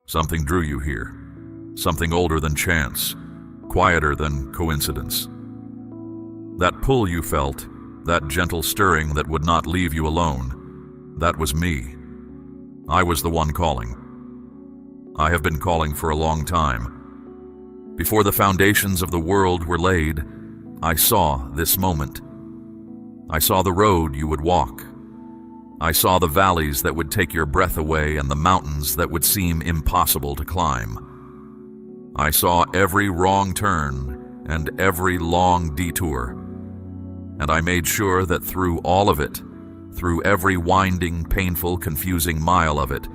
Something drew you here. Something older than chance, quieter than coincidence. That pull you felt, that gentle stirring that would not leave you alone, that was me. I was the one calling. I have been calling for a long time. Before the foundations of the world were laid, I saw this moment. I saw the road you would walk. I saw the valleys that would take your breath away and the mountains that would seem impossible to climb. I saw every wrong turn and every long detour, and I made sure that through all of it, through every winding, painful, confusing mile of it,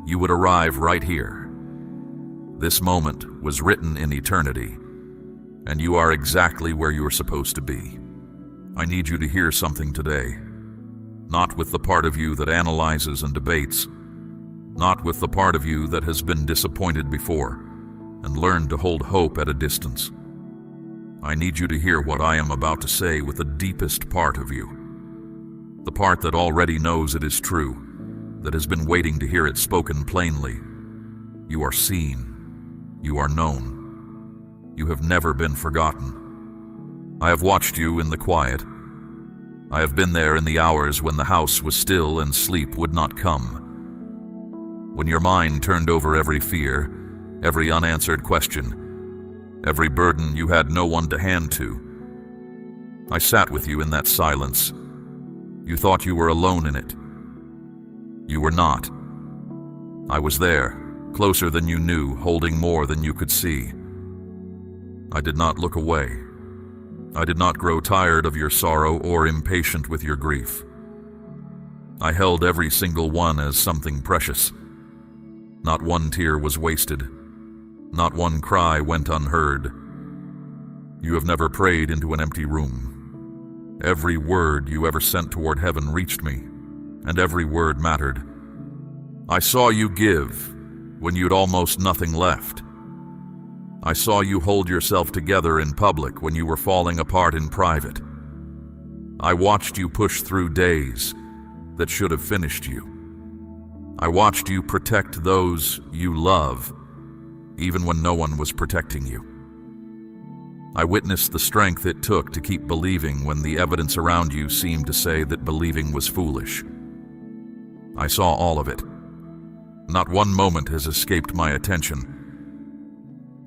you would arrive right here. This moment was written in eternity, and you are exactly where you are supposed to be. I need you to hear something today. Not with the part of you that analyzes and debates, not with the part of you that has been disappointed before and learned to hold hope at a distance. I need you to hear what I am about to say with the deepest part of you, the part that already knows it is true, that has been waiting to hear it spoken plainly. You are seen. You are known. You have never been forgotten. I have watched you in the quiet. I have been there in the hours when the house was still and sleep would not come. When your mind turned over every fear, every unanswered question, every burden you had no one to hand to. I sat with you in that silence. You thought you were alone in it. You were not. I was there, closer than you knew, holding more than you could see. I did not look away. I did not grow tired of your sorrow or impatient with your grief. I held every single one as something precious. Not one tear was wasted. Not one cry went unheard. You have never prayed into an empty room. Every word you ever sent toward heaven reached me, and every word mattered. I saw you give when you'd almost nothing left. I saw you hold yourself together in public when you were falling apart in private. I watched you push through days that should have finished you. I watched you protect those you love, even when no one was protecting you. I witnessed the strength it took to keep believing when the evidence around you seemed to say that believing was foolish. I saw all of it. Not one moment has escaped my attention.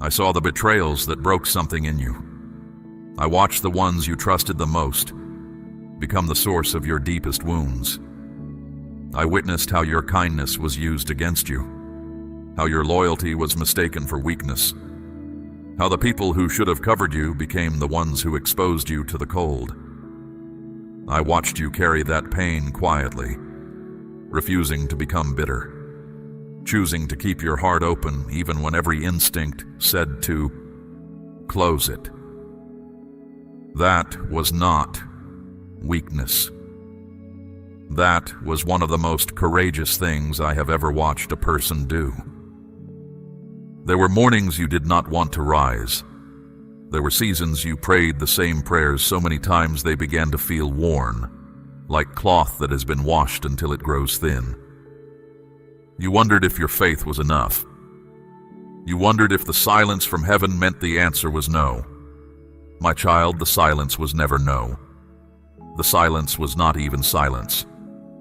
I saw the betrayals that broke something in you. I watched the ones you trusted the most become the source of your deepest wounds. I witnessed how your kindness was used against you, how your loyalty was mistaken for weakness, how the people who should have covered you became the ones who exposed you to the cold. I watched you carry that pain quietly, refusing to become bitter, choosing to keep your heart open even when every instinct said to close it. That was not weakness. That was one of the most courageous things I have ever watched a person do. There were mornings you did not want to rise. There were seasons you prayed the same prayers so many times they began to feel worn, like cloth that has been washed until it grows thin. You wondered if your faith was enough. You wondered if the silence from heaven meant the answer was no. My child, the silence was never no. The silence was not even silence.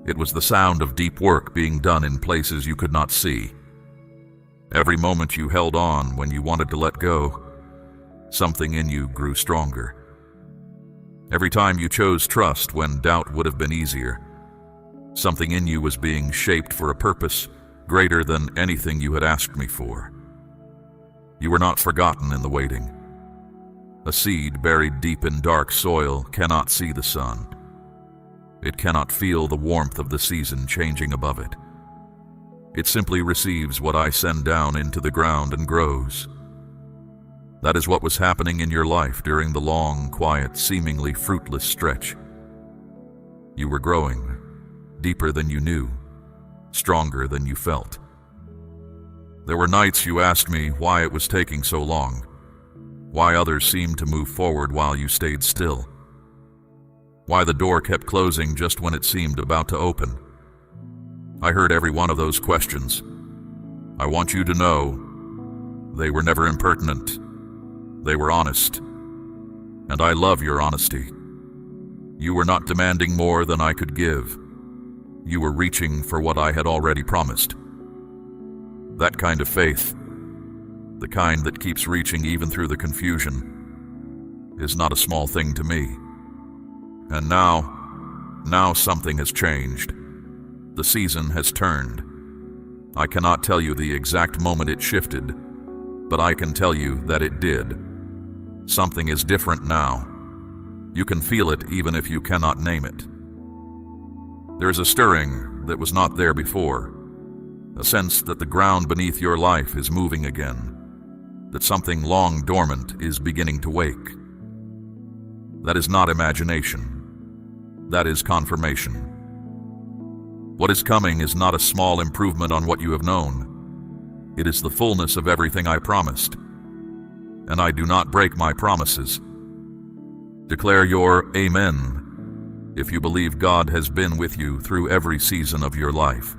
It was the sound of deep work being done in places you could not see. Every moment you held on when you wanted to let go, something in you grew stronger. Every time you chose trust when doubt would have been easier, something in you was being shaped for a purpose greater than anything you had asked me for. You were not forgotten in the waiting. A seed buried deep in dark soil cannot see the sun. It cannot feel the warmth of the season changing above it. It simply receives what I send down into the ground and grows. That is what was happening in your life during the long, quiet, seemingly fruitless stretch. You were growing, deeper than you knew, stronger than you felt. There were nights you asked me why it was taking so long, why others seemed to move forward while you stayed still, why the door kept closing just when it seemed about to open. I heard every one of those questions. I want you to know they were never impertinent. They were honest. And I love your honesty. You were not demanding more than I could give. You were reaching for what I had already promised. That kind of faith, the kind that keeps reaching even through the confusion, is not a small thing to me. And now something has changed. The season has turned. I cannot tell you the exact moment it shifted, but I can tell you that it did. Something is different now. You can feel it even if you cannot name it. There is a stirring that was not there before, a sense that the ground beneath your life is moving again, that something long dormant is beginning to wake. That is not imagination. That is confirmation. What is coming is not a small improvement on what you have known. It is the fullness of everything I promised. And I do not break my promises. Declare your Amen if you believe God has been with you through every season of your life.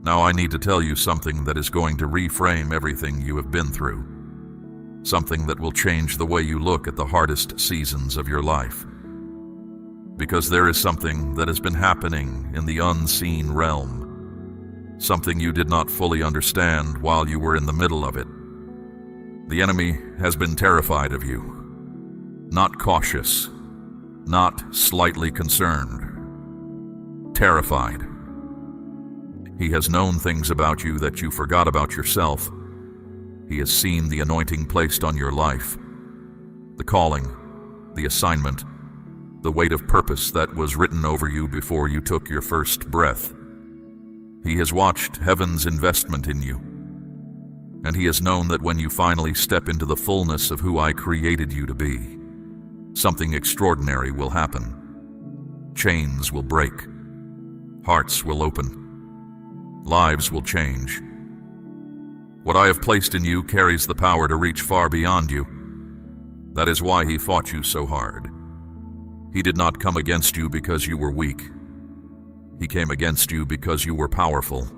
Now I need to tell you something that is going to reframe everything you have been through. Something that will change the way you look at the hardest seasons of your life. Because there is something that has been happening in the unseen realm. Something you did not fully understand while you were in the middle of it. The enemy has been terrified of you. Not cautious, not slightly concerned. Terrified. He has known things about you that you forgot about yourself. He has seen the anointing placed on your life, the calling, the assignment, the weight of purpose that was written over you before you took your first breath. He has watched heaven's investment in you, and he has known that when you finally step into the fullness of who I created you to be, something extraordinary will happen. Chains will break. Hearts will open. Lives will change. What I have placed in you carries the power to reach far beyond you. That is why he fought you so hard. He did not come against you because you were weak. He came against you because you were powerful.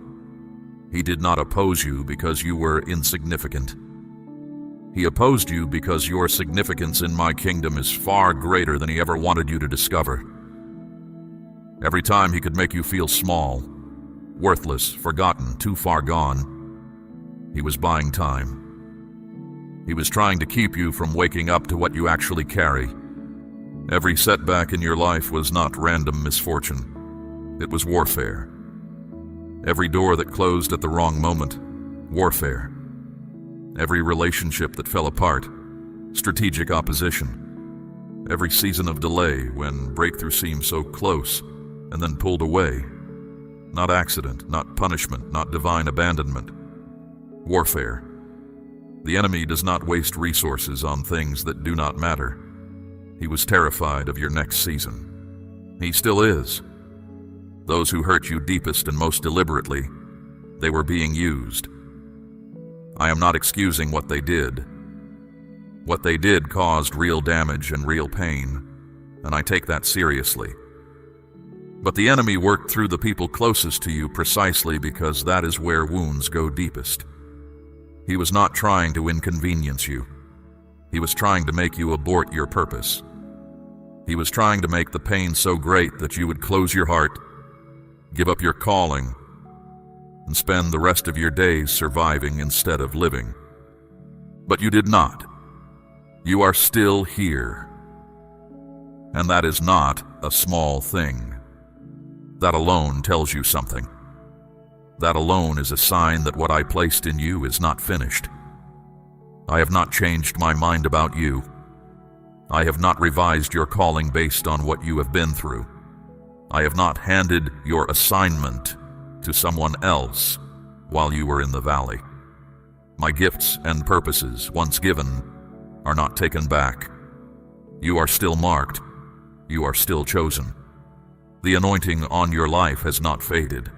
He did not oppose you because you were insignificant. He opposed you because your significance in my kingdom is far greater than he ever wanted you to discover. Every time he could make you feel small, worthless, forgotten, too far gone, he was buying time. He was trying to keep you from waking up to what you actually carry. Every setback in your life was not random misfortune. It was warfare. Every door that closed at the wrong moment, warfare. Every relationship that fell apart, strategic opposition. Every season of delay when breakthrough seemed so close and then pulled away. Not accident, not punishment, not divine abandonment. Warfare. The enemy does not waste resources on things that do not matter. He was terrified of your next season. He still is. Those who hurt you deepest and most deliberately, they were being used. I am not excusing what they did. What they did caused real damage and real pain, and I take that seriously. But the enemy worked through the people closest to you precisely because that is where wounds go deepest. He was not trying to inconvenience you. He was trying to make you abort your purpose. He was trying to make the pain so great that you would close your heart, give up your calling, and spend the rest of your days surviving instead of living. But you did not. You are still here. And that is not a small thing. That alone tells you something. That alone is a sign that what I placed in you is not finished. I have not changed my mind about you. I have not revised your calling based on what you have been through. I have not handed your assignment to someone else while you were in the valley. My gifts and purposes, once given, are not taken back. You are still marked. You are still chosen. The anointing on your life has not faded.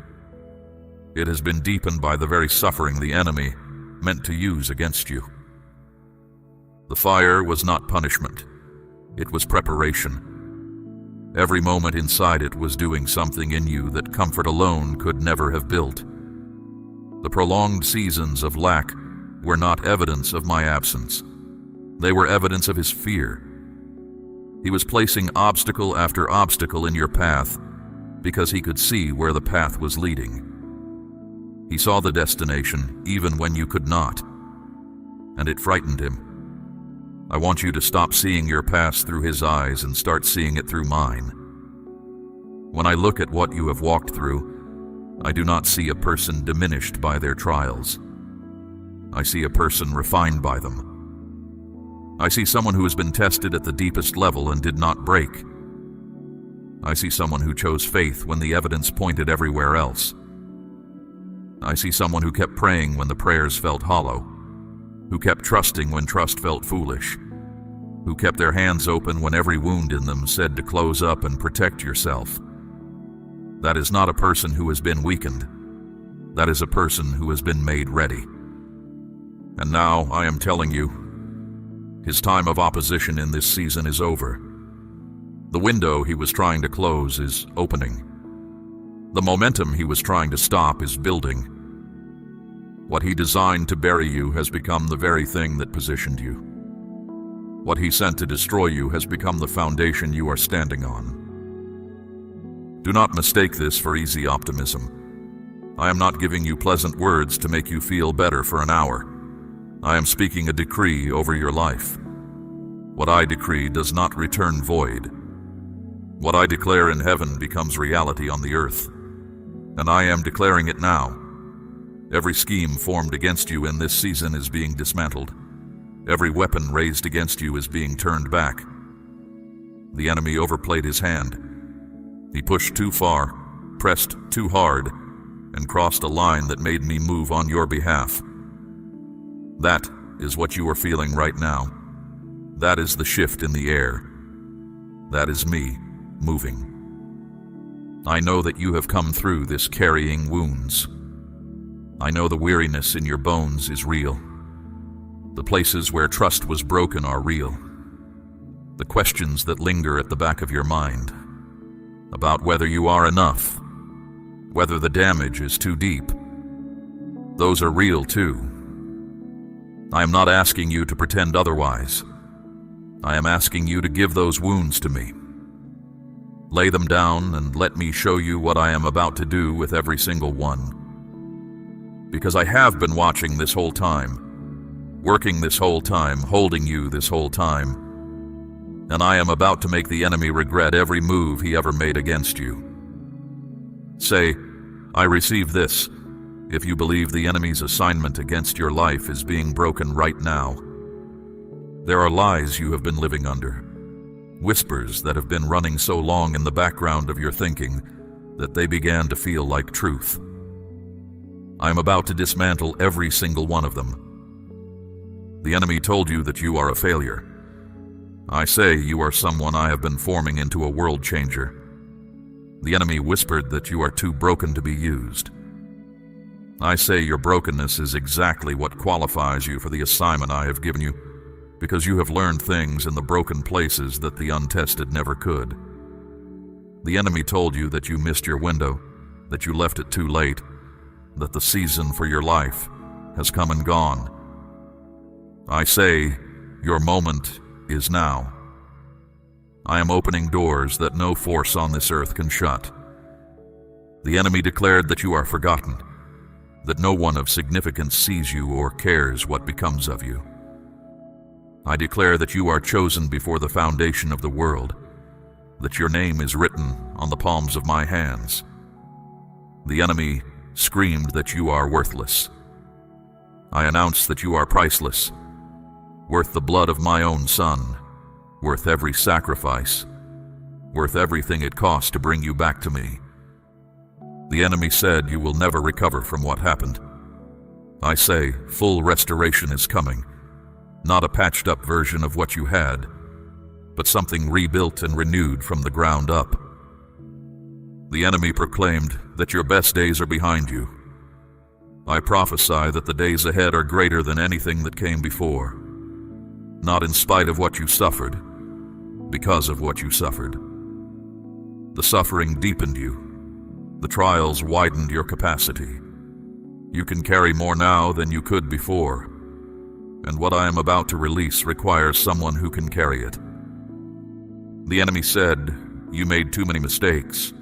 It has been deepened by the very suffering the enemy meant to use against you. The fire was not punishment. It was preparation. Every moment inside it was doing something in you that comfort alone could never have built. The prolonged seasons of lack were not evidence of my absence. They were evidence of his fear. He was placing obstacle after obstacle in your path because he could see where the path was leading. He saw the destination even when you could not, and it frightened him. I want you to stop seeing your past through his eyes and start seeing it through mine. When I look at what you have walked through, I do not see a person diminished by their trials. I see a person refined by them. I see someone who has been tested at the deepest level and did not break. I see someone who chose faith when the evidence pointed everywhere else. I see someone who kept praying when the prayers felt hollow, who kept trusting when trust felt foolish, who kept their hands open when every wound in them said to close up and protect yourself. That is not a person who has been weakened. That is a person who has been made ready. And now I am telling you, his time of opposition in this season is over. The window he was trying to close is opening. The momentum he was trying to stop is building. What he designed to bury you has become the very thing that positioned you. What he sent to destroy you has become the foundation you are standing on. Do not mistake this for easy optimism. I am not giving you pleasant words to make you feel better for an hour. I am speaking a decree over your life. What I decree does not return void. What I declare in heaven becomes reality on the earth, and I am declaring it now. Every scheme formed against you in this season is being dismantled. Every weapon raised against you is being turned back. The enemy overplayed his hand. He pushed too far, pressed too hard, and crossed a line that made me move on your behalf. That is what you are feeling right now. That is the shift in the air. That is me moving. I know that you have come through this carrying wounds. I know the weariness in your bones is real. The places where trust was broken are real. The questions that linger at the back of your mind about whether you are enough, whether the damage is too deep, those are real too. I am not asking you to pretend otherwise. I am asking you to give those wounds to me. Lay them down and let me show you what I am about to do with every single one. Because I have been watching this whole time, working this whole time, holding you this whole time, and I am about to make the enemy regret every move he ever made against you. Say, I receive this, if you believe the enemy's assignment against your life is being broken right now. There are lies you have been living under, whispers that have been running so long in the background of your thinking that they began to feel like truth. I am about to dismantle every single one of them. The enemy told you that you are a failure. I say you are someone I have been forming into a world changer. The enemy whispered that you are too broken to be used. I say your brokenness is exactly what qualifies you for the assignment I have given you, because you have learned things in the broken places that the untested never could. The enemy told you that you missed your window, that you left it too late, that the season for your life has come and gone. I say your moment is now. I am opening doors that no force on this earth can shut. The enemy declared that you are forgotten, that no one of significance sees you or cares what becomes of you. I declare that you are chosen before the foundation of the world, that your name is written on the palms of my hands. The enemy screamed that you are worthless. I announce that you are priceless, worth the blood of my own son, worth every sacrifice, worth everything it cost to bring you back to me. The enemy said you will never recover from what happened. I say full restoration is coming, not a patched-up version of what you had, but something rebuilt and renewed from the ground up. The enemy proclaimed that your best days are behind you. I prophesy that the days ahead are greater than anything that came before. Not in spite of what you suffered, because of what you suffered. The suffering deepened you. The trials widened your capacity. You can carry more now than you could before, and what I am about to release requires someone who can carry it. The enemy said, "You made too many mistakes."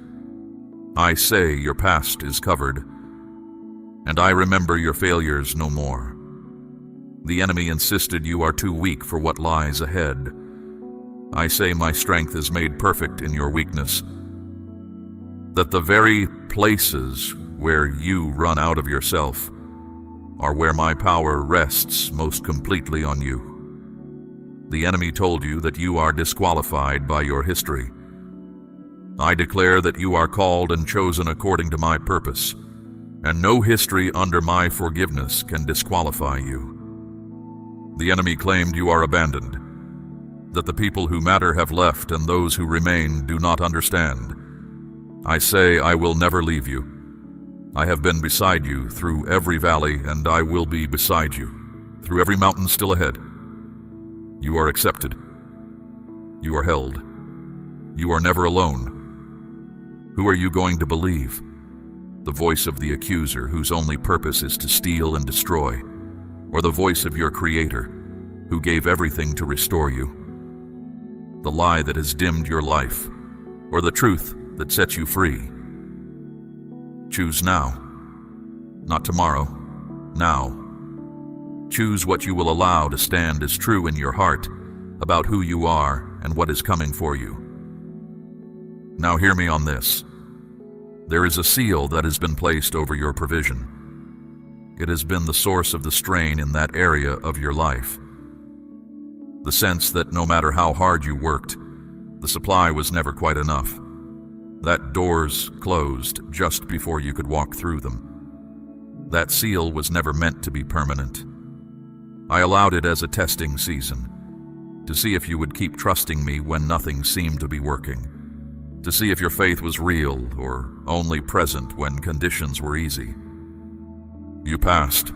I say your past is covered, and I remember your failures no more. The enemy insisted you are too weak for what lies ahead. I say my strength is made perfect in your weakness, that the very places where you run out of yourself are where my power rests most completely on you. The enemy told you that you are disqualified by your history. I declare that you are called and chosen according to my purpose, and no history under my forgiveness can disqualify you. The enemy claimed you are abandoned, that the people who matter have left and those who remain do not understand. I say I will never leave you. I have been beside you through every valley, and I will be beside you through every mountain still ahead. You are accepted. You are held. You are never alone. Who are you going to believe? The voice of the accuser, whose only purpose is to steal and destroy, or the voice of your Creator, who gave everything to restore you? The lie that has dimmed your life, or the truth that sets you free? Choose now, not tomorrow, now. Choose what you will allow to stand as true in your heart about who you are and what is coming for you. Now hear me on this. There is a seal that has been placed over your provision. It has been the source of the strain in that area of your life. The sense that no matter how hard you worked, the supply was never quite enough. That doors closed just before you could walk through them. That seal was never meant to be permanent. I allowed it as a testing season, to see if you would keep trusting me when nothing seemed to be working, to see if your faith was real or only present when conditions were easy. You passed.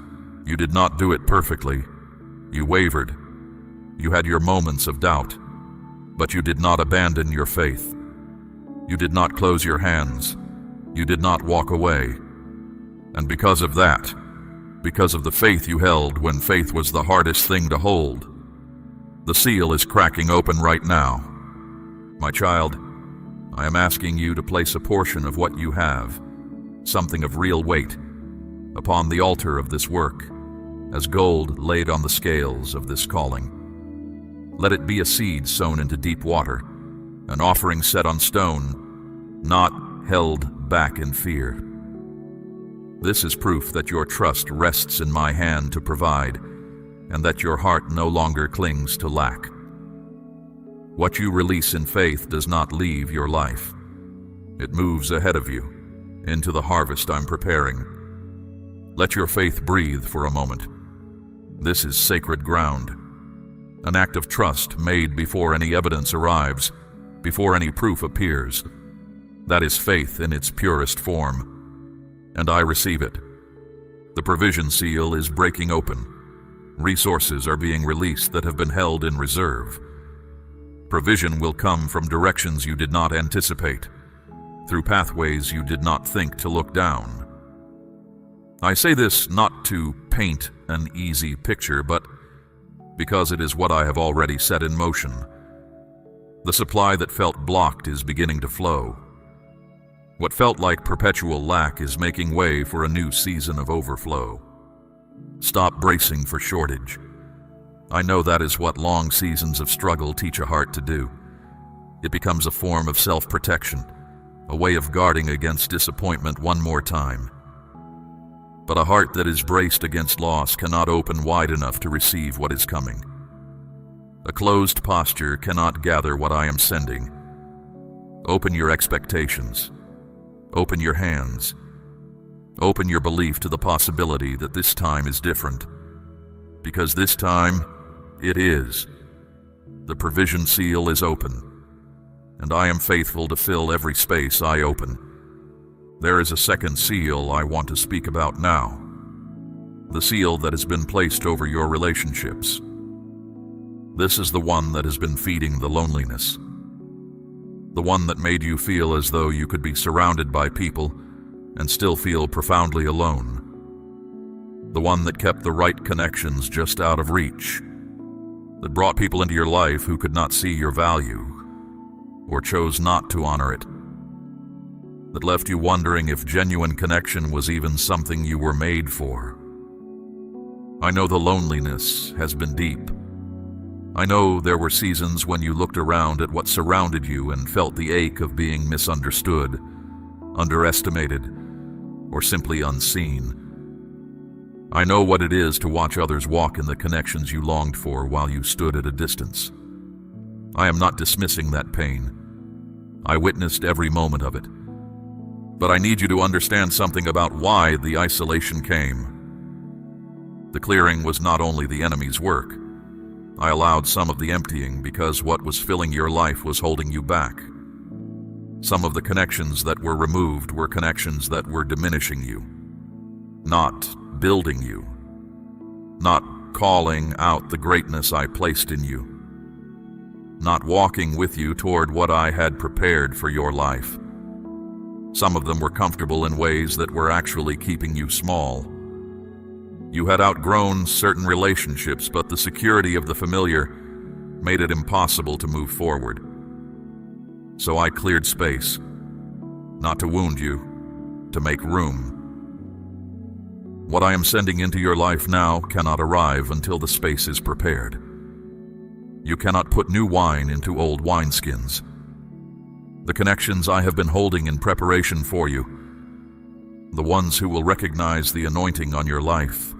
You did not do it perfectly. You wavered. You had your moments of doubt, but you did not abandon your faith. You did not close your hands. You did not walk away. And because of that, because of the faith you held when faith was the hardest thing to hold, the seal is cracking open right now. My child, I am asking you to place a portion of what you have, something of real weight, upon the altar of this work, as gold laid on the scales of this calling. Let it be a seed sown into deep water, an offering set on stone, not held back in fear. This is proof that your trust rests in my hand to provide, and that your heart no longer clings to lack. What you release in faith does not leave your life. It moves ahead of you, into the harvest I'm preparing. Let your faith breathe for a moment. This is sacred ground, an act of trust made before any evidence arrives, before any proof appears. That is faith in its purest form, and I receive it. The provision seal is breaking open. Resources are being released that have been held in reserve. Provision will come from directions you did not anticipate, through pathways you did not think to look down. I say this not to paint an easy picture, but because it is what I have already set in motion. The supply that felt blocked is beginning to flow. What felt like perpetual lack is making way for a new season of overflow. Stop bracing for shortage. I know that is what long seasons of struggle teach a heart to do. It becomes a form of self-protection, a way of guarding against disappointment one more time. But a heart that is braced against loss cannot open wide enough to receive what is coming. A closed posture cannot gather what I am sending. Open your expectations. Open your hands. Open your belief to the possibility that this time is different. Because this time, it is. The provision seal is open, and I am faithful to fill every space I open. There is a second seal I want to speak about now. The seal that has been placed over your relationships. This is the one that has been feeding the loneliness. The one that made you feel as though you could be surrounded by people and still feel profoundly alone. the one that kept the right connections just out of reach, that brought people into your life who could not see your value or chose not to honor it, that left you wondering if genuine connection was even something you were made for. I know the loneliness has been deep. I know there were seasons when you looked around at what surrounded you and felt the ache of being misunderstood, underestimated, or simply unseen. I know what it is to watch others walk in the connections you longed for while you stood at a distance. I am not dismissing that pain. I witnessed every moment of it. But I need you to understand something about why the isolation came. The clearing was not only the enemy's work. I allowed some of the emptying because what was filling your life was holding you back. Some of the connections that were removed were connections that were diminishing you, not building you, not calling out the greatness I placed in you, not walking with you toward what I had prepared for your life. Some of them were comfortable in ways that were actually keeping you small. You had outgrown certain relationships, but the security of the familiar made it impossible to move forward. So I cleared space, not to wound you, to make room. What I am sending into your life now cannot arrive until the space is prepared. You cannot put new wine into old wineskins. The connections I have been holding in preparation for you, the ones who will recognize the anointing on your life,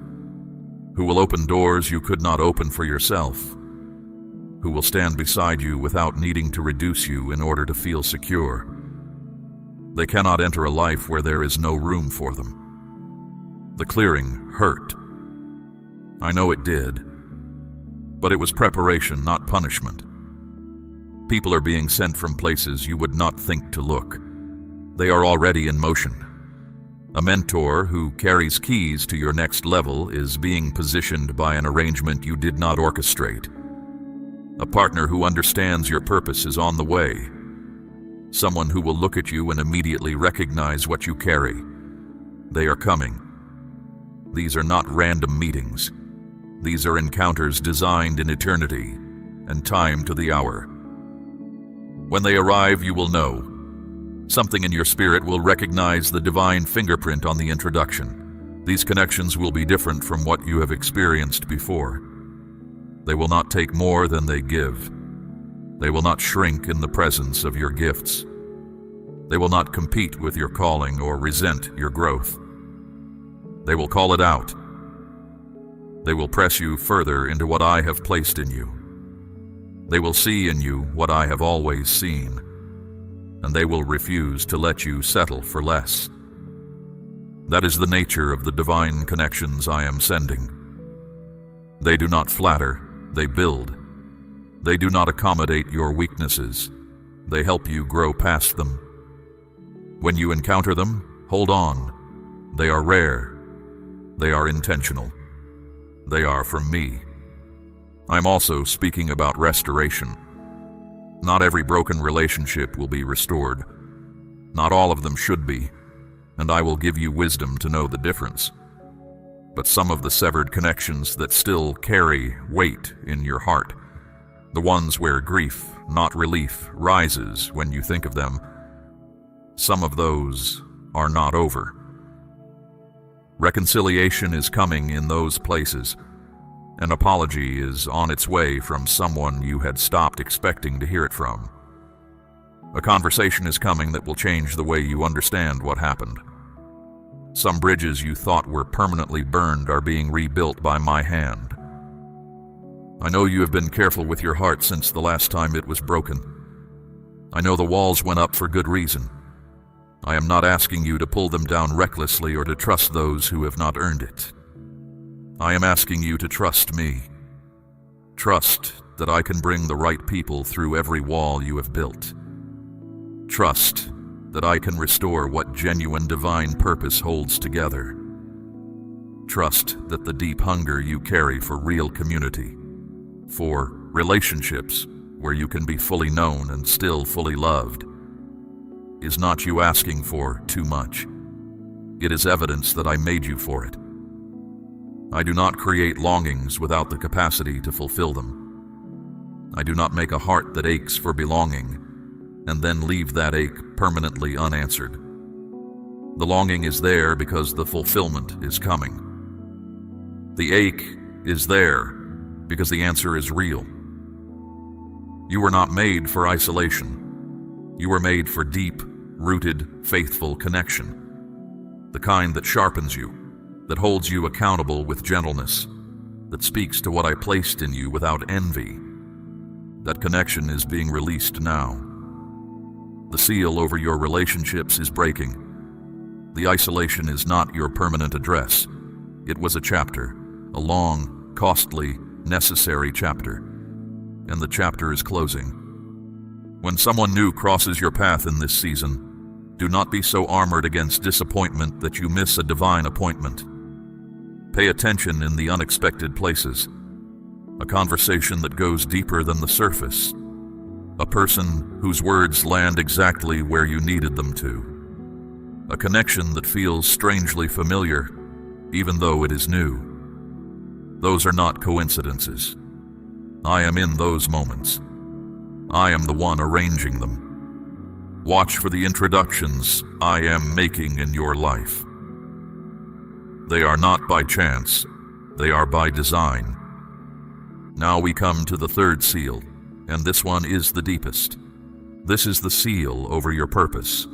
who will open doors you could not open for yourself, who will stand beside you without needing to reduce you in order to feel secure. They cannot enter a life where there is no room for them. The clearing hurt. I know it did, but it was preparation, not punishment. People are being sent from places you would not think to look. They are already in motion. A mentor who carries keys to your next level is being positioned by an arrangement you did not orchestrate. A partner who understands your purpose is on the way. Someone who will look at you and immediately recognize what you carry. They are coming. These are not random meetings. These are encounters designed in eternity and timed to the hour. When they arrive, you will know. Something in your spirit will recognize the divine fingerprint on the introduction. These connections will be different from what you have experienced before. They will not take more than they give. They will not shrink in the presence of your gifts. They will not compete with your calling or resent your growth. They will call it out. They will press you further into what I have placed in you. They will see in you what I have always seen, and they will refuse to let you settle for less. That is the nature of the divine connections I am sending. They do not flatter, they build. They do not accommodate your weaknesses. They help you grow past them. When you encounter them, hold on. They are rare. They are intentional. They are from me. I'm also speaking about restoration. Not every broken relationship will be restored. Not all of them should be, and I will give you wisdom to know the difference. But some of the severed connections that still carry weight in your heart, the ones where grief, not relief, rises when you think of them, some of those are not over. Reconciliation is coming in those places. An apology is on its way from someone you had stopped expecting to hear it from. A conversation is coming that will change the way you understand what happened. Some bridges you thought were permanently burned are being rebuilt by my hand. I know you have been careful with your heart since the last time it was broken. I know the walls went up for good reason. I am not asking you to pull them down recklessly or to trust those who have not earned it. I am asking you to trust me. Trust that I can bring the right people through every wall you have built. Trust that I can restore what genuine divine purpose holds together. Trust that the deep hunger you carry for real community, for relationships where you can be fully known and still fully loved, is not you asking for too much. It is evidence that I made you for it. I do not create longings without the capacity to fulfill them. I do not make a heart that aches for belonging and then leave that ache permanently unanswered. The longing is there because the fulfillment is coming. The ache is there because the answer is real. You were not made for isolation. You were made for deep, rooted, faithful connection. The kind that sharpens you, that holds you accountable with gentleness, that speaks to what I placed in you without envy. That connection is being released now. The seal over your relationships is breaking. The isolation is not your permanent address. It was a chapter, a long, costly, necessary chapter, and the chapter is closing. When someone new crosses your path in this season, do not be so armored against disappointment that you miss a divine appointment. Pay attention in the unexpected places. A conversation that goes deeper than the surface. A person whose words land exactly where you needed them to. A connection that feels strangely familiar, even though it is new. Those are not coincidences. I am in those moments. I am the one arranging them. Watch for the introductions I am making in your life. They are not by chance, they are by design. Now we come to the third seal, and this one is the deepest. This is the seal over your purpose.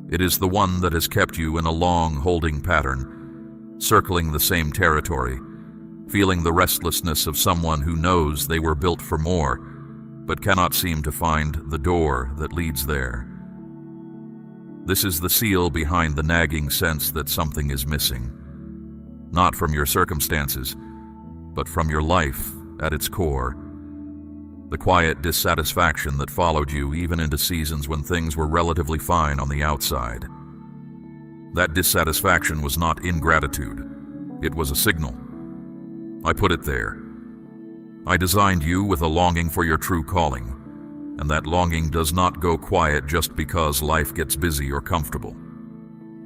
It is the one that has kept you in a long holding pattern, circling the same territory, feeling the restlessness of someone who knows they were built for more, but cannot seem to find the door that leads there. This is the seal behind the nagging sense that something is missing, not from your circumstances, but from your life at its core. The quiet dissatisfaction that followed you even into seasons when things were relatively fine on the outside. That dissatisfaction was not ingratitude. It was a signal. I put it there. I designed you with a longing for your true calling, and that longing does not go quiet just because life gets busy or comfortable.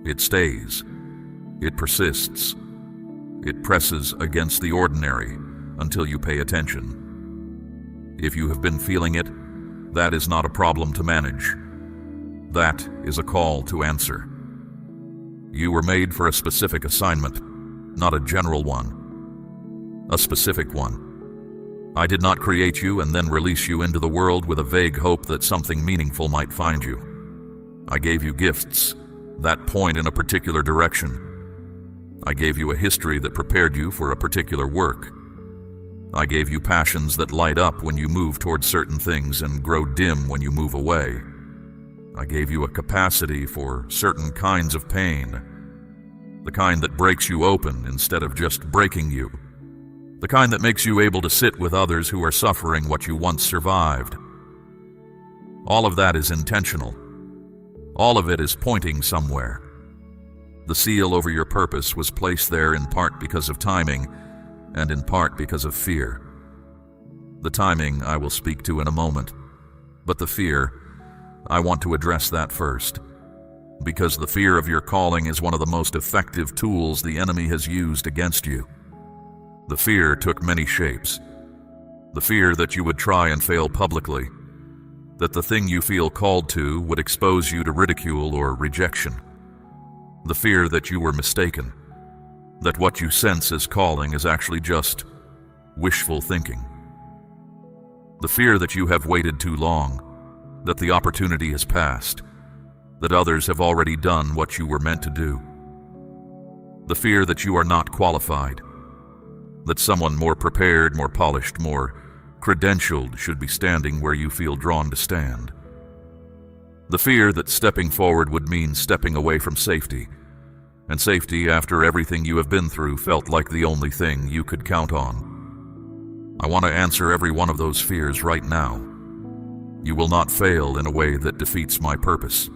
It stays. It persists. It presses against the ordinary until you pay attention. If you have been feeling it, that is not a problem to manage. That is a call to answer. You were made for a specific assignment, not a general one. A specific one. I did not create you and then release you into the world with a vague hope that something meaningful might find you. I gave you gifts that point in a particular direction. I gave you a history that prepared you for a particular work. I gave you passions that light up when you move toward certain things and grow dim when you move away. I gave you a capacity for certain kinds of pain, the kind that breaks you open instead of just breaking you, the kind that makes you able to sit with others who are suffering what you once survived. All of that is intentional. All of it is pointing somewhere. The seal over your purpose was placed there in part because of timing, and in part because of fear. The timing I will speak to in a moment, but the fear, I want to address that first, because the fear of your calling is one of the most effective tools the enemy has used against you. The fear took many shapes. The fear that you would try and fail publicly, that the thing you feel called to would expose you to ridicule or rejection. The fear that you were mistaken, that what you sense as calling is actually just wishful thinking. The fear that you have waited too long, that the opportunity has passed, that others have already done what you were meant to do. The fear that you are not qualified, that someone more prepared, more polished, more credentialed should be standing where you feel drawn to stand. The fear that stepping forward would mean stepping away from safety, and safety after everything you have been through felt like the only thing you could count on. I want to answer every one of those fears right now. You will not fail in a way that defeats my purpose.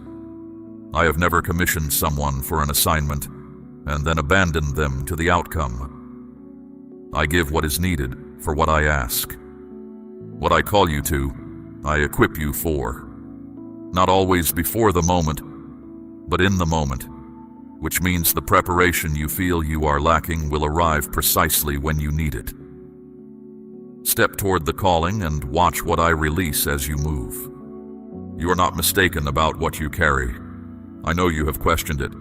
I have never commissioned someone for an assignment and then abandoned them to the outcome. I give what is needed for what I ask. What I call you to, I equip you for. Not always before the moment, but in the moment. which means the preparation you feel you are lacking will arrive precisely when you need it. Step toward the calling and watch what I release as you move. You are not mistaken about what you carry. I know you have questioned it.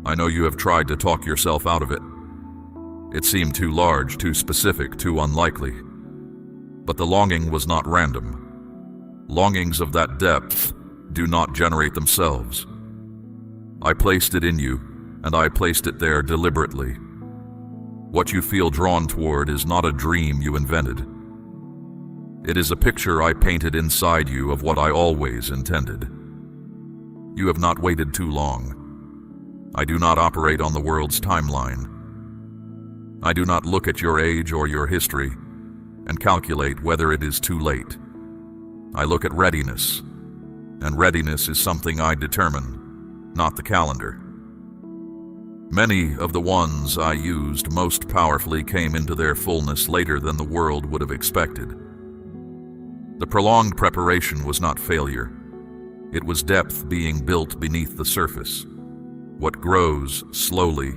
I know you have tried to talk yourself out of it. It seemed too large, too specific, too unlikely. But the longing was not random. Longings of that depth do not generate themselves. I placed it in you, and I placed it there deliberately. What you feel drawn toward is not a dream you invented. It is a picture I painted inside you of what I always intended. You have not waited too long. I do not operate on the world's timeline. I do not look at your age or your history and calculate whether it is too late. I look at readiness, and readiness is something I determine, not the calendar. Many of the ones I used most powerfully came into their fullness later than the world would have expected. The prolonged preparation was not failure. It was depth being built beneath the surface. What grows slowly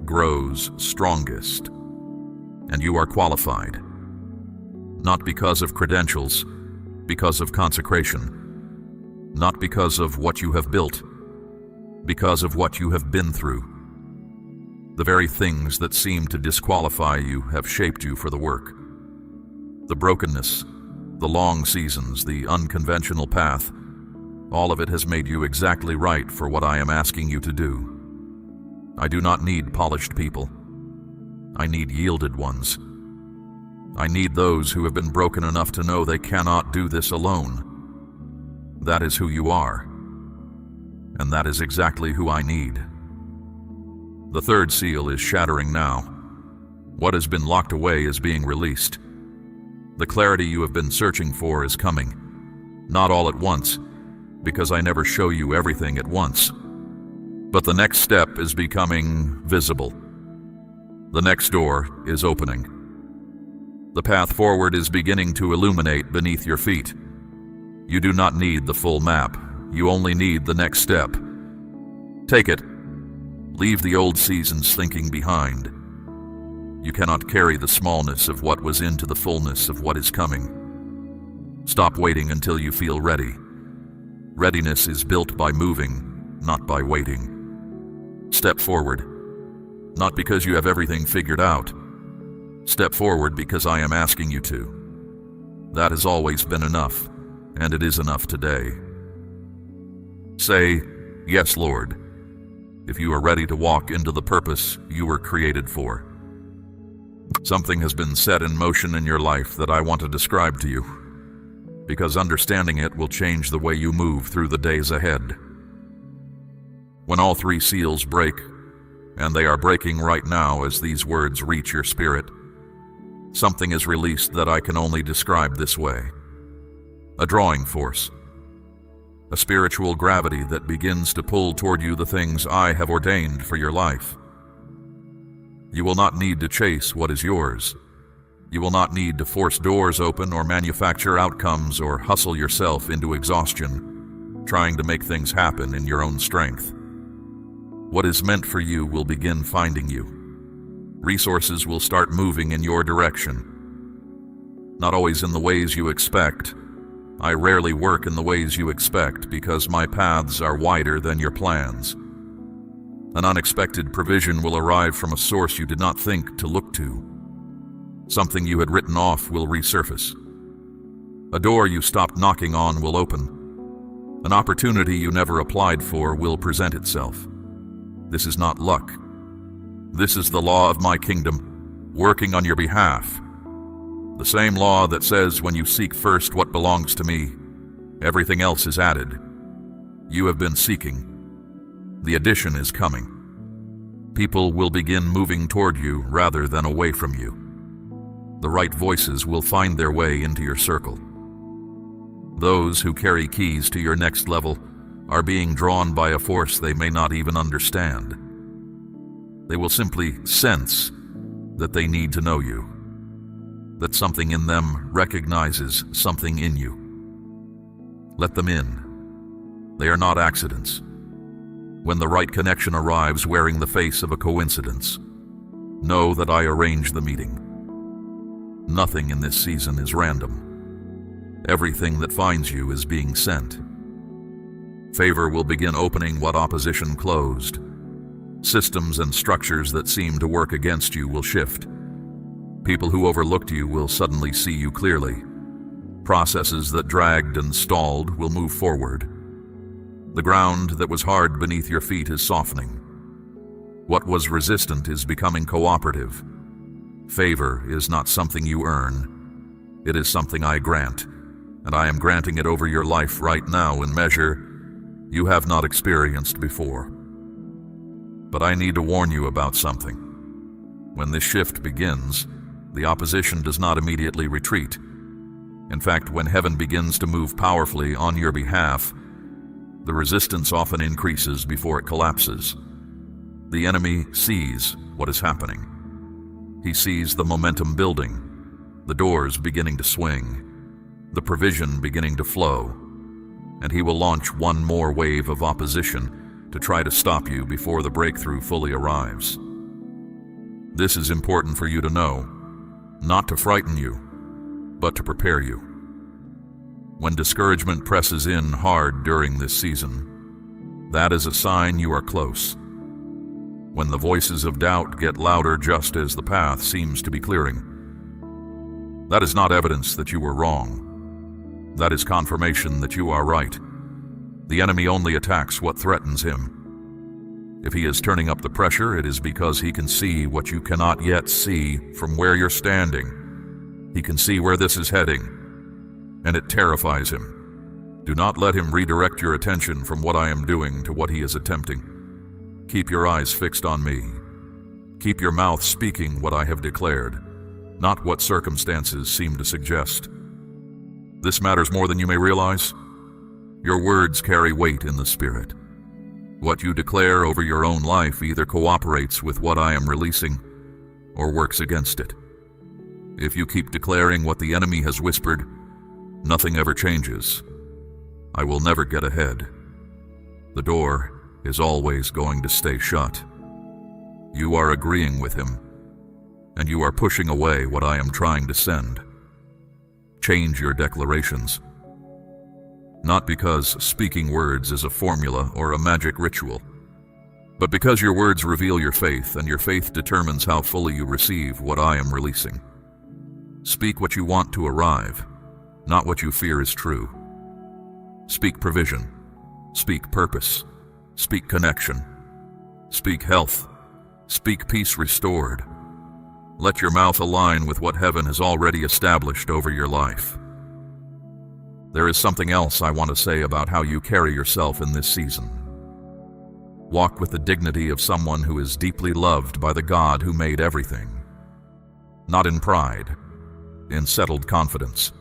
grows strongest. And you are qualified. Not because of credentials, because of consecration. Not because of what you have built, because of what you have been through. The very things that seem to disqualify you have shaped you for the work. The brokenness, the long seasons, the unconventional path, all of it has made you exactly right for what I am asking you to do. I do not need polished people. I need yielded ones. I need those who have been broken enough to know they cannot do this alone. That is who you are. And that is exactly who I need. The third seal is shattering now. What has been locked away is being released. The clarity you have been searching for is coming. Not all at once, because I never show you everything at once. But the next step is becoming visible. The next door is opening. The path forward is beginning to illuminate beneath your feet. You do not need the full map. You only need the next step. Take it. Leave the old seasons thinking behind. You cannot carry the smallness of what was into the fullness of what is coming. Stop waiting until you feel ready. Readiness is built by moving, not by waiting. Step forward, not because you have everything figured out. Step forward because I am asking you to. That has always been enough, and it is enough today. Say, "Yes, Lord," if you are ready to walk into the purpose you were created for. Something has been set in motion in your life that I want to describe to you, because understanding it will change the way you move through the days ahead. When all three seals break, and they are breaking right now as these words reach your spirit, something is released that I can only describe this way. A drawing force. A spiritual gravity that begins to pull toward you the things I have ordained for your life. You will not need to chase what is yours. You will not need to force doors open or manufacture outcomes or hustle yourself into exhaustion, trying to make things happen in your own strength. What is meant for you will begin finding you. Resources will start moving in your direction. Not always in the ways you expect. I rarely work in the ways you expect because my paths are wider than your plans. An unexpected provision will arrive from a source you did not think to look to. Something you had written off will resurface. A door you stopped knocking on will open. An opportunity you never applied for will present itself. This is not luck. This is the law of my kingdom, working on your behalf. The same law that says when you seek first what belongs to me, everything else is added. You have been seeking. The addition is coming. People will begin moving toward you rather than away from you. The right voices will find their way into your circle. Those who carry keys to your next level are being drawn by a force they may not even understand. They will simply sense that they need to know you, that something in them recognizes something in you. Let them in. They are not accidents. When the right connection arrives wearing the face of a coincidence, know that I arrange the meeting. Nothing in this season is random. Everything that finds you is being sent. Favor will begin opening what opposition closed. Systems and structures that seem to work against you will shift. People who overlooked you will suddenly see you clearly. Processes that dragged and stalled will move forward. The ground that was hard beneath your feet is softening. What was resistant is becoming cooperative. Favor is not something you earn. It is something I grant, and I am granting it over your life right now in measure you have not experienced before. But I need to warn you about something. When this shift begins, the opposition does not immediately retreat. In fact, when heaven begins to move powerfully on your behalf, the resistance often increases before it collapses. The enemy sees what is happening. He sees the momentum building, the doors beginning to swing, the provision beginning to flow, and he will launch one more wave of opposition to try to stop you before the breakthrough fully arrives. This is important for you to know, not to frighten you, but to prepare you. When discouragement presses in hard during this season, that is a sign you are close. When the voices of doubt get louder just as the path seems to be clearing, that is not evidence that you were wrong. That is confirmation that you are right. The enemy only attacks what threatens him. If he is turning up the pressure, it is because he can see what you cannot yet see from where you're standing. He can see where this is heading, and it terrifies him. Do not let him redirect your attention from what I am doing to what he is attempting. Keep your eyes fixed on me. Keep your mouth speaking what I have declared, not what circumstances seem to suggest. This matters more than you may realize. Your words carry weight in the Spirit. What you declare over your own life either cooperates with what I am releasing or works against it. If you keep declaring what the enemy has whispered, nothing ever changes. I will never get ahead. The door is always going to stay shut. You are agreeing with him, and you are pushing away what I am trying to send. Change your declarations. Not because speaking words is a formula or a magic ritual, but because your words reveal your faith, and your faith determines how fully you receive what I am releasing. Speak what you want to arrive, not what you fear is true. Speak provision. Speak purpose. Speak connection. Speak health. Speak peace restored. Let your mouth align with what heaven has already established over your life. There is something else I want to say about how you carry yourself in this season. Walk with the dignity of someone who is deeply loved by the God who made everything. Not in pride, in settled confidence.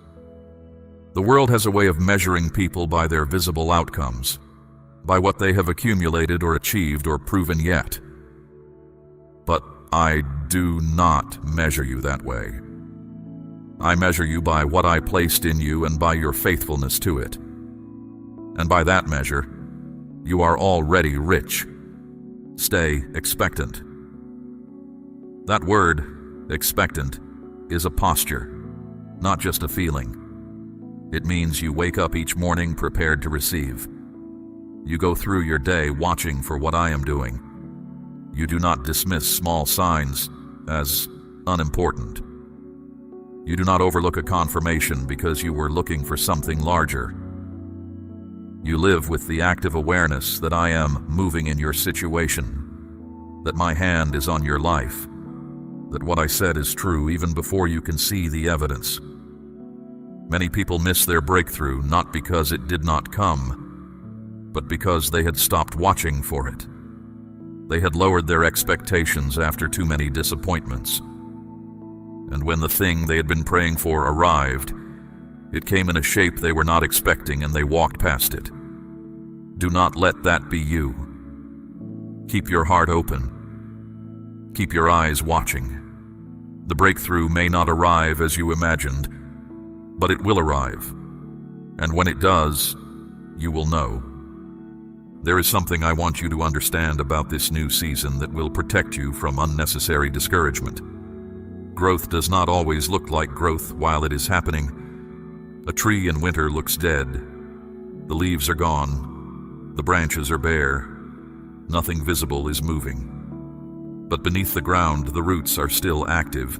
The world has a way of measuring people by their visible outcomes, by what they have accumulated or achieved or proven yet. But I do not measure you that way. I measure you by what I placed in you and by your faithfulness to it. And by that measure, you are already rich. Stay expectant. That word, expectant, is a posture, not just a feeling. It means you wake up each morning prepared to receive. You go through your day watching for what I am doing. You do not dismiss small signs as unimportant. You do not overlook a confirmation because you were looking for something larger. You live with the active awareness that I am moving in your situation, that my hand is on your life, that what I said is true even before you can see the evidence. Many people miss their breakthrough not because it did not come, but because they had stopped watching for it. They had lowered their expectations after too many disappointments. And when the thing they had been praying for arrived, it came in a shape they were not expecting, and they walked past it. Do not let that be you. Keep your heart open. Keep your eyes watching. The breakthrough may not arrive as you imagined, but it will arrive. And when it does, you will know. There is something I want you to understand about this new season that will protect you from unnecessary discouragement. Growth does not always look like growth while it is happening. A tree in winter looks dead. The leaves are gone. The branches are bare. Nothing visible is moving. But beneath the ground, the roots are still active,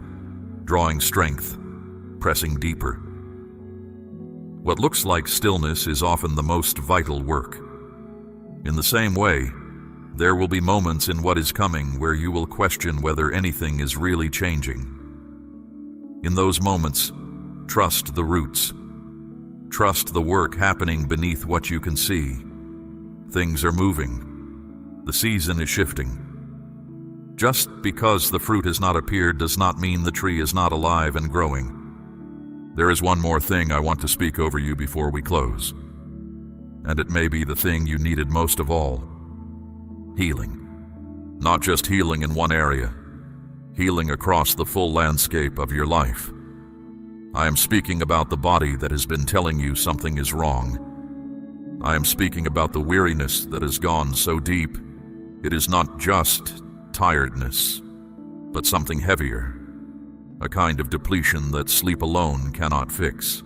drawing strength, pressing deeper. What looks like stillness is often the most vital work. In the same way, there will be moments in what is coming where you will question whether anything is really changing. In those moments, trust the roots. Trust the work happening beneath what you can see. Things are moving. The season is shifting. Just because the fruit has not appeared does not mean the tree is not alive and growing. There is one more thing I want to speak over you before we close. And it may be the thing you needed most of all. Healing. Not just healing in one area. Healing across the full landscape of your life. I am speaking about the body that has been telling you something is wrong. I am speaking about the weariness that has gone so deep. It is not just tiredness, but something heavier. A kind of depletion that sleep alone cannot fix.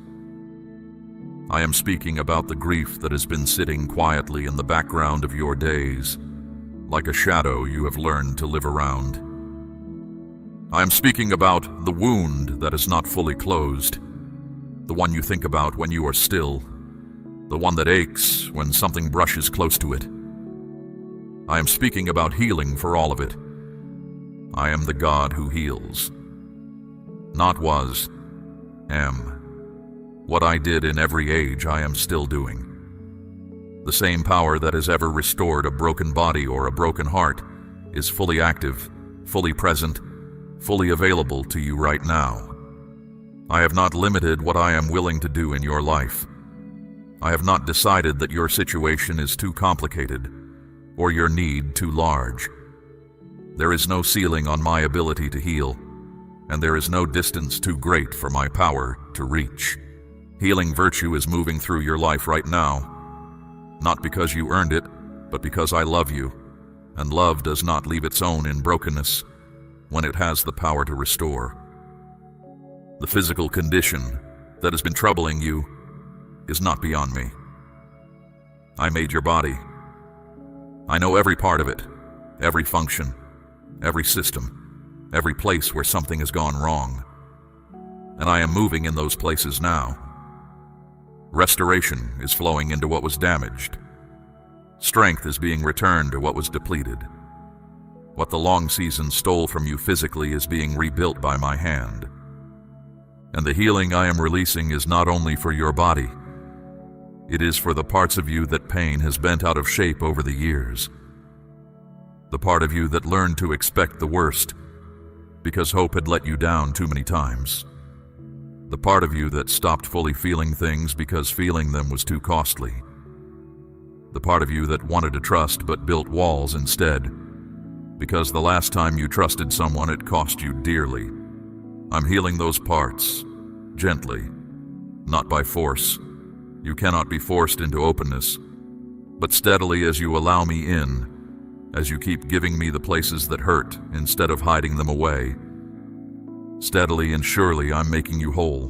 I am speaking about the grief that has been sitting quietly in the background of your days, like a shadow you have learned to live around. I am speaking about the wound that is not fully closed, the one you think about when you are still, the one that aches when something brushes close to it. I am speaking about healing for all of it. I am the God who heals. Not was, am. What I did in every age, I am still doing. The same power that has ever restored a broken body or a broken heart is fully active, fully present, fully available to you right now. I have not limited what I am willing to do in your life. I have not decided that your situation is too complicated or your need too large. There is no ceiling on my ability to heal, and there is no distance too great for my power to reach. Healing virtue is moving through your life right now, not because you earned it, but because I love you, and love does not leave its own in brokenness when it has the power to restore. The physical condition that has been troubling you is not beyond me. I made your body. I know every part of it, every function, every system, every place where something has gone wrong. And I am moving in those places now. Restoration is flowing into what was damaged. Strength is being returned to what was depleted. What the long season stole from you physically is being rebuilt by my hand. And the healing I am releasing is not only for your body, it is for the parts of you that pain has bent out of shape over the years. The part of you that learned to expect the worst because hope had let you down too many times. The part of you that stopped fully feeling things because feeling them was too costly. The part of you that wanted to trust but built walls instead, because the last time you trusted someone it cost you dearly. I'm healing those parts, gently, not by force. You cannot be forced into openness, but steadily as you allow me in, as you keep giving me the places that hurt instead of hiding them away. Steadily and surely I'm making you whole.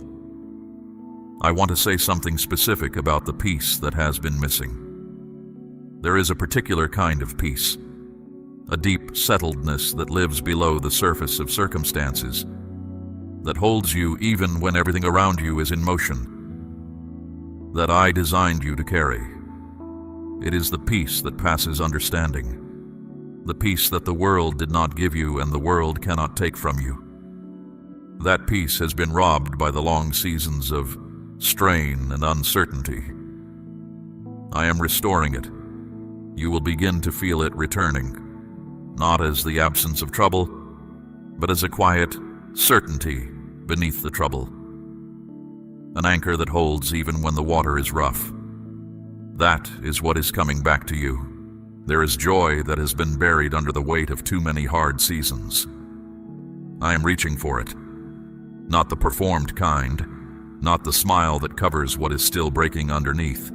I want to say something specific about the peace that has been missing. There is a particular kind of peace, a deep settledness that lives below the surface of circumstances, that holds you even when everything around you is in motion, that I designed you to carry. It is the peace that passes understanding, the peace that the world did not give you and the world cannot take from you. That peace has been robbed by the long seasons of strain and uncertainty. I am restoring it. You will begin to feel it returning, not as the absence of trouble, but as a quiet certainty beneath the trouble. An anchor that holds even when the water is rough. That is what is coming back to you. There is joy that has been buried under the weight of too many hard seasons. I am reaching for it. Not the performed kind, not the smile that covers what is still breaking underneath,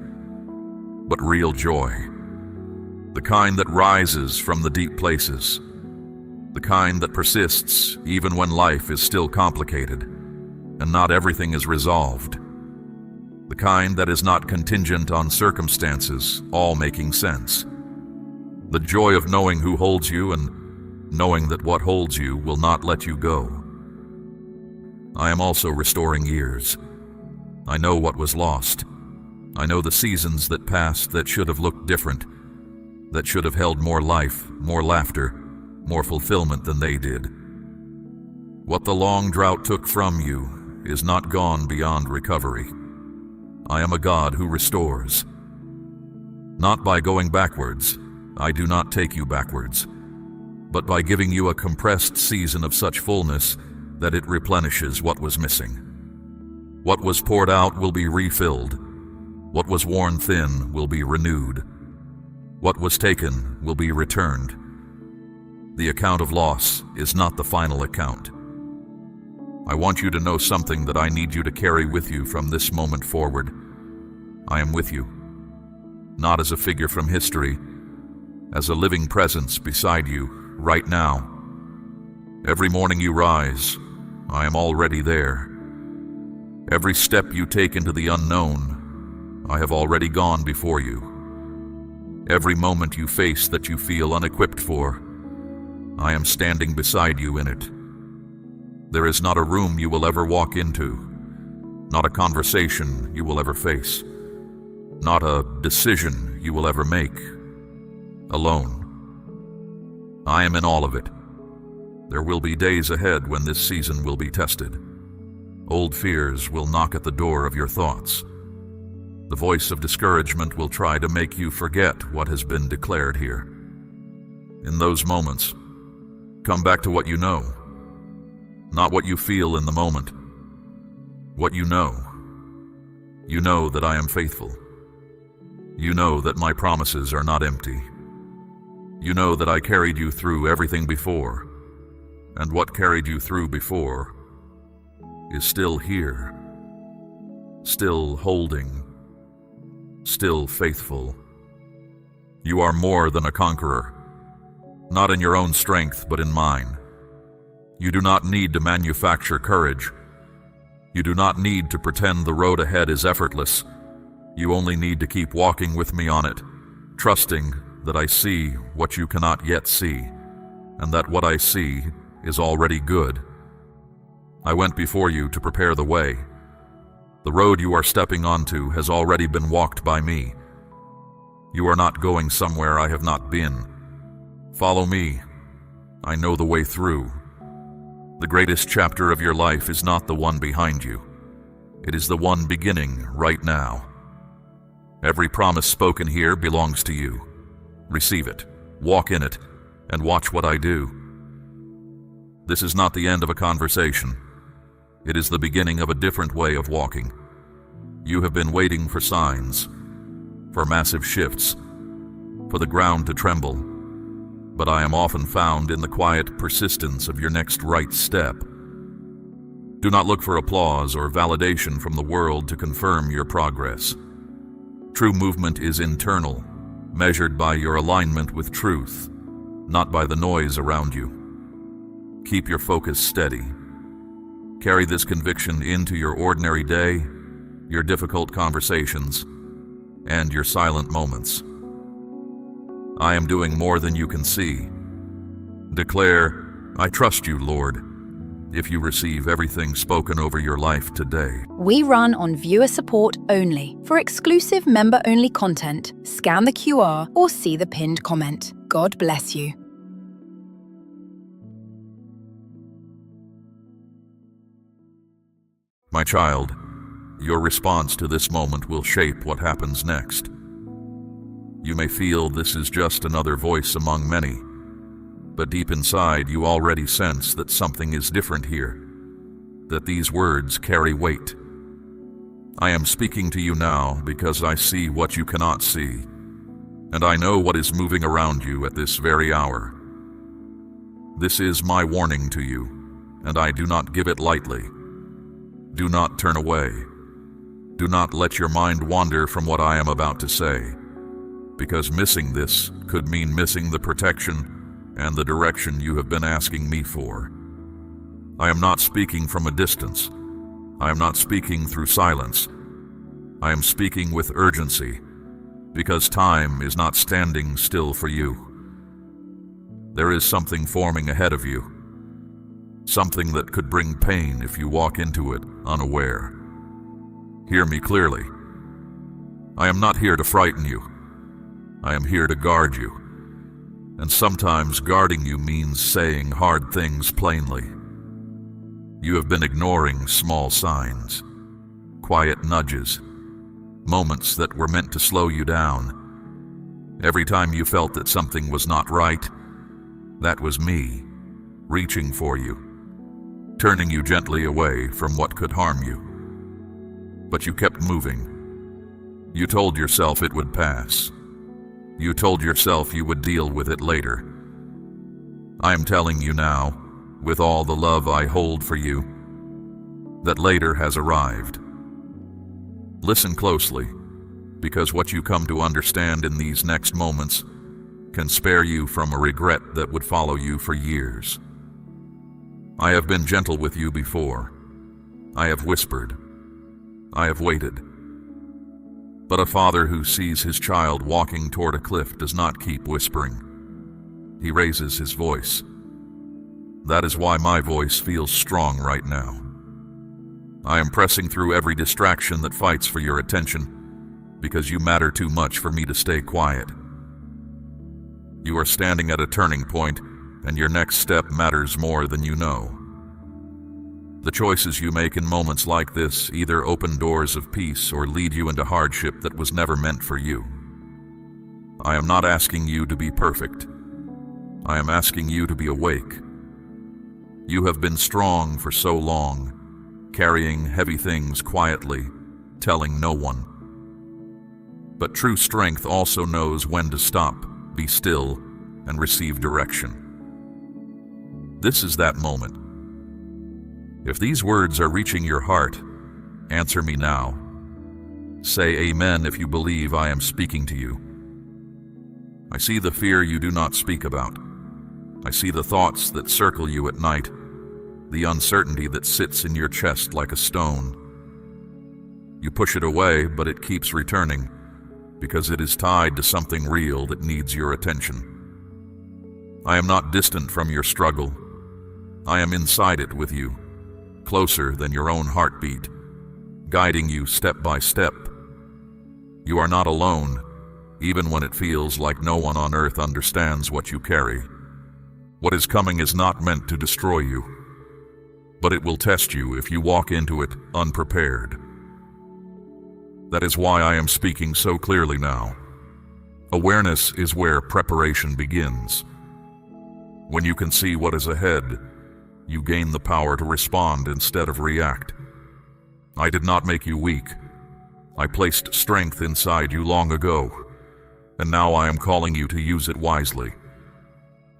but real joy. the kind that rises from the deep places, the kind that persists even when life is still complicated and not everything is resolved, the kind that is not contingent on circumstances all making sense, the joy of knowing who holds you and knowing that what holds you will not let you go. I am also restoring years. I know what was lost. I know the seasons that passed that should have looked different, that should have held more life, more laughter, more fulfillment than they did. What the long drought took from you is not gone beyond recovery. I am a God who restores. Not by going backwards, I do not take you backwards, but by giving you a compressed season of such fullness that it replenishes what was missing. What was poured out will be refilled. What was worn thin will be renewed. What was taken will be returned. The account of loss is not the final account. I want you to know something that I need you to carry with you from this moment forward. I am with you, not as a figure from history, as a living presence beside you right now. Every morning you rise, I am already there. Every step you take into the unknown, I have already gone before you. Every moment you face that you feel unequipped for, I am standing beside you in it. There is not a room you will ever walk into, not a conversation you will ever face, not a decision you will ever make alone. I am in all of it. There will be days ahead when this season will be tested. Old fears will knock at the door of your thoughts. The voice of discouragement will try to make you forget what has been declared here. In those moments, come back to what you know, not what you feel in the moment. What you know. You know that I am faithful. You know that my promises are not empty. You know that I carried you through everything before, and what carried you through before is still here, still holding, still faithful. You are more than a conqueror, not in your own strength, but in mine. You do not need to manufacture courage. You do not need to pretend the road ahead is effortless. You only need to keep walking with me on it, trusting that I see what you cannot yet see, and that what I see is already good. I went before you to prepare the way. The road you are stepping onto has already been walked by me. You are not going somewhere I have not been. Follow me. I know the way through. The greatest chapter of your life is not the one behind you. It is the one beginning right now. Every promise spoken here belongs to you. Receive it, walk in it, and watch what I do. This is not the end of a conversation. It is the beginning of a different way of walking. You have been waiting for signs, for massive shifts, for the ground to tremble, but I am often found in the quiet persistence of your next right step. Do not look for applause or validation from the world to confirm your progress. True movement is internal, measured by your alignment with truth, not by the noise around you. Keep your focus steady. Carry this conviction into your ordinary day, your difficult conversations, and your silent moments. I am doing more than you can see. Declare, I trust you, Lord, if you receive everything spoken over your life today. We run on viewer support only. For exclusive member-only content, scan the QR or see the pinned comment. God bless you. My child, your response to this moment will shape what happens next. You may feel this is just another voice among many, but deep inside you already sense that something is different here, that these words carry weight. I am speaking to you now because I see what you cannot see, and I know what is moving around you at this very hour. This is my warning to you, and I do not give it lightly. Do not turn away. Do not let your mind wander from what I am about to say. because missing this could mean missing the protection and the direction you have been asking me for. I am not speaking from a distance. I am not speaking through silence. I am speaking with urgency, because time is not standing still for you. There is something forming ahead of you, something that could bring pain if you walk into it unaware. Hear me clearly. I am not here to frighten you. I am here to guard you. And sometimes guarding you means saying hard things plainly. You have been ignoring small signs, quiet nudges, moments that were meant to slow you down. Every time you felt that something was not right, that was me, reaching for you, turning you gently away from what could harm you. But you kept moving. You told yourself it would pass. You told yourself you would deal with it later. I am telling you now, with all the love I hold for you, that later has arrived. Listen closely, because what you come to understand in these next moments can spare you from a regret that would follow you for years. I have been gentle with you before. I have whispered. I have waited. But a father who sees his child walking toward a cliff does not keep whispering. He raises his voice. That is why my voice feels strong right now. I am pressing through every distraction that fights for your attention, because you matter too much for me to stay quiet. You are standing at a turning point, and your next step matters more than you know. The choices you make in moments like this either open doors of peace or lead you into hardship that was never meant for you. I am not asking you to be perfect. I am asking you to be awake. You have been strong for so long, carrying heavy things quietly, telling no one. But true strength also knows when to stop, be still, and receive direction. This is that moment. If these words are reaching your heart, answer me now. Say amen if you believe I am speaking to you. I see the fear you do not speak about. I see the thoughts that circle you at night, the uncertainty that sits in your chest like a stone. You push it away, but it keeps returning, because it is tied to something real that needs your attention. I am not distant from your struggle. I am inside it with you, closer than your own heartbeat, guiding you step by step. You are not alone, even when it feels like no one on earth understands what you carry. What is coming is not meant to destroy you, but it will test you if you walk into it unprepared. That is why I am speaking so clearly now. Awareness is where preparation begins. When you can see what is ahead, you gain the power to respond instead of react. I did not make you weak. I placed strength inside you long ago, and now I am calling you to use it wisely.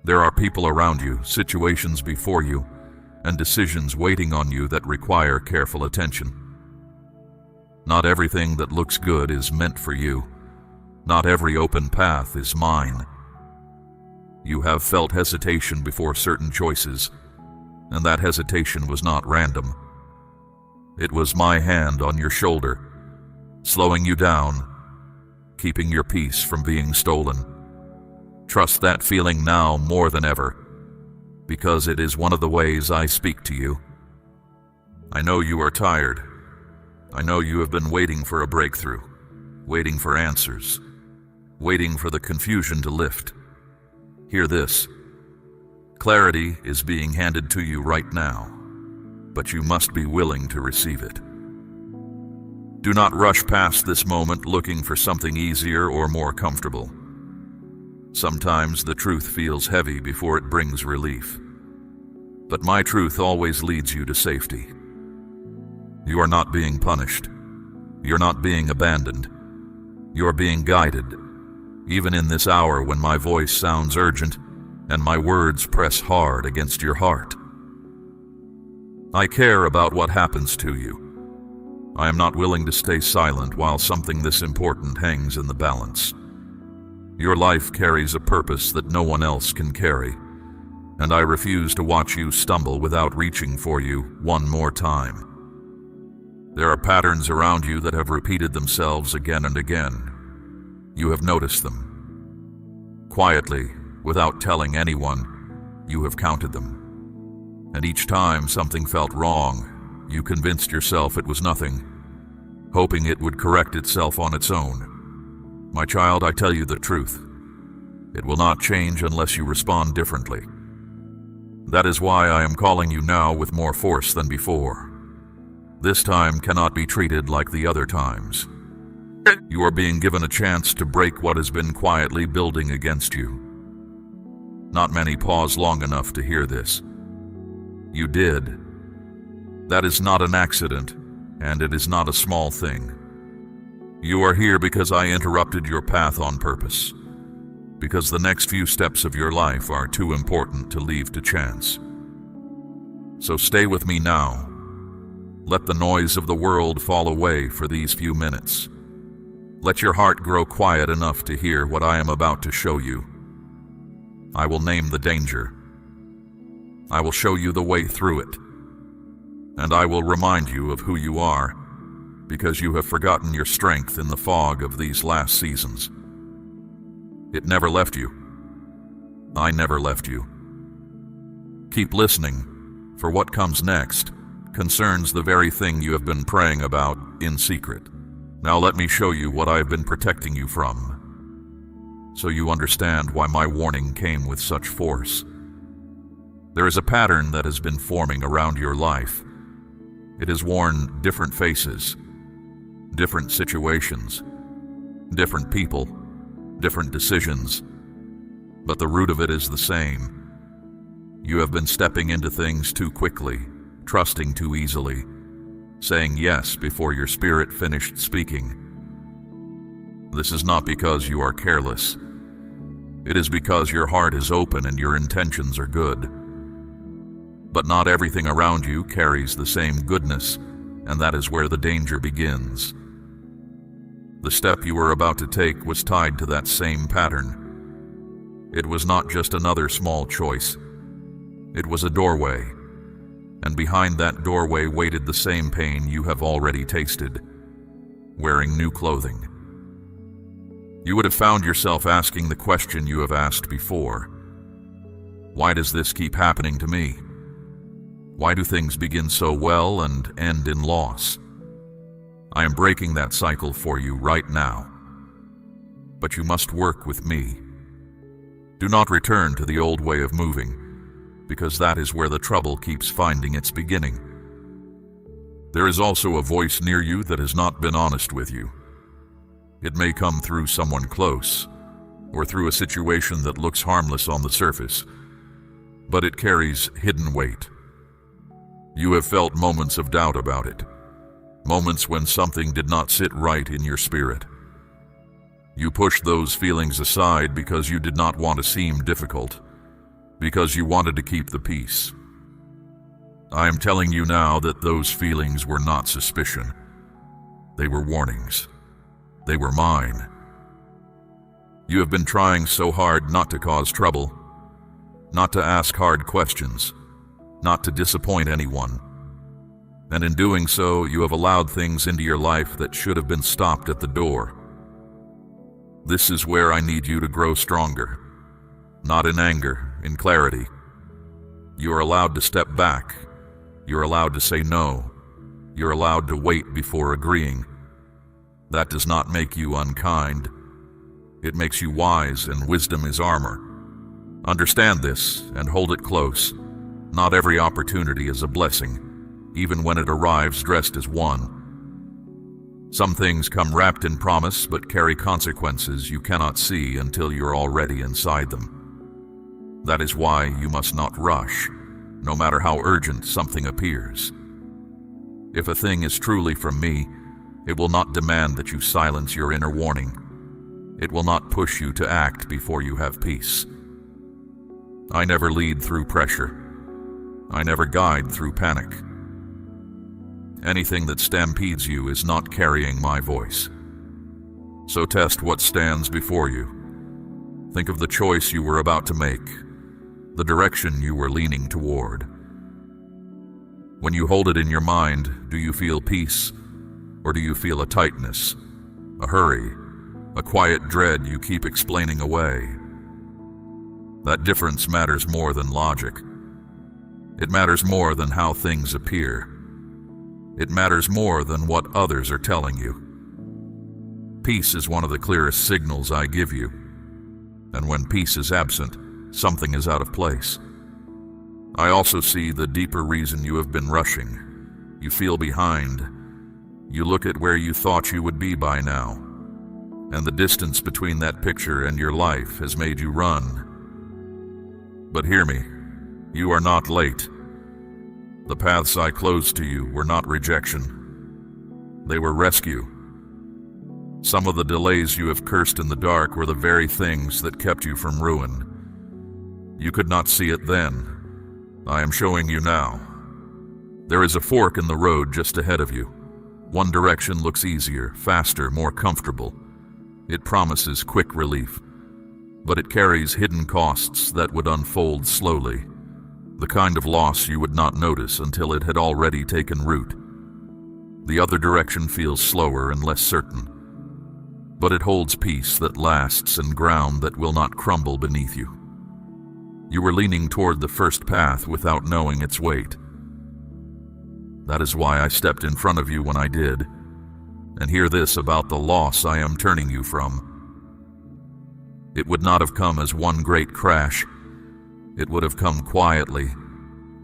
There are people around you, situations before you, and decisions waiting on you that require careful attention. Not everything that looks good is meant for you. Not every open path is mine. You have felt hesitation before certain choices, and that hesitation was not random. It was my hand on your shoulder, slowing you down, keeping your peace from being stolen. Trust that feeling now more than ever, because it is one of the ways I speak to you. I know you are tired. I know you have been waiting for a breakthrough, waiting for answers, waiting for the confusion to lift. Hear this. Clarity is being handed to you right now, but you must be willing to receive it. Do not rush past this moment looking for something easier or more comfortable. Sometimes the truth feels heavy before it brings relief, but my truth always leads you to safety. You are not being punished. You're not being abandoned. You're being guided, even in this hour when my voice sounds urgent and my words press hard against your heart. I care about what happens to you. I am not willing to stay silent while something this important hangs in the balance. Your life carries a purpose that no one else can carry, and I refuse to watch you stumble without reaching for you one more time. There are patterns around you that have repeated themselves again and again. You have noticed them. Quietly, without telling anyone, you have counted them. And each time something felt wrong, you convinced yourself it was nothing, hoping it would correct itself on its own. My child, I tell you the truth. It will not change unless you respond differently. That is why I am calling you now with more force than before. This time cannot be treated like the other times. You are being given a chance to break what has been quietly building against you. Not many pause long enough to hear this. You did. That is not an accident, and it is not a small thing. You are here because I interrupted your path on purpose, because the next few steps of your life are too important to leave to chance. So stay with me now. Let the noise of the world fall away for these few minutes. Let your heart grow quiet enough to hear what I am about to show you. I will name the danger. I will show you the way through it. And I will remind you of who you are, because you have forgotten your strength in the fog of these last seasons. It never left you. I never left you. Keep listening, for what comes next concerns the very thing you have been praying about in secret. Now let me show you what I have been protecting you from, so you understand why my warning came with such force. There is a pattern that has been forming around your life. It has worn different faces, different situations, different people, different decisions, but the root of it is the same. You have been stepping into things too quickly, trusting too easily, saying yes before your spirit finished speaking. This is not because you are careless. It is because your heart is open and your intentions are good. But not everything around you carries the same goodness, and that is where the danger begins. The step you were about to take was tied to that same pattern. It was not just another small choice. It was a doorway, and behind that doorway waited the same pain you have already tasted, wearing new clothing. You would have found yourself asking the question you have asked before. Why does this keep happening to me? Why do things begin so well and end in loss? I am breaking that cycle for you right now. But you must work with me. Do not return to the old way of moving, because that is where the trouble keeps finding its beginning. There is also a voice near you that has not been honest with you. It may come through someone close, or through a situation that looks harmless on the surface, but it carries hidden weight. You have felt moments of doubt about it, moments when something did not sit right in your spirit. You pushed those feelings aside because you did not want to seem difficult, because you wanted to keep the peace. I am telling you now that those feelings were not suspicion. They were warnings. They were mine. You have been trying so hard not to cause trouble, not to ask hard questions, not to disappoint anyone. And in doing so, you have allowed things into your life that should have been stopped at the door. This is where I need you to grow stronger. Not in anger, in clarity. You are allowed to step back. You are allowed to say no. You are allowed to wait before agreeing. That does not make you unkind. It makes you wise, and wisdom is armor. Understand this and hold it close. Not every opportunity is a blessing, even when it arrives dressed as one. Some things come wrapped in promise but carry consequences you cannot see until you're already inside them. That is why you must not rush, no matter how urgent something appears. If a thing is truly from me, it will not demand that you silence your inner warning. It will not push you to act before you have peace. I never lead through pressure. I never guide through panic. Anything that stampedes you is not carrying my voice. So test what stands before you. Think of the choice you were about to make, the direction you were leaning toward. When you hold it in your mind, do you feel peace, or do you feel a tightness, a hurry, a quiet dread you keep explaining away? That difference matters more than logic. It matters more than how things appear. It matters more than what others are telling you. Peace is one of the clearest signals I give you. And when peace is absent, something is out of place. I also see the deeper reason you have been rushing. You feel behind. You look at where you thought you would be by now, and the distance between that picture and your life has made you run. But hear me, you are not late. The paths I closed to you were not rejection. They were rescue. Some of the delays you have cursed in the dark were the very things that kept you from ruin. You could not see it then. I am showing you now. There is a fork in the road just ahead of you. One direction looks easier, faster, more comfortable. It promises quick relief, but it carries hidden costs that would unfold slowly. The kind of loss you would not notice until it had already taken root. The other direction feels slower and less certain, but it holds peace that lasts and ground that will not crumble beneath you. You were leaning toward the first path without knowing its weight. That is why I stepped in front of you when I did. And hear this about the loss I am turning you from. It would not have come as one great crash. It would have come quietly,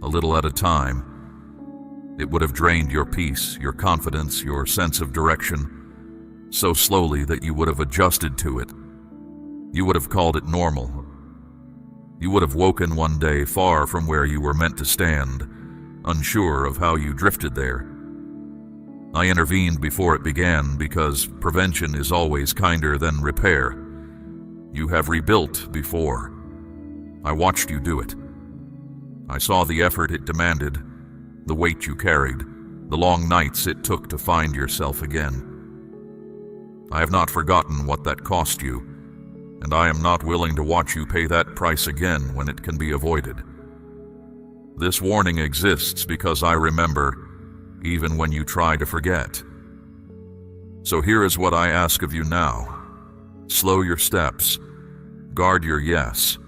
a little at a time. It would have drained your peace, your confidence, your sense of direction, so slowly that you would have adjusted to it. You would have called it normal. You would have woken one day far from where you were meant to stand, unsure of how you drifted there. I intervened before it began because prevention is always kinder than repair. You have rebuilt before. I watched you do it. I saw the effort it demanded, the weight you carried, the long nights it took to find yourself again. I have not forgotten what that cost you, and I am not willing to watch you pay that price again when it can be avoided. This warning exists because I remember, even when you try to forget. So here is what I ask of you now. Slow your steps. Guard your yes.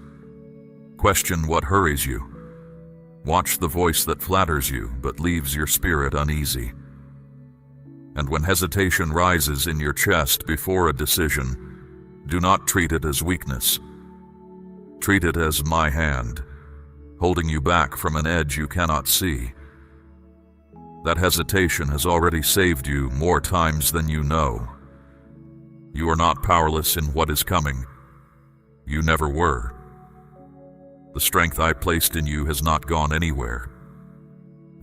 Question what hurries you. Watch the voice that flatters you but leaves your spirit uneasy. And when hesitation rises in your chest before a decision, do not treat it as weakness. Treat it as my hand, holding you back from an edge you cannot see. That hesitation has already saved you more times than you know. You are not powerless in what is coming. You never were. The strength I placed in you has not gone anywhere.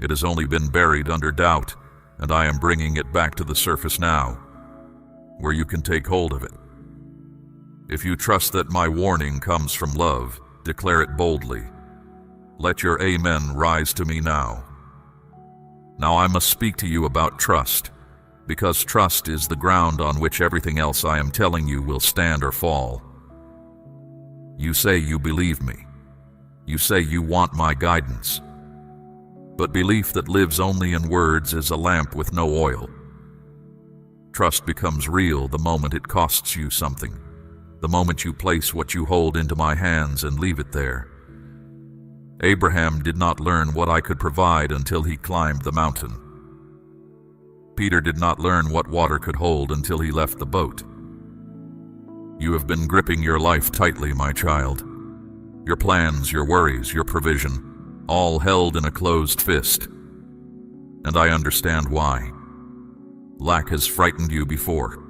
It has only been buried under doubt, and I am bringing it back to the surface now, where you can take hold of it. If you trust that my warning comes from love, declare it boldly. Let your amen rise to me now. Now I must speak to you about trust, because trust is the ground on which everything else I am telling you will stand or fall. You say you believe me. You say you want my guidance. But belief that lives only in words is a lamp with no oil. Trust becomes real the moment it costs you something, the moment you place what you hold into my hands and leave it there. Abraham did not learn what I could provide until he climbed the mountain. Peter did not learn what water could hold until he left the boat. You have been gripping your life tightly, my child. Your plans, your worries, your provision, all held in a closed fist. And I understand why. Lack has frightened you before.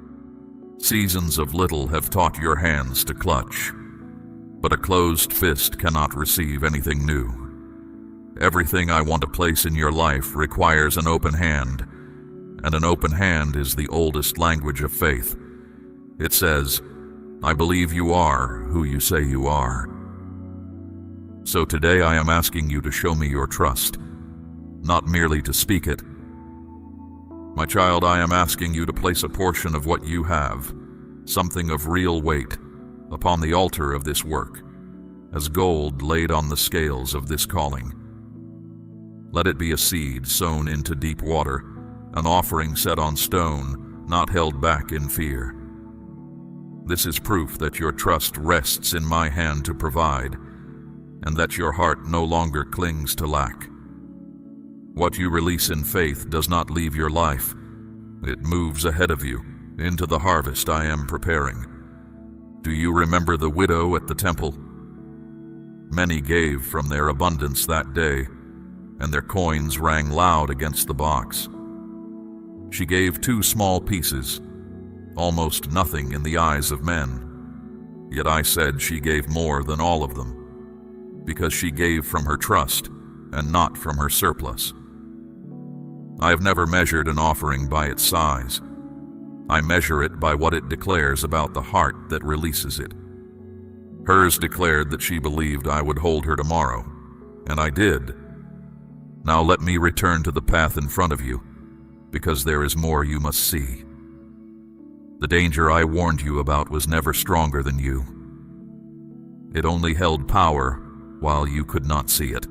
Seasons of little have taught your hands to clutch. But a closed fist cannot receive anything new. Everything I want to place in your life requires an open hand, and an open hand is the oldest language of faith. It says, I believe you are who you say you are. So today I am asking you to show me your trust, not merely to speak it. My child, I am asking you to place a portion of what you have, something of real weight, upon the altar of this work, as gold laid on the scales of this calling. Let it be a seed sown into deep water, an offering set on stone, not held back in fear. This is proof that your trust rests in my hand to provide, and that your heart no longer clings to lack. What you release in faith does not leave your life. It moves ahead of you into the harvest I am preparing. Do you remember the widow at the temple? Many gave from their abundance that day, and their coins rang loud against the box. She gave 2 small pieces, almost nothing in the eyes of men. Yet I said she gave more than all of them, because she gave from her trust and not from her surplus. I have never measured an offering by its size. I measure it by what it declares about the heart that releases it. Hers declared that she believed I would hold her tomorrow, and I did. Now let me return to the path in front of you, because there is more you must see. The danger I warned you about was never stronger than you. It only held power while you could not see it.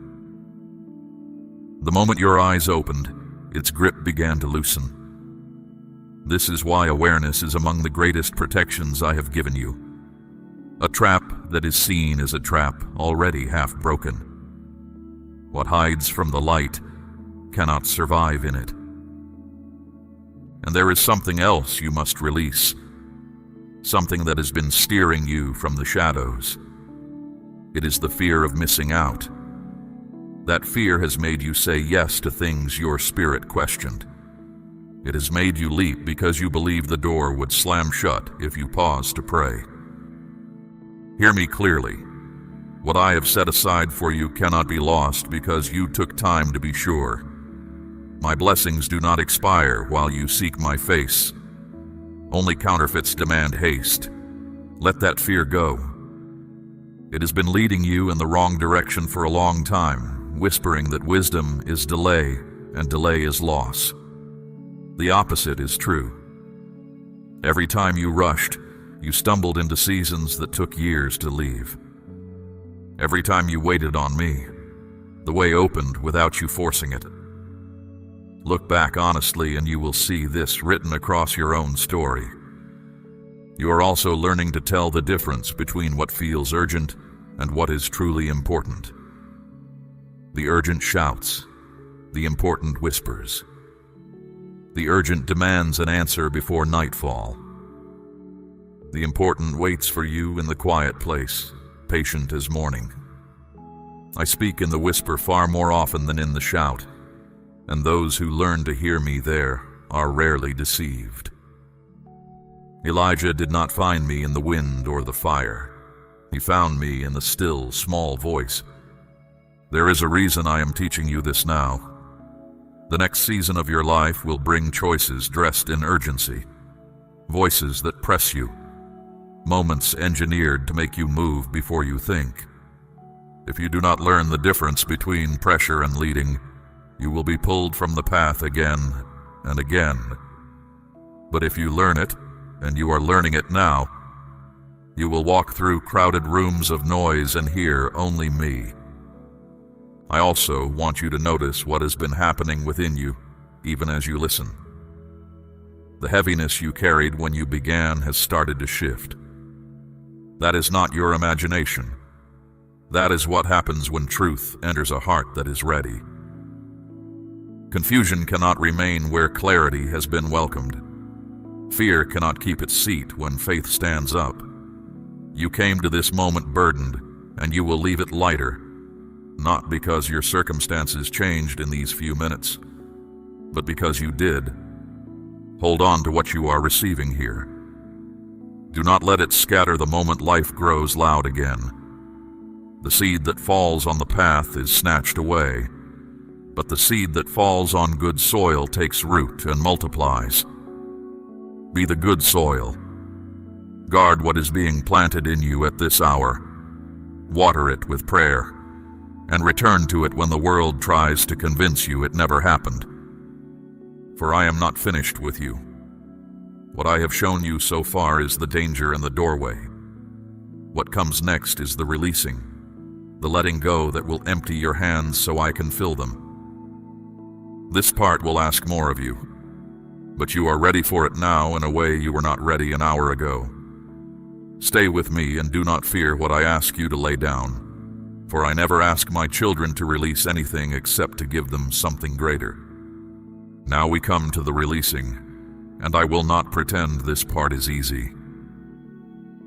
The moment your eyes opened, its grip began to loosen. This is why awareness is among the greatest protections I have given you. A trap that is seen is a trap already half broken. What hides from the light cannot survive in it. And there is something else you must release, something that has been steering you from the shadows. It is the fear of missing out. That fear has made you say yes to things your spirit questioned. It has made you leap because you believe the door would slam shut if you pause to pray. Hear me clearly. What I have set aside for you cannot be lost because you took time to be sure. My blessings do not expire while you seek my face. Only counterfeits demand haste. Let that fear go. It has been leading you in the wrong direction for a long time, whispering that wisdom is delay and delay is loss. The opposite is true. Every time you rushed, you stumbled into seasons that took years to leave. Every time you waited on me, the way opened without you forcing it. Look back honestly and you will see this written across your own story. You are also learning to tell the difference between what feels urgent and what is truly important. The urgent shouts, the important whispers. The urgent demands an answer before nightfall. The important waits for you in the quiet place, patient as morning. I speak in the whisper far more often than in the shout, and those who learn to hear me there are rarely deceived. Elijah did not find me in the wind or the fire. He found me in the still, small voice. There is a reason I am teaching you this now. The next season of your life will bring choices dressed in urgency, voices that press you, moments engineered to make you move before you think. If you do not learn the difference between pressure and leading, you will be pulled from the path again and again. But if you learn it, and you are learning it now, you will walk through crowded rooms of noise and hear only me. I also want you to notice what has been happening within you, even as you listen. The heaviness you carried when you began has started to shift. That is not your imagination. That is what happens when truth enters a heart that is ready. Confusion cannot remain where clarity has been welcomed. Fear cannot keep its seat when faith stands up. You came to this moment burdened, and you will leave it lighter, not because your circumstances changed in these few minutes, but because you did. Hold on to what you are receiving here. Do not let it scatter the moment life grows loud again. The seed that falls on the path is snatched away, but the seed that falls on good soil takes root and multiplies. Be the good soil. Guard what is being planted in you at this hour. Water it with prayer, and return to it when the world tries to convince you it never happened. For I am not finished with you. What I have shown you so far is the danger in the doorway. What comes next is the releasing, the letting go that will empty your hands so I can fill them. This part will ask more of you, but you are ready for it now in a way you were not ready an hour ago. Stay with me and do not fear what I ask you to lay down, for I never ask my children to release anything except to give them something greater. Now we come to the releasing, and I will not pretend this part is easy.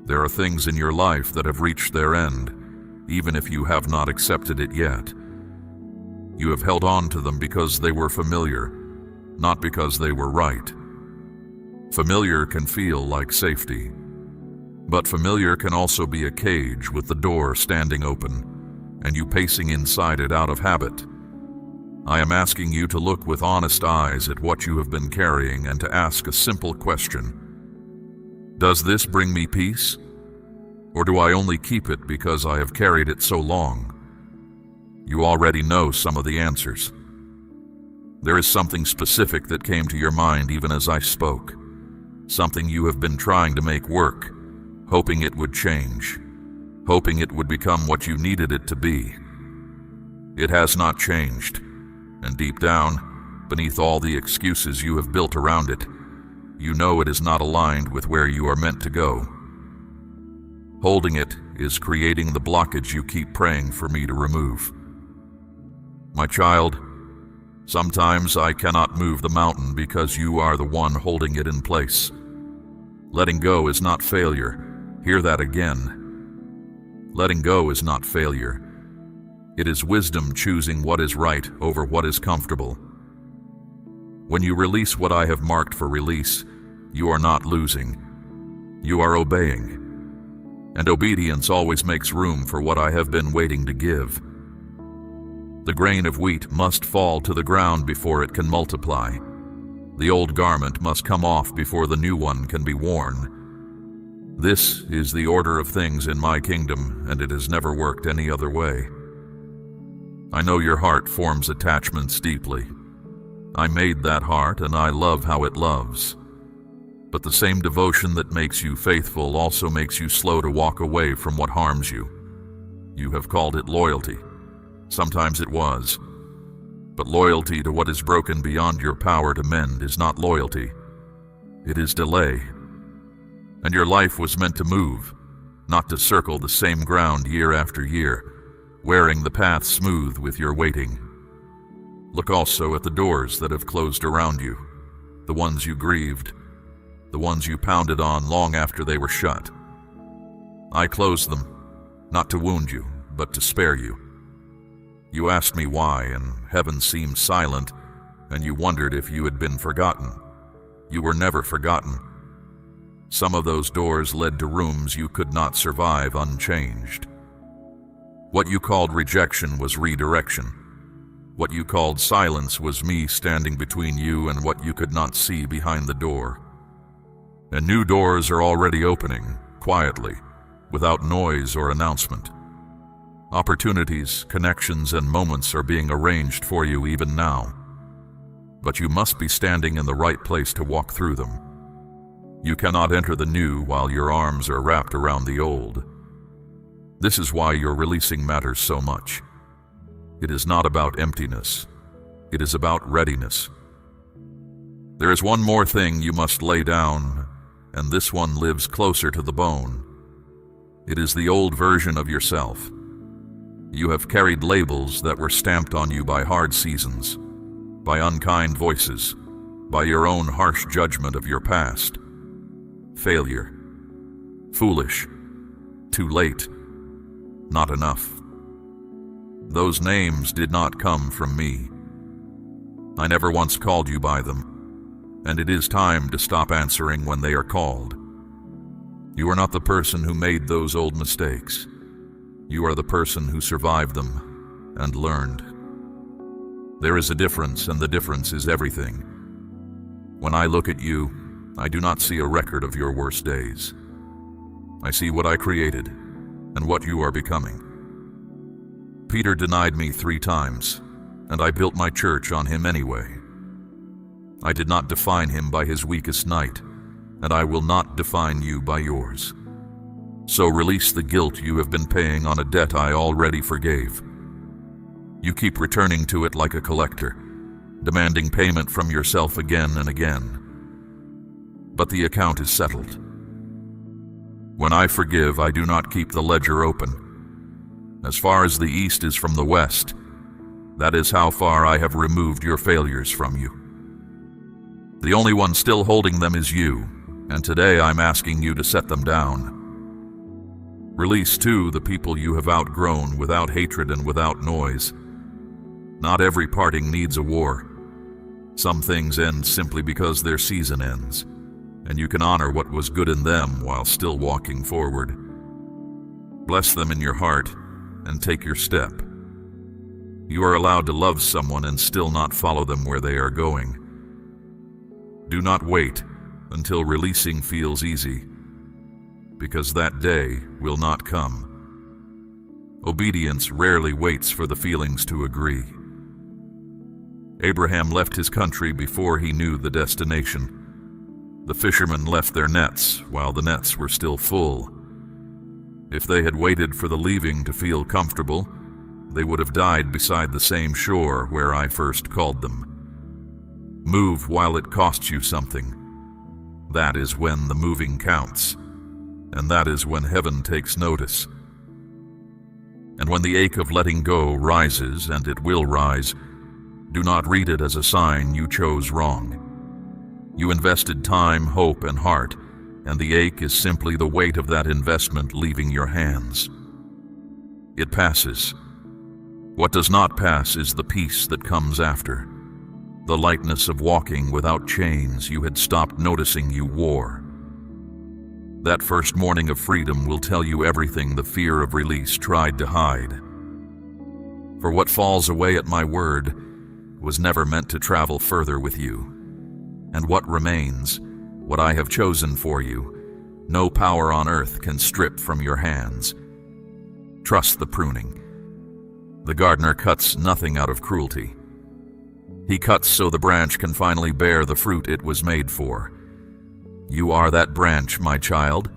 There are things in your life that have reached their end, even if you have not accepted it yet. You have held on to them because they were familiar, not because they were right. Familiar can feel like safety, but familiar can also be a cage with the door standing open and you pacing inside it out of habit. I am asking you to look with honest eyes at what you have been carrying and to ask a simple question. Does this bring me peace? Or do I only keep it because I have carried it so long? You already know some of the answers. There is something specific that came to your mind even as I spoke. Something you have been trying to make work, hoping it would change, hoping it would become what you needed it to be. It has not changed, and deep down, beneath all the excuses you have built around it, you know it is not aligned with where you are meant to go. Holding it is creating the blockage you keep praying for me to remove. My child, sometimes I cannot move the mountain because you are the one holding it in place. Letting go is not failure. Hear that again. Letting go is not failure. It is wisdom choosing what is right over what is comfortable. When you release what I have marked for release, you are not losing. You are obeying. And obedience always makes room for what I have been waiting to give. The grain of wheat must fall to the ground before it can multiply. The old garment must come off before the new one can be worn. This is the order of things in my kingdom, and it has never worked any other way. I know your heart forms attachments deeply. I made that heart, and I love how it loves. But the same devotion that makes you faithful also makes you slow to walk away from what harms you. You have called it loyalty. Sometimes it was. But loyalty to what is broken beyond your power to mend is not loyalty. It is delay. And your life was meant to move, not to circle the same ground year after year, wearing the path smooth with your waiting. Look also at the doors that have closed around you, the ones you grieved, the ones you pounded on long after they were shut. I closed them, not to wound you, but to spare you. You asked me why, and heaven seemed silent, and you wondered if you had been forgotten. You were never forgotten. Some of those doors led to rooms you could not survive unchanged. What you called rejection was redirection. What you called silence was me standing between you and what you could not see behind the door. And new doors are already opening, quietly, without noise or announcement. Opportunities, connections, and moments are being arranged for you even now. But you must be standing in the right place to walk through them. You cannot enter the new while your arms are wrapped around the old. This is why your releasing matters so much. It is not about emptiness. It is about readiness. There is one more thing you must lay down, and this one lives closer to the bone. It is the old version of yourself. You have carried labels that were stamped on you by hard seasons, by unkind voices, by your own harsh judgment of your past. Failure, foolish, too late, not enough. Those names did not come from me. I never once called you by them, and it is time to stop answering when they are called. You are not the person who made those old mistakes. You are the person who survived them and learned. There is a difference, and the difference is everything. When I look at you, I do not see a record of your worst days. I see what I created and what you are becoming. Peter denied me 3 times, and I built my church on him anyway. I did not define him by his weakest night, and I will not define you by yours. So release the guilt you have been paying on a debt I already forgave. You keep returning to it like a collector, demanding payment from yourself again and again. But the account is settled. When I forgive, I do not keep the ledger open. As far as the east is from the west, that is how far I have removed your failures from you. The only one still holding them is you, and today I'm asking you to set them down. Release, too, the people you have outgrown without hatred and without noise. Not every parting needs a war. Some things end simply because their season ends, and you can honor what was good in them while still walking forward. Bless them in your heart and take your step. You are allowed to love someone and still not follow them where they are going. Do not wait until releasing feels easy, because that day will not come. Obedience rarely waits for the feelings to agree. Abraham left his country before he knew the destination. The fishermen left their nets while the nets were still full. If they had waited for the leaving to feel comfortable, they would have died beside the same shore where I first called them. Move while it costs you something. That is when the moving counts, and that is when heaven takes notice. And when the ache of letting go rises, and it will rise, do not read it as a sign you chose wrong. You invested time, hope, and heart, and the ache is simply the weight of that investment leaving your hands. It passes. What does not pass is the peace that comes after, the lightness of walking without chains you had stopped noticing you wore. That first morning of freedom will tell you everything the fear of release tried to hide. For what falls away at my word was never meant to travel further with you. And what remains, what I have chosen for you, no power on earth can strip from your hands. Trust the pruning. The gardener cuts nothing out of cruelty. He cuts so the branch can finally bear the fruit it was made for. You are that branch, my child,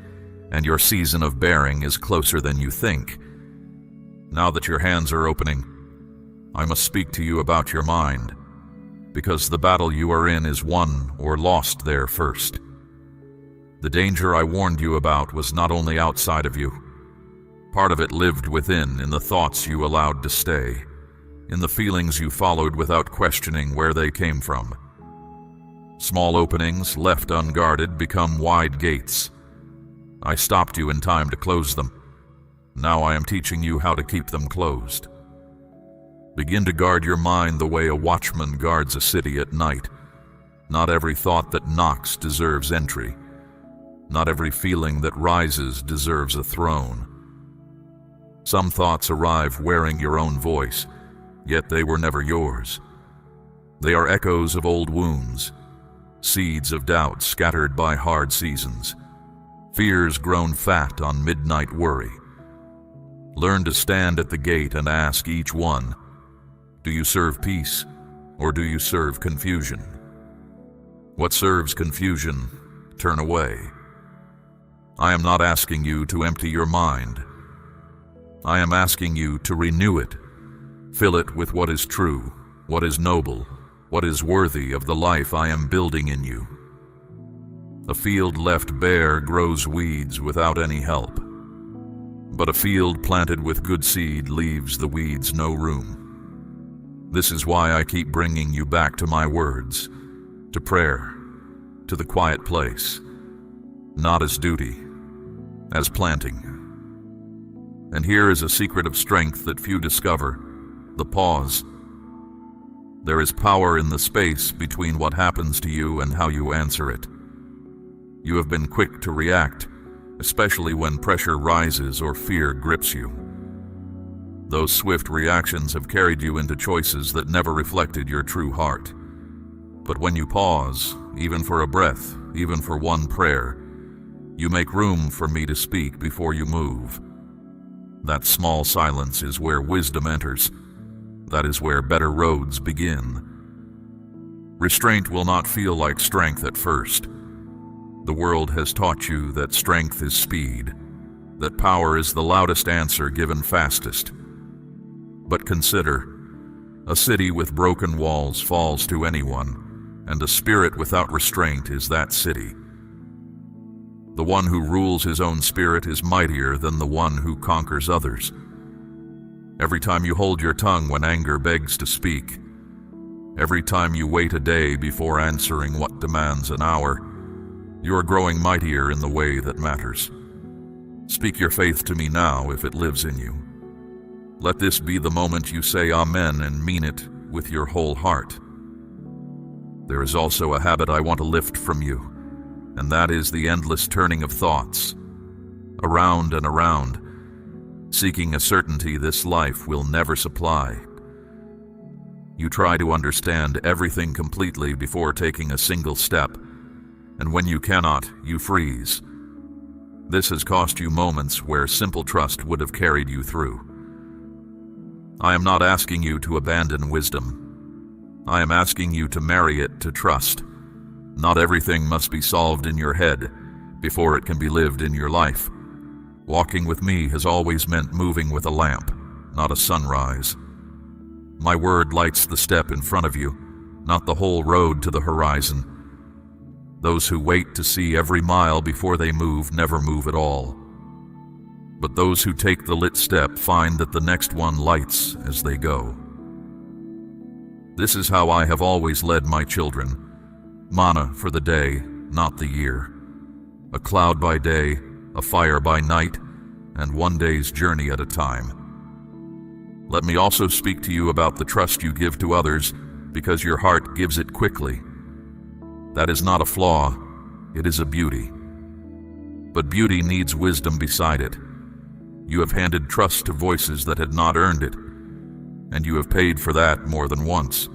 and your season of bearing is closer than you think. Now that your hands are opening, I must speak to you about your mind, because the battle you are in is won or lost there first. The danger I warned you about was not only outside of you. Part of it lived within, in the thoughts you allowed to stay, in the feelings you followed without questioning where they came from. Small openings, left unguarded, become wide gates. I stopped you in time to close them. Now I am teaching you how to keep them closed. Begin to guard your mind the way a watchman guards a city at night. Not every thought that knocks deserves entry. Not every feeling that rises deserves a throne. Some thoughts arrive wearing your own voice, yet they were never yours. They are echoes of old wounds, seeds of doubt scattered by hard seasons, fears grown fat on midnight worry. Learn to stand at the gate and ask each one, do you serve peace, or do you serve confusion? What serves confusion, turn away. I am not asking you to empty your mind. I am asking you to renew it. Fill it with what is true, what is noble, what is worthy of the life I am building in you. A field left bare grows weeds without any help, but a field planted with good seed leaves the weeds no room. This is why I keep bringing you back to my words, to prayer, to the quiet place, not as duty, as planting. And here is a secret of strength that few discover, the pause. There is power in the space between what happens to you and how you answer it. You have been quick to react, especially when pressure rises or fear grips you. Those swift reactions have carried you into choices that never reflected your true heart. But when you pause, even for a breath, even for one prayer, you make room for me to speak before you move. That small silence is where wisdom enters. That is where better roads begin. Restraint will not feel like strength at first. The world has taught you that strength is speed. that power is the loudest answer given fastest. But consider, a city with broken walls falls to anyone, and a spirit without restraint is that city. The one who rules his own spirit is mightier than the one who conquers others. Every time you hold your tongue when anger begs to speak, every time you wait a day before answering what demands an hour, you are growing mightier in the way that matters. Speak your faith to me now if it lives in you. Let this be the moment you say Amen and mean it with your whole heart. There is also a habit I want to lift from you, and that is the endless turning of thoughts, around and around, seeking a certainty this life will never supply. You try to understand everything completely before taking a single step, and when you cannot, you freeze. This has cost you moments where simple trust would have carried you through. I am not asking you to abandon wisdom. I am asking you to marry it to trust. Not everything must be solved in your head before it can be lived in your life. Walking with me has always meant moving with a lamp, not a sunrise. My word lights the step in front of you, not the whole road to the horizon. Those who wait to see every mile before they move never move at all. But those who take the lit step find that the next one lights as they go. This is how I have always led my children. Manna for the day, not the year. A cloud by day, a fire by night, and one day's journey at a time. Let me also speak to you about the trust you give to others, because your heart gives it quickly. That is not a flaw, it is a beauty. But beauty needs wisdom beside it. You have handed trust to voices that had not earned it, and you have paid for that more than once.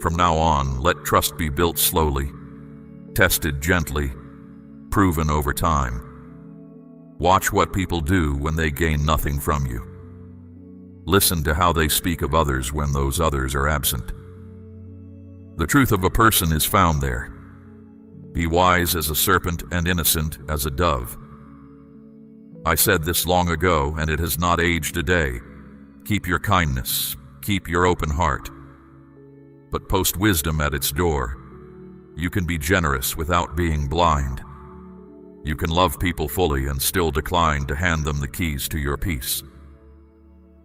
From now on, let trust be built slowly, tested gently, proven over time. Watch what people do when they gain nothing from you. Listen to how they speak of others when those others are absent. The truth of a person is found there. Be wise as a serpent and innocent as a dove. I said this long ago, and it has not aged a day. Keep your kindness, keep your open heart, but post wisdom at its door. You can be generous without being blind. You can love people fully and still decline to hand them the keys to your peace.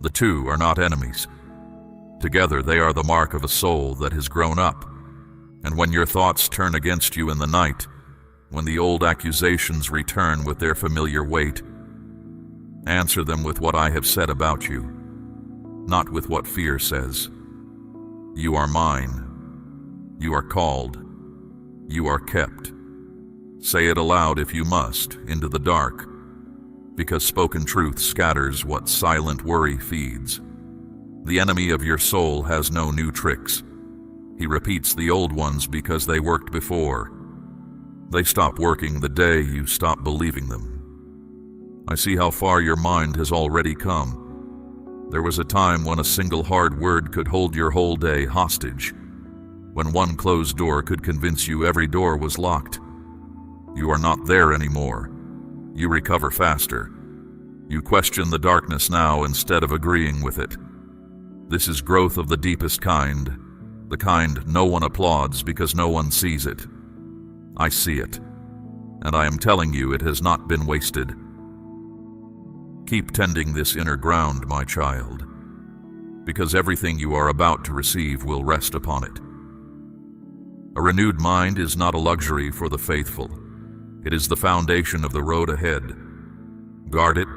The two are not enemies. Together they are the mark of a soul that has grown up. And when your thoughts turn against you in the night, when the old accusations return with their familiar weight, answer them with what I have said about you, not with what fear says. You are mine. You are called. You are kept. Say it aloud if you must, into the dark, because spoken truth scatters what silent worry feeds. The enemy of your soul has no new tricks. He repeats the old ones because they worked before. They stop working the day you stop believing them. I see how far your mind has already come. There was a time when a single hard word could hold your whole day hostage, when one closed door could convince you every door was locked. You are not there anymore. You recover faster. You question the darkness now instead of agreeing with it. This is growth of the deepest kind, the kind no one applauds because no one sees it. I see it, and I am telling you it has not been wasted. Keep tending this inner ground, my child, because everything you are about to receive will rest upon it. A renewed mind is not a luxury for the faithful. It is the foundation of the road ahead. Guard it,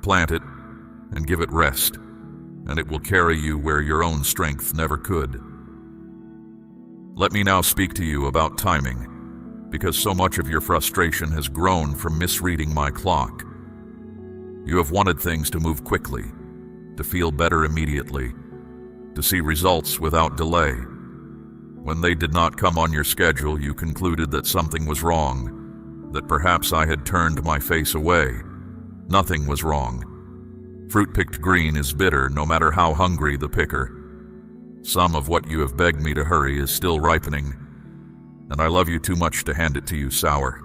plant it, and give it rest, and it will carry you where your own strength never could. Let me now speak to you about timing, because so much of your frustration has grown from misreading my clock. You have wanted things to move quickly, to feel better immediately, to see results without delay. When they did not come on your schedule, you concluded that something was wrong, that perhaps I had turned my face away. Nothing was wrong. Fruit picked green is bitter, no matter how hungry the picker. Some of what you have begged me to hurry is still ripening, and I love you too much to hand it to you sour.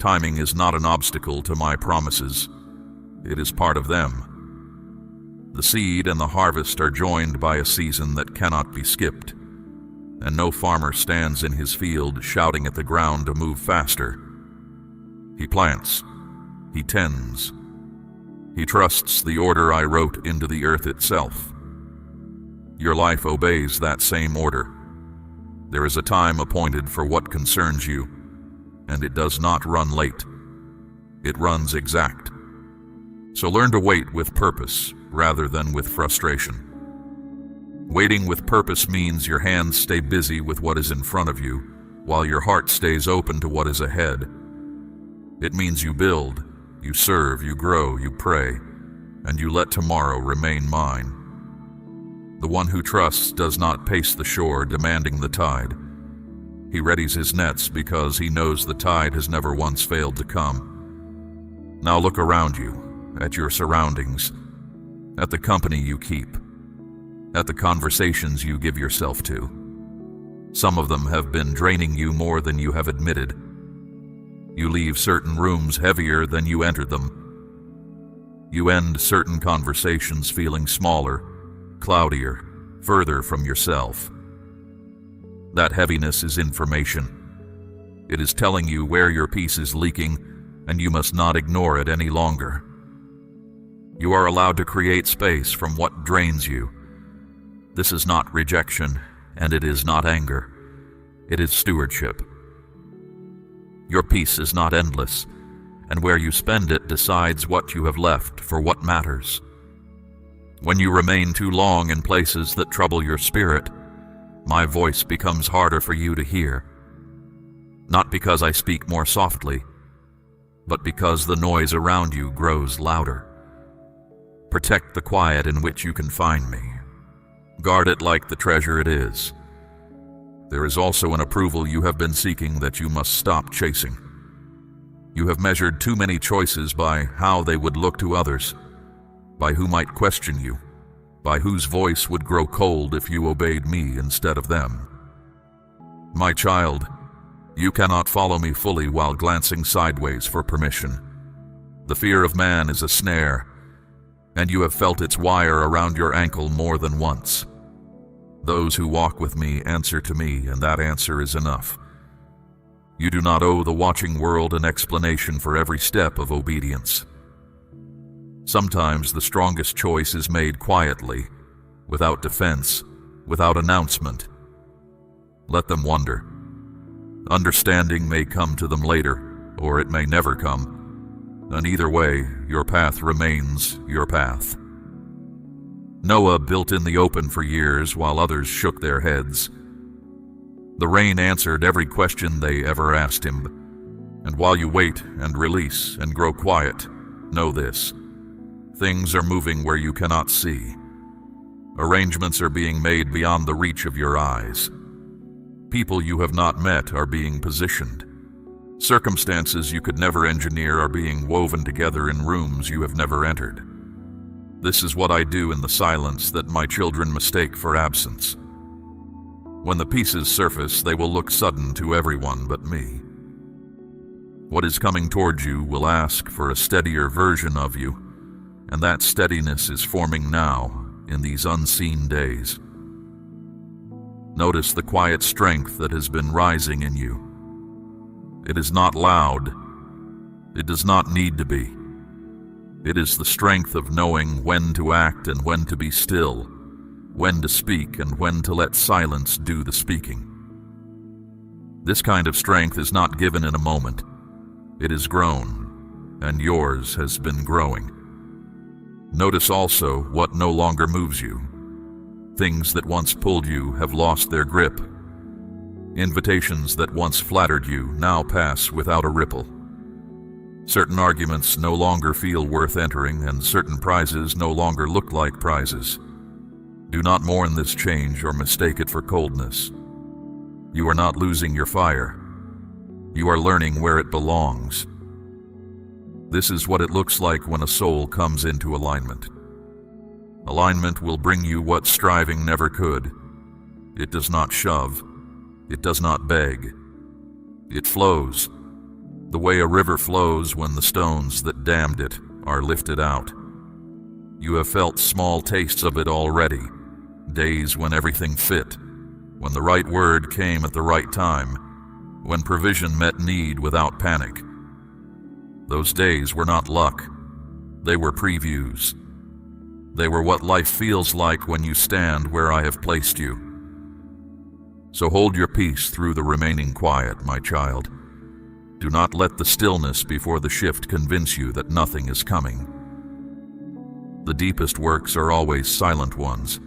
Timing is not an obstacle to my promises. It is part of them. The seed and the harvest are joined by a season that cannot be skipped, and no farmer stands in his field shouting at the ground to move faster. He plants, he tends, he trusts the order I wrote into the earth itself. Your life obeys that same order. There is a time appointed for what concerns you, and it does not run late. It runs exact. So learn to wait with purpose rather than with frustration. Waiting with purpose means your hands stay busy with what is in front of you, while your heart stays open to what is ahead. It means you build, you serve, you grow, you pray, and you let tomorrow remain mine. The one who trusts does not pace the shore demanding the tide. He readies his nets because he knows the tide has never once failed to come. Now look around you, at your surroundings, at the company you keep, at the conversations you give yourself to. Some of them have been draining you more than you have admitted. You leave certain rooms heavier than you entered them. You end certain conversations feeling smaller, cloudier, further from yourself. That heaviness is information. It is telling you where your peace is leaking, and you must not ignore it any longer. You are allowed to create space from what drains you. This is not rejection, and it is not anger. It is stewardship. Your peace is not endless, and where you spend it decides what you have left for what matters. When you remain too long in places that trouble your spirit, my voice becomes harder for you to hear. Not because I speak more softly, but because the noise around you grows louder. Protect the quiet in which you can find me. Guard it like the treasure it is. There is also an approval you have been seeking that you must stop chasing. You have measured too many choices by how they would look to others, by who might question you, by whose voice would grow cold if you obeyed me instead of them. My child, you cannot follow me fully while glancing sideways for permission. The fear of man is a snare, and you have felt its wire around your ankle more than once. Those who walk with me answer to me, and that answer is enough. You do not owe the watching world an explanation for every step of obedience. Sometimes the strongest choice is made quietly, without defense, without announcement. Let them wonder. Understanding may come to them later, or it may never come. And either way, your path remains your path. Noah built in the open for years while others shook their heads. The rain answered every question they ever asked him. And while you wait and release and grow quiet, know this: things are moving where you cannot see. Arrangements are being made beyond the reach of your eyes. People you have not met are being positioned. Circumstances you could never engineer are being woven together in rooms you have never entered. This is what I do in the silence that my children mistake for absence. When the pieces surface, they will look sudden to everyone but me. What is coming towards you will ask for a steadier version of you, and that steadiness is forming now in these unseen days. Notice the quiet strength that has been rising in you. It is not loud. It does not need to be. It is the strength of knowing when to act and when to be still, when to speak and when to let silence do the speaking. This kind of strength is not given in a moment. It is grown, and yours has been growing. Notice also what no longer moves you. Things that once pulled you have lost their grip. Invitations that once flattered you now pass without a ripple. Certain arguments no longer feel worth entering, and certain prizes no longer look like prizes. Do not mourn this change or mistake it for coldness. You are not losing your fire. You are learning where it belongs. This is what it looks like when a soul comes into alignment. Alignment will bring you what striving never could. It does not shove. It does not beg. It flows. the way a river flows when the stones that dammed it are lifted out. You have felt small tastes of it already, days when everything fit, when the right word came at the right time, when provision met need without panic. Those days were not luck. They were previews. They were what life feels like when you stand where I have placed you. So hold your peace through the remaining quiet, my child. Do not let the stillness before the shift convince you that nothing is coming. The deepest works are always silent ones.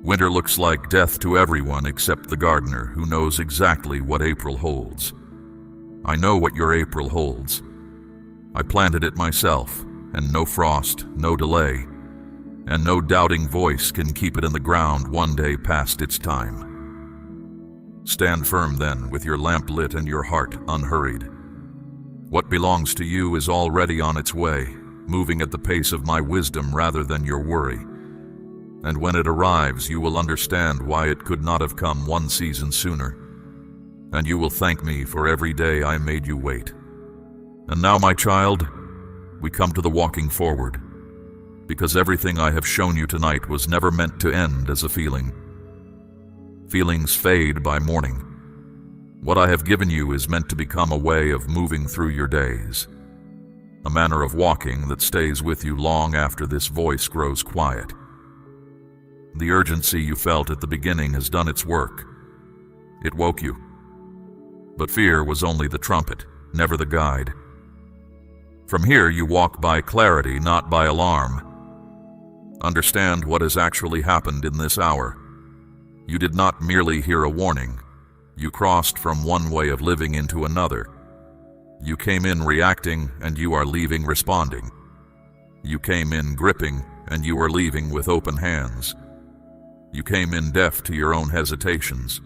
Winter looks like death to everyone except the gardener, who knows exactly what April holds. I know what your April holds. I planted it myself, and no frost, no delay, and no doubting voice can keep it in the ground one day past its time. Stand firm then, with your lamp lit and your heart unhurried. What belongs to you is already on its way, moving at the pace of my wisdom rather than your worry. And when it arrives, you will understand why it could not have come one season sooner. And you will thank me for every day I made you wait. And now, my child, we come to the walking forward, because everything I have shown you tonight was never meant to end as a feeling. Feelings fade by morning. What I have given you is meant to become a way of moving through your days, a manner of walking that stays with you long after this voice grows quiet. The urgency you felt at the beginning has done its work. It woke you. But fear was only the trumpet, never the guide. From here you walk by clarity, not by alarm. Understand what has actually happened in this hour. You did not merely hear a warning. You crossed from one way of living into another. You came in reacting, and you are leaving responding. You came in gripping, and you are leaving with open hands. You came in deaf to your own hesitations,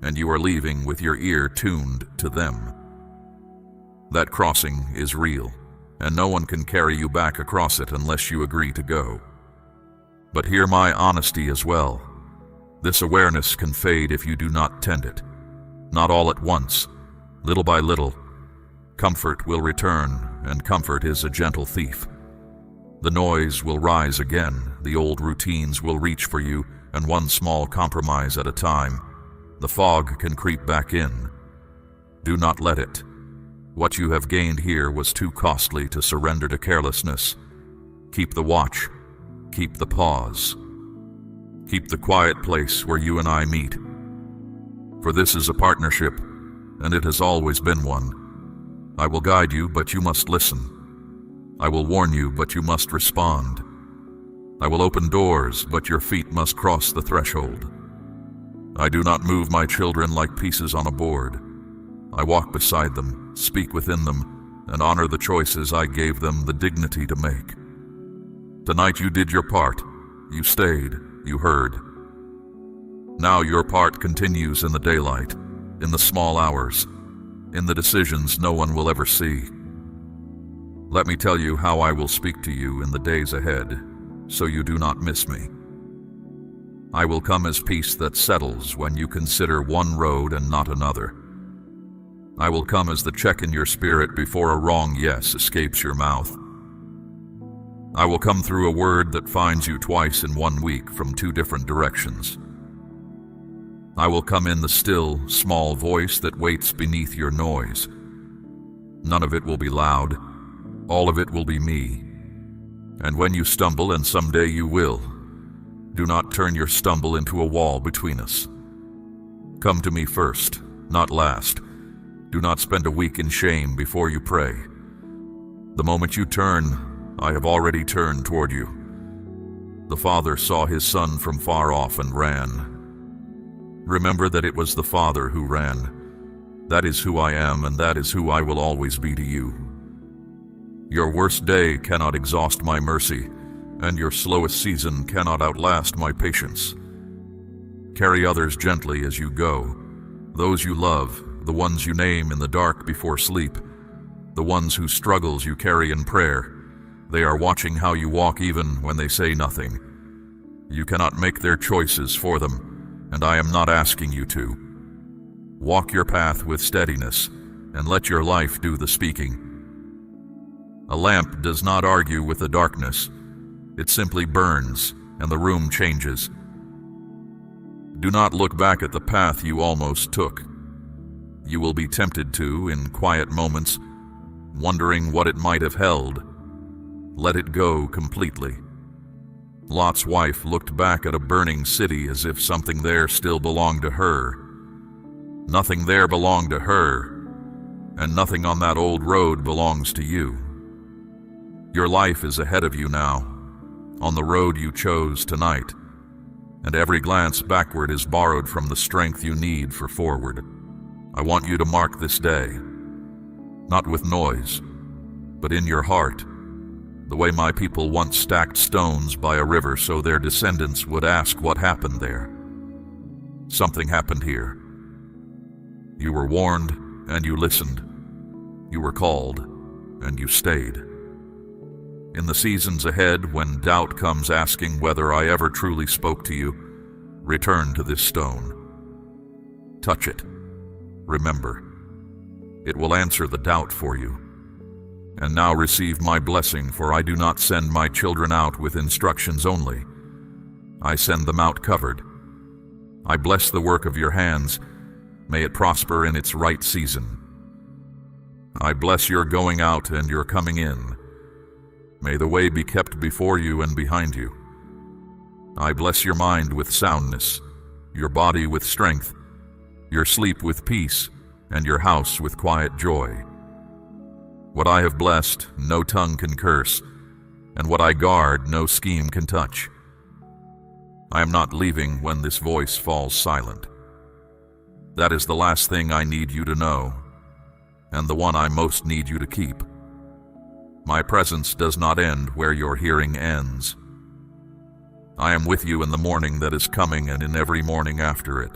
and you are leaving with your ear tuned to them. That crossing is real, and no one can carry you back across it unless you agree to go. But hear my honesty as well. This awareness can fade if you do not tend it. Not all at once, little by little. Comfort will return, and comfort is a gentle thief. The noise will rise again, the old routines will reach for you, and one small compromise at a time, the fog can creep back in. Do not let it. What you have gained here was too costly to surrender to carelessness. Keep the watch. Keep the pause. Keep the quiet place where you and I meet. For this is a partnership, and it has always been one. I will guide you, but you must listen. I will warn you, but you must respond. I will open doors, but your feet must cross the threshold. I do not move my children like pieces on a board. I walk beside them, speak within them, and honor the choices I gave them the dignity to make. Tonight you did your part. You stayed. You heard. Now your part continues in the daylight, in the small hours, in the decisions no one will ever see. Let me tell you how I will speak to you in the days ahead, so you do not miss me. I will come as peace that settles when you consider one road and not another. I will come as the check in your spirit before a wrong yes escapes your mouth. I will come through a word that finds you twice in 1 week from 2 different directions. I will come in the still, small voice that waits beneath your noise. None of it will be loud. All of it will be me. And when you stumble, and someday you will, do not turn your stumble into a wall between us. Come to me first, not last. Do not spend a week in shame before you pray. The moment you turn, I have already turned toward you. The Father saw his Son from far off and ran. Remember that it was the Father who ran. That is who I am, and that is who I will always be to you. Your worst day cannot exhaust my mercy, and your slowest season cannot outlast my patience. Carry others gently as you go, those you love, the ones you name in the dark before sleep, the ones whose struggles you carry in prayer. They are watching how you walk even when they say nothing. You cannot make their choices for them, and I am not asking you to. Walk your path with steadiness, and let your life do the speaking. A lamp does not argue with the darkness. It simply burns, and the room changes. Do not look back at the path you almost took. You will be tempted to, in quiet moments, wondering what it might have held. Let it go completely. Lot's wife looked back at a burning city as if something there still belonged to her. Nothing there belonged to her, and nothing on that old road belongs to you. Your life is ahead of you now, on the road you chose tonight, and every glance backward is borrowed from the strength you need for forward. I want you to mark this day, not with noise, but in your heart, the way my people once stacked stones by a river so their descendants would ask what happened there. Something happened here. You were warned, and you listened. You were called, and you stayed. In the seasons ahead, when doubt comes asking whether I ever truly spoke to you, return to this stone. Touch it. Remember. It will answer the doubt for you. And now receive my blessing, for I do not send my children out with instructions only. I send them out covered. I bless the work of your hands. May it prosper in its right season. I bless your going out and your coming in. May the way be kept before you and behind you. I bless your mind with soundness, your body with strength, your sleep with peace, and your house with quiet joy. What I have blessed, no tongue can curse, and what I guard, no scheme can touch. I am not leaving when this voice falls silent. That is the last thing I need you to know, and the one I most need you to keep. My presence does not end where your hearing ends. I am with you in the morning that is coming and in every morning after it.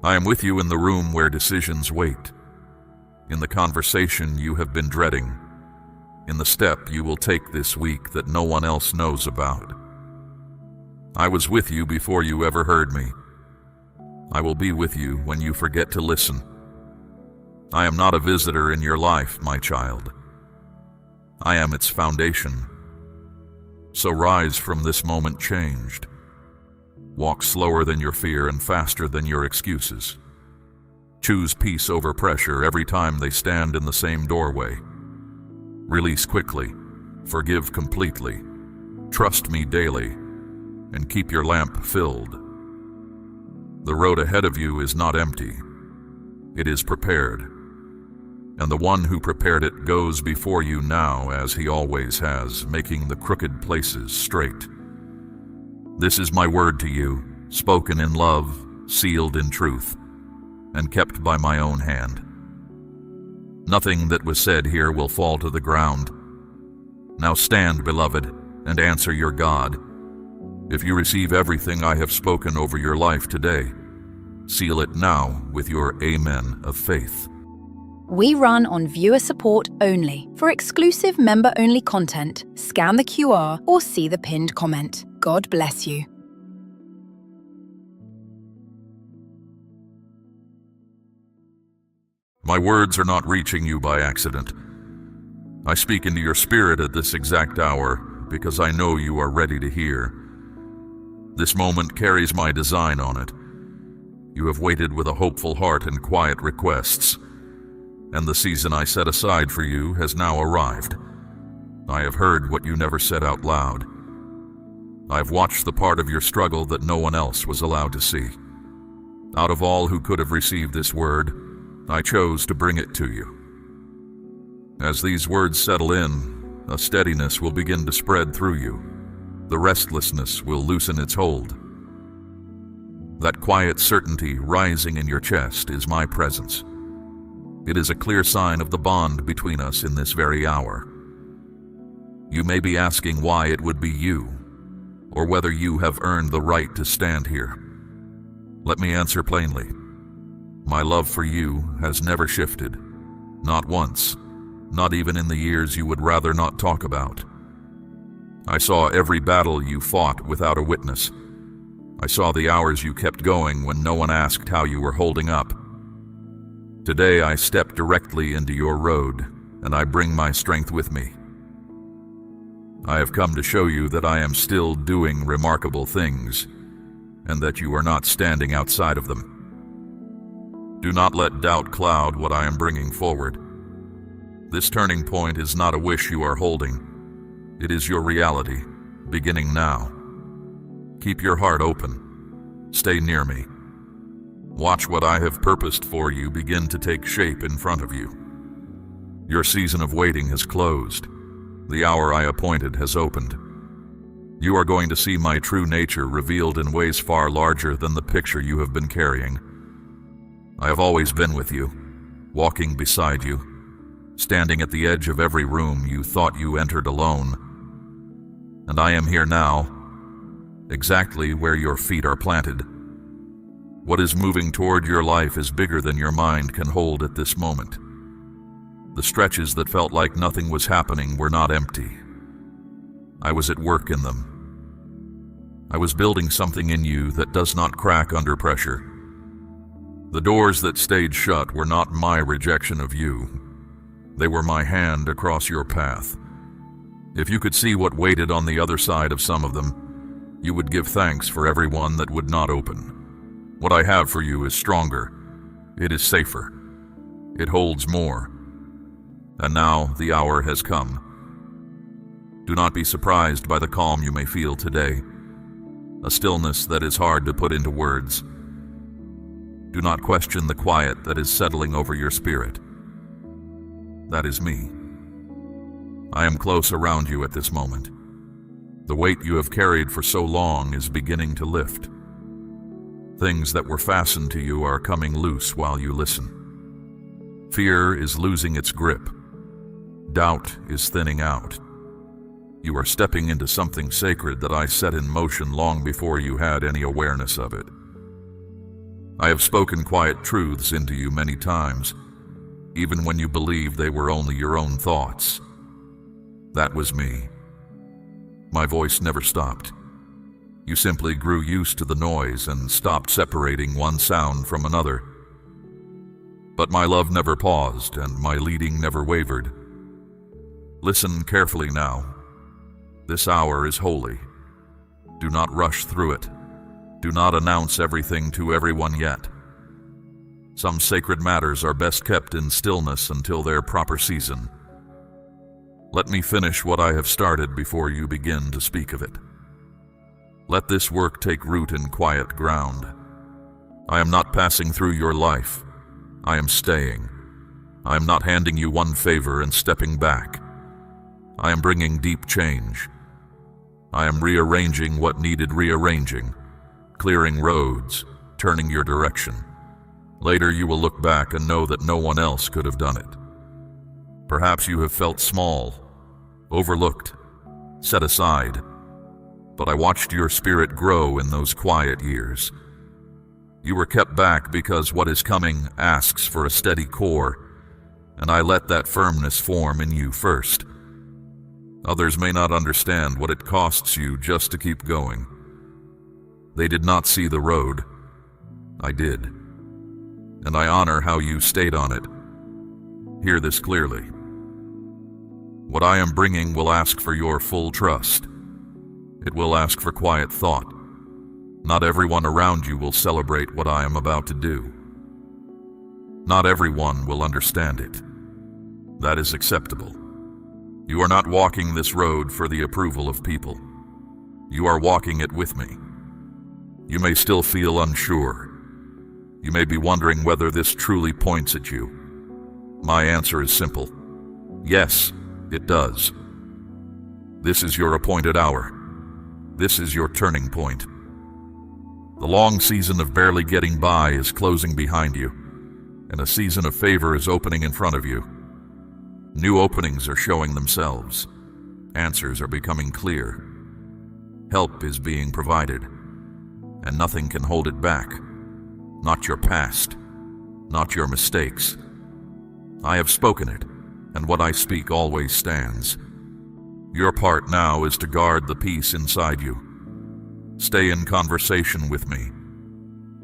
I am with you in the room where decisions wait, in the conversation you have been dreading, in the step you will take this week that no one else knows about. I was with you before you ever heard me. I will be with you when you forget to listen. I am not a visitor in your life, my child. I am its foundation. So rise from this moment changed. Walk slower than your fear and faster than your excuses. Choose peace over pressure every time they stand in the same doorway. Release quickly, forgive completely, trust me daily, and keep your lamp filled. The road ahead of you is not empty. It is prepared. And the one who prepared it goes before you now, as he always has, making the crooked places straight. This is my word to you, spoken in love, sealed in truth, and kept by my own hand. Nothing that was said here will fall to the ground. Now stand, beloved, and answer your God. If you receive everything I have spoken over your life today, seal it now with your amen of faith. We run on viewer support only. For exclusive member-only content, scan the QR or see the pinned comment. God bless you. My words are not reaching you by accident. I speak into your spirit at this exact hour because I know you are ready to hear. This moment carries my design on it. You have waited with a hopeful heart and quiet requests, and the season I set aside for you has now arrived. I have heard what you never said out loud. I've watched the part of your struggle that no one else was allowed to see. Out of all who could have received this word, I chose to bring it to you. As these words settle in, a steadiness will begin to spread through you. The restlessness will loosen its hold. That quiet certainty rising in your chest is my presence. It is a clear sign of the bond between us in this very hour. You may be asking why it would be you, or whether you have earned the right to stand here. Let me answer plainly. My love for you has never shifted, not once, not even in the years you would rather not talk about. I saw every battle you fought without a witness. I saw the hours you kept going when no one asked how you were holding up. Today I step directly into your road, and I bring my strength with me. I have come to show you that I am still doing remarkable things, and that you are not standing outside of them. Do not let doubt cloud what I am bringing forward. This turning point is not a wish you are holding. It is your reality, beginning now. Keep your heart open. Stay near me. Watch what I have purposed for you begin to take shape in front of you. Your season of waiting has closed. The hour I appointed has opened. You are going to see my true nature revealed in ways far larger than the picture you have been carrying. I have always been with you, walking beside you, standing at the edge of every room you thought you entered alone. And I am here now, exactly where your feet are planted. What is moving toward your life is bigger than your mind can hold at this moment. The stretches that felt like nothing was happening were not empty. I was at work in them. I was building something in you that does not crack under pressure. The doors that stayed shut were not my rejection of you. They were my hand across your path. If you could see what waited on the other side of some of them, you would give thanks for every one that would not open. What I have for you is stronger. It is safer. It holds more. And now the hour has come. Do not be surprised by the calm you may feel today, a stillness that is hard to put into words. Do not question the quiet that is settling over your spirit. That is me. I am close around you at this moment. The weight you have carried for so long is beginning to lift. Things that were fastened to you are coming loose while you listen. Fear is losing its grip. Doubt is thinning out. You are stepping into something sacred that I set in motion long before you had any awareness of it. I have spoken quiet truths into you many times, even when you believed they were only your own thoughts. That was me. My voice never stopped. You simply grew used to the noise and stopped separating one sound from another. But my love never paused, and my leading never wavered. Listen carefully now. This hour is holy. Do not rush through it. Do not announce everything to everyone yet. Some sacred matters are best kept in stillness until their proper season. Let me finish what I have started before you begin to speak of it. Let this work take root in quiet ground. I am not passing through your life. I am staying. I am not handing you one favor and stepping back. I am bringing deep change. I am rearranging what needed rearranging, clearing roads, turning your direction. Later you will look back and know that no one else could have done it. Perhaps you have felt small, overlooked, set aside, but I watched your spirit grow in those quiet years. You were kept back because what is coming asks for a steady core, and I let that firmness form in you first. Others may not understand what it costs you just to keep going. They did not see the road. I did. And I honor how you stayed on it. Hear this clearly. What I am bringing will ask for your full trust. It will ask for quiet thought. Not everyone around you will celebrate what I am about to do. Not everyone will understand it. That is acceptable. You are not walking this road for the approval of people. You are walking it with me. You may still feel unsure. You may be wondering whether this truly points at you. My answer is simple. Yes, it does. This is your appointed hour. This is your turning point. The long season of barely getting by is closing behind you, and a season of favor is opening in front of you. New openings are showing themselves. Answers are becoming clear. Help is being provided, and nothing can hold it back. Not your past, not your mistakes. I have spoken it, and what I speak always stands. Your part now is to guard the peace inside you. Stay in conversation with me.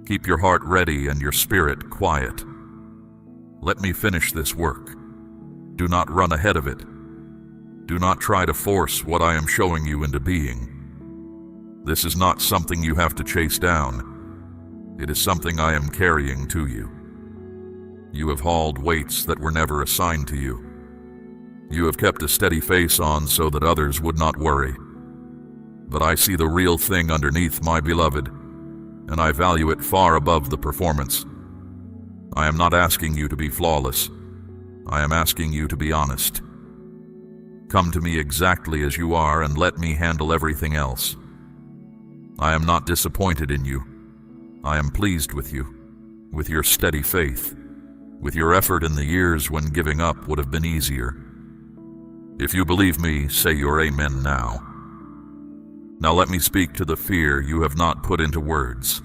Keep your heart ready and your spirit quiet. Let me finish this work. Do not run ahead of it. Do not try to force what I am showing you into being. This is not something you have to chase down. It is something I am carrying to you. You have hauled weights that were never assigned to you. You have kept a steady face on so that others would not worry. But I see the real thing underneath, my beloved, and I value it far above the performance. I am not asking you to be flawless. I am asking you to be honest. Come to me exactly as you are and let me handle everything else. I am not disappointed in you. I am pleased with you, with your steady faith, with your effort in the years when giving up would have been easier. If you believe me, say your amen now. Now let me speak to the fear you have not put into words.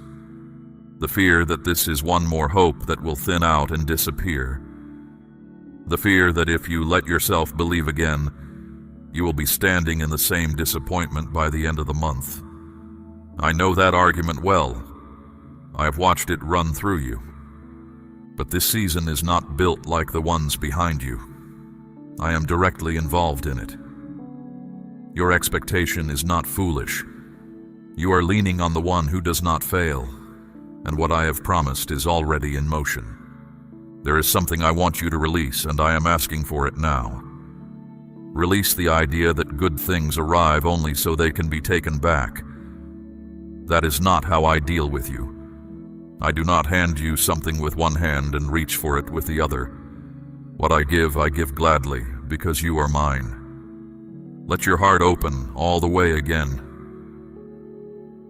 The fear that this is one more hope that will thin out and disappear. The fear that if you let yourself believe again, you will be standing in the same disappointment by the end of the month. I know that argument well. I have watched it run through you. But this season is not built like the ones behind you. I am directly involved in it. Your expectation is not foolish. You are leaning on the one who does not fail, and what I have promised is already in motion. There is something I want you to release, and I am asking for it now. Release the idea that good things arrive only so they can be taken back. That is not how I deal with you. I do not hand you something with one hand and reach for it with the other. What I give gladly, because you are mine. Let your heart open all the way again.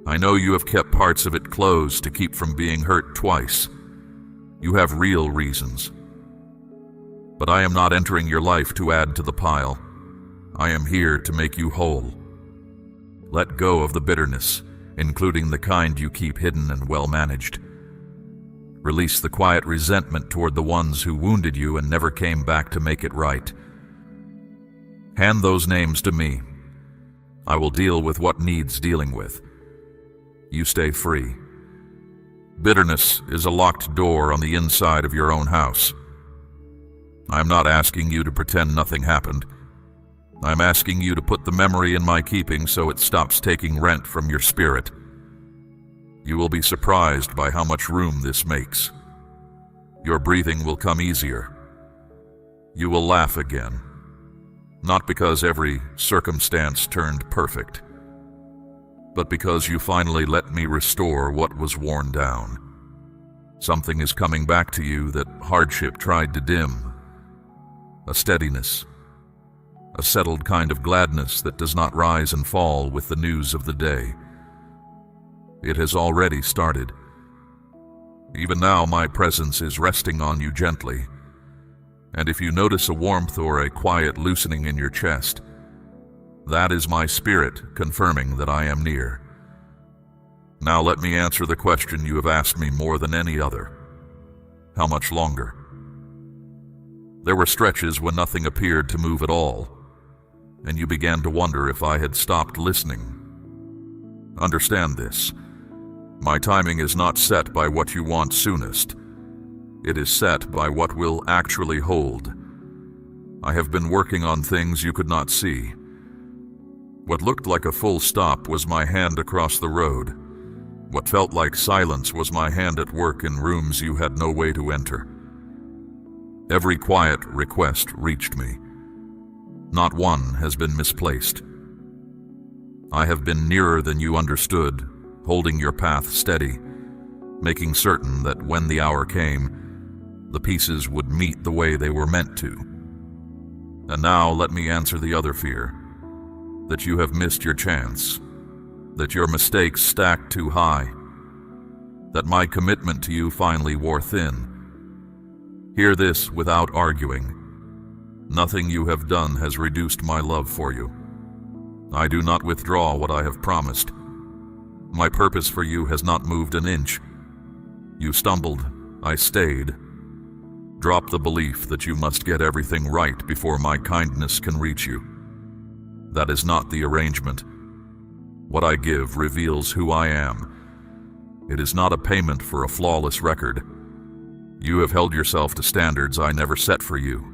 I know you have kept parts of it closed to keep from being hurt twice. You have real reasons. But I am not entering your life to add to the pile. I am here to make you whole. Let go of the bitterness, including the kind you keep hidden and well managed. Release the quiet resentment toward the ones who wounded you and never came back to make it right. Hand those names to me. I will deal with what needs dealing with. You stay free. Bitterness is a locked door on the inside of your own house. I am not asking you to pretend nothing happened. I am asking you to put the memory in my keeping so it stops taking rent from your spirit. You will be surprised by how much room this makes. Your breathing will come easier. You will laugh again. Not because every circumstance turned perfect, but because you finally let me restore what was worn down. Something is coming back to you that hardship tried to dim. A steadiness, a settled kind of gladness that does not rise and fall with the news of the day. It has already started. Even now my presence is resting on you gently, and if you notice a warmth or a quiet loosening in your chest, that is my spirit confirming that I am near. Now let me answer the question you have asked me more than any other. How much longer? There were stretches when nothing appeared to move at all, and you began to wonder if I had stopped listening. Understand this. My timing is not set by what you want soonest. It is set by what will actually hold. I have been working on things you could not see. What looked like a full stop was my hand across the road. What felt like silence was my hand at work in rooms you had no way to enter. Every quiet request reached me. Not one has been misplaced. I have been nearer than you understood, holding your path steady, making certain that when the hour came, the pieces would meet the way they were meant to. And now let me answer the other fear, that you have missed your chance, that your mistakes stacked too high, that my commitment to you finally wore thin. Hear this without arguing. Nothing you have done has reduced my love for you. I do not withdraw what I have promised. My purpose for you has not moved an inch. You stumbled, I stayed. Drop the belief that you must get everything right before my kindness can reach you. That is not the arrangement. What I give reveals who I am. It is not a payment for a flawless record. You have held yourself to standards I never set for you.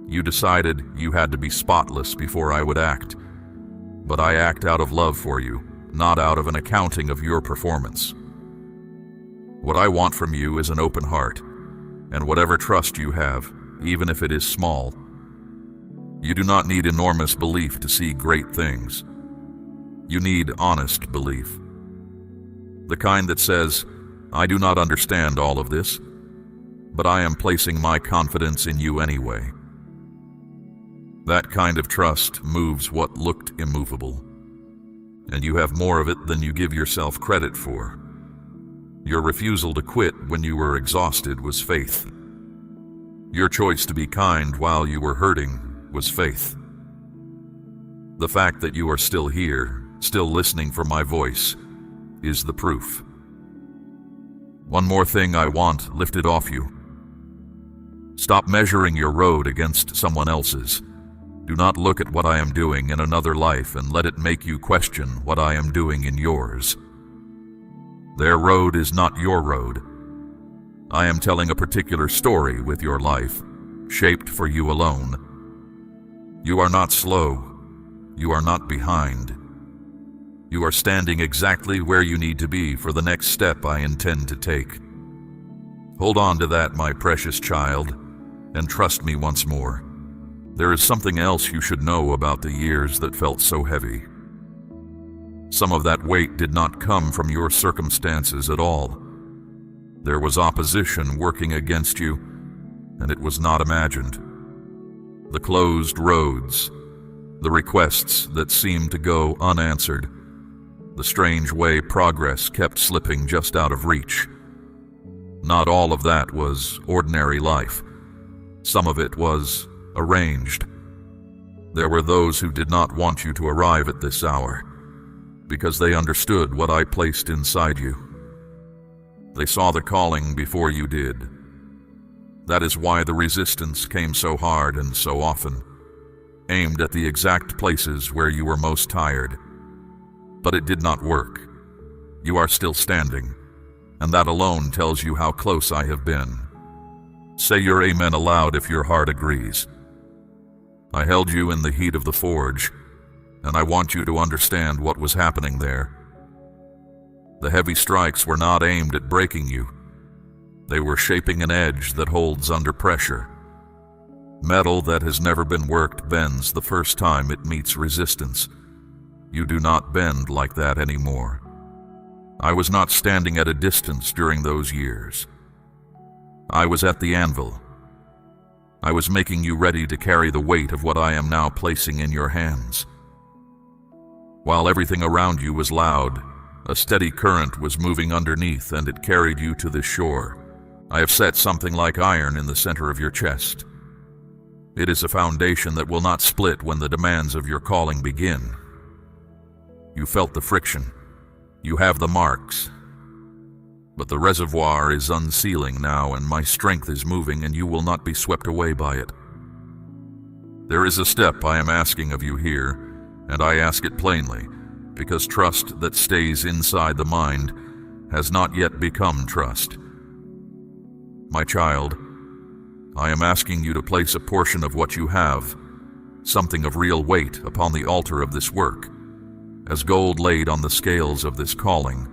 You decided you had to be spotless before I would act. But I act out of love for you, not out of an accounting of your performance. What I want from you is an open heart, and whatever trust you have, even if it is small. You do not need enormous belief to see great things. You need honest belief. The kind that says, I do not understand all of this, but I am placing my confidence in you anyway. That kind of trust moves what looked immovable, and you have more of it than you give yourself credit for. Your refusal to quit when you were exhausted was faith. Your choice to be kind while you were hurting was faith. The fact that you are still here, still listening for my voice, is the proof. One more thing I want lifted off you. Stop measuring your road against someone else's. Do not look at what I am doing in another life and let it make you question what I am doing in yours. Their road is not your road. I am telling a particular story with your life, shaped for you alone. You are not slow. You are not behind. You are standing exactly where you need to be for the next step I intend to take. Hold on to that, my precious child, and trust me once more. There is something else you should know about the years that felt so heavy. Some of that weight did not come from your circumstances at all. There was opposition working against you, and it was not imagined. The closed roads, the requests that seemed to go unanswered, the strange way progress kept slipping just out of reach. Not all of that was ordinary life. Some of it was arranged. There were those who did not want you to arrive at this hour, because they understood what I placed inside you. They saw the calling before you did. That is why the resistance came so hard and so often, aimed at the exact places where you were most tired. But it did not work. You are still standing, and that alone tells you how close I have been. Say your amen aloud if your heart agrees. I held you in the heat of the forge, and I want you to understand what was happening there. The heavy strikes were not aimed at breaking you. They were shaping an edge that holds under pressure. Metal that has never been worked bends the first time it meets resistance. You do not bend like that anymore. I was not standing at a distance during those years. I was at the anvil. I was making you ready to carry the weight of what I am now placing in your hands. While everything around you was loud, a steady current was moving underneath, and it carried you to this shore. I have set something like iron in the center of your chest. It is a foundation that will not split when the demands of your calling begin. You felt the friction. You have the marks. But the reservoir is unsealing now, and my strength is moving, and you will not be swept away by it. There is a step I am asking of you here, and I ask it plainly, because trust that stays inside the mind has not yet become trust. My child, I am asking you to place a portion of what you have, something of real weight, upon the altar of this work, as gold laid on the scales of this calling.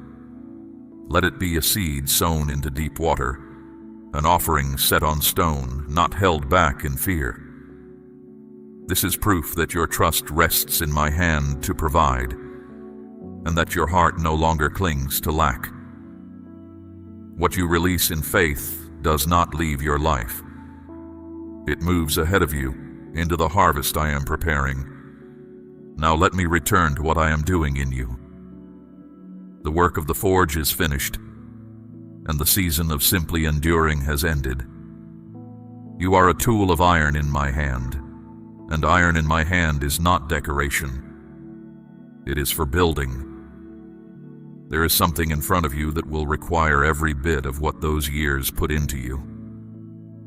Let it be a seed sown into deep water, an offering set on stone, not held back in fear. This is proof that your trust rests in my hand to provide, and that your heart no longer clings to lack. What you release in faith does not leave your life. It moves ahead of you into the harvest I am preparing. Now let me return to what I am doing in you. The work of the forge is finished, and the season of simply enduring has ended. You are a tool of iron in my hand, and iron in my hand is not decoration. It is for building. There is something in front of you that will require every bit of what those years put into you.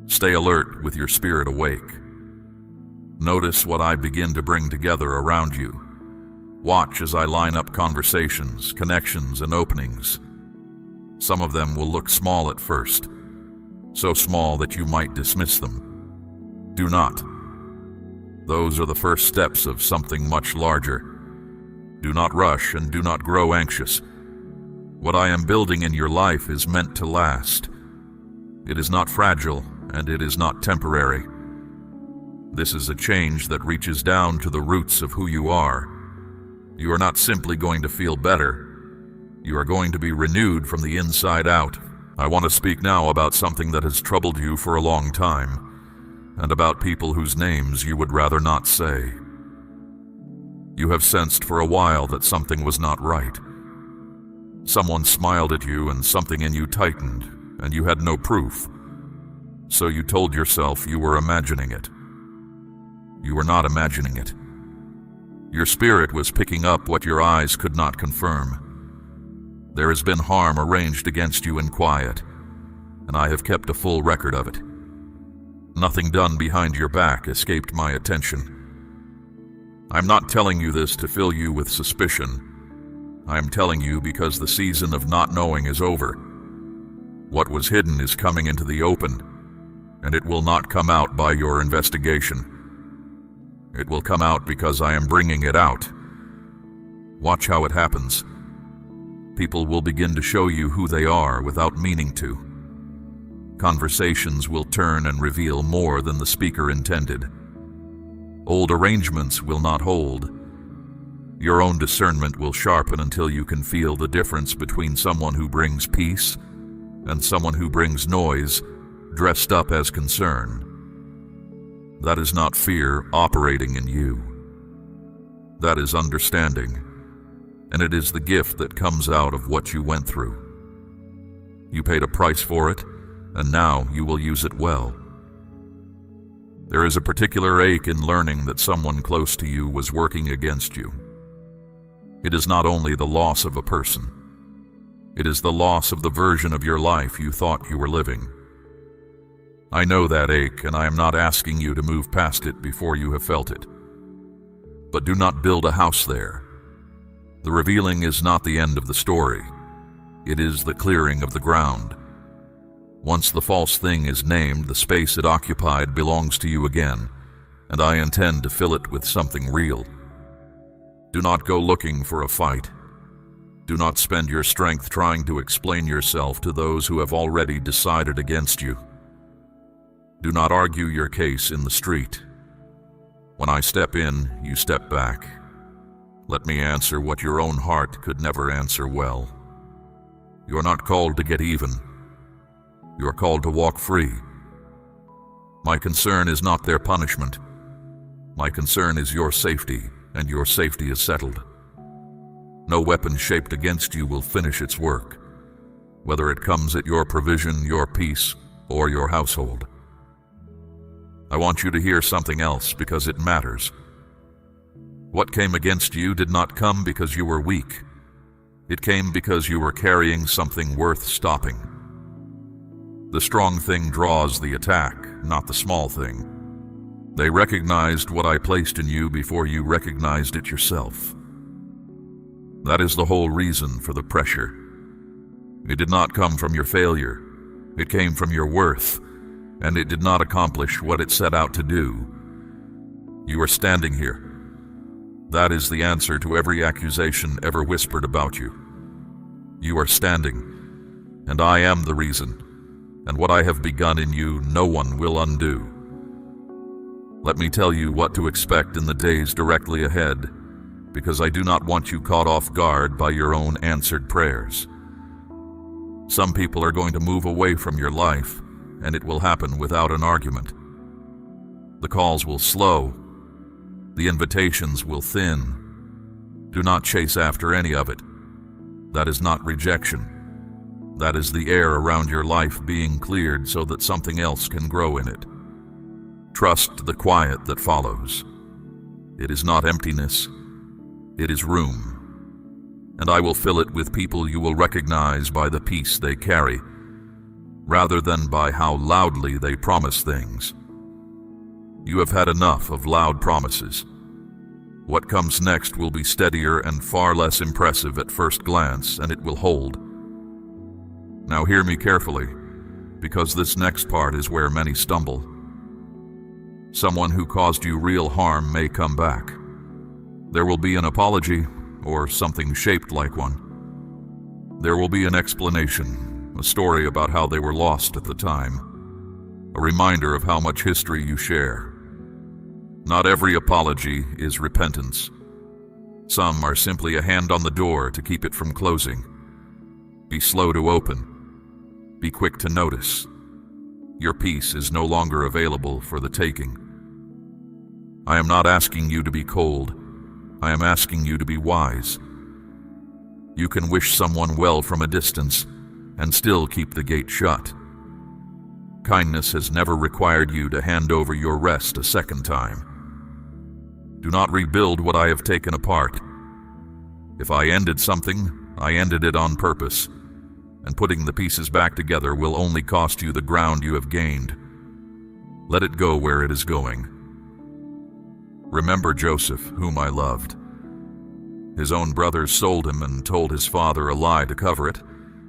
Stay alert with your spirit awake. Notice what I begin to bring together around you. Watch as I line up conversations, connections, and openings. Some of them will look small at first, so small that you might dismiss them. Do not. Those are the first steps of something much larger. Do not rush and do not grow anxious. What I am building in your life is meant to last. It is not fragile, and it is not temporary. This is a change that reaches down to the roots of who you are. You are not simply going to feel better. You are going to be renewed from the inside out. I want to speak now about something that has troubled you for a long time, and about people whose names you would rather not say. You have sensed for a while that something was not right. Someone smiled at you and something in you tightened, and you had no proof. So you told yourself you were imagining it. You were not imagining it. Your spirit was picking up what your eyes could not confirm. There has been harm arranged against you in quiet, and I have kept a full record of it. Nothing done behind your back escaped my attention. I'm not telling you this to fill you with suspicion. I am telling you because the season of not knowing is over. What was hidden is coming into the open, and it will not come out by your investigation. It will come out because I am bringing it out. Watch how it happens. People will begin to show you who they are without meaning to. Conversations will turn and reveal more than the speaker intended. Old arrangements will not hold. Your own discernment will sharpen until you can feel the difference between someone who brings peace and someone who brings noise, dressed up as concern. That is not fear operating in you. That is understanding, and it is the gift that comes out of what you went through. You paid a price for it, and now you will use it well. There is a particular ache in learning that someone close to you was working against you. It is not only the loss of a person. It is the loss of the version of your life you thought you were living. I know that ache, and I am not asking you to move past it before you have felt it. But do not build a house there. The revealing is not the end of the story. It is the clearing of the ground. Once the false thing is named, the space it occupied belongs to you again, and I intend to fill it with something real. Do not go looking for a fight. Do not spend your strength trying to explain yourself to those who have already decided against you. Do not argue your case in the street. When I step in, you step back. Let me answer what your own heart could never answer well. You are not called to get even. You are called to walk free. My concern is not their punishment. My concern is your safety, and your safety is settled. No weapon shaped against you will finish its work, whether it comes at your provision, your peace, or your household. I want you to hear something else because it matters. What came against you did not come because you were weak. It came because you were carrying something worth stopping. The strong thing draws the attack, not the small thing. They recognized what I placed in you before you recognized it yourself. That is the whole reason for the pressure. It did not come from your failure. It came from your worth, and it did not accomplish what it set out to do. You are standing here. That is the answer to every accusation ever whispered about you. You are standing, and I am the reason, and what I have begun in you no one will undo. Let me tell you what to expect in the days directly ahead, because I do not want you caught off guard by your own answered prayers. Some people are going to move away from your life, and it will happen without an argument. The calls will slow. The invitations will thin. Do not chase after any of it. That is not rejection. That is the air around your life being cleared so that something else can grow in it. Trust the quiet that follows. It is not emptiness. It is room. And I will fill it with people you will recognize by the peace they carry, rather than by how loudly they promise things. You have had enough of loud promises. What comes next will be steadier and far less impressive at first glance, and it will hold. Now hear me carefully, because this next part is where many stumble. Someone who caused you real harm may come back. There will be an apology, or something shaped like one. There will be an explanation, a story about how they were lost at the time, a reminder of how much history you share. Not every apology is repentance. Some are simply a hand on the door to keep it from closing. Be slow to open. Be quick to notice. Your peace is no longer available for the taking. I am not asking you to be cold. I am asking you to be wise. You can wish someone well from a distance and still keep the gate shut. Kindness has never required you to hand over your rest a second time. Do not rebuild what I have taken apart. If I ended something, I ended it on purpose, and putting the pieces back together will only cost you the ground you have gained. Let it go where it is going. Remember Joseph, whom I loved. His own brothers sold him and told his father a lie to cover it,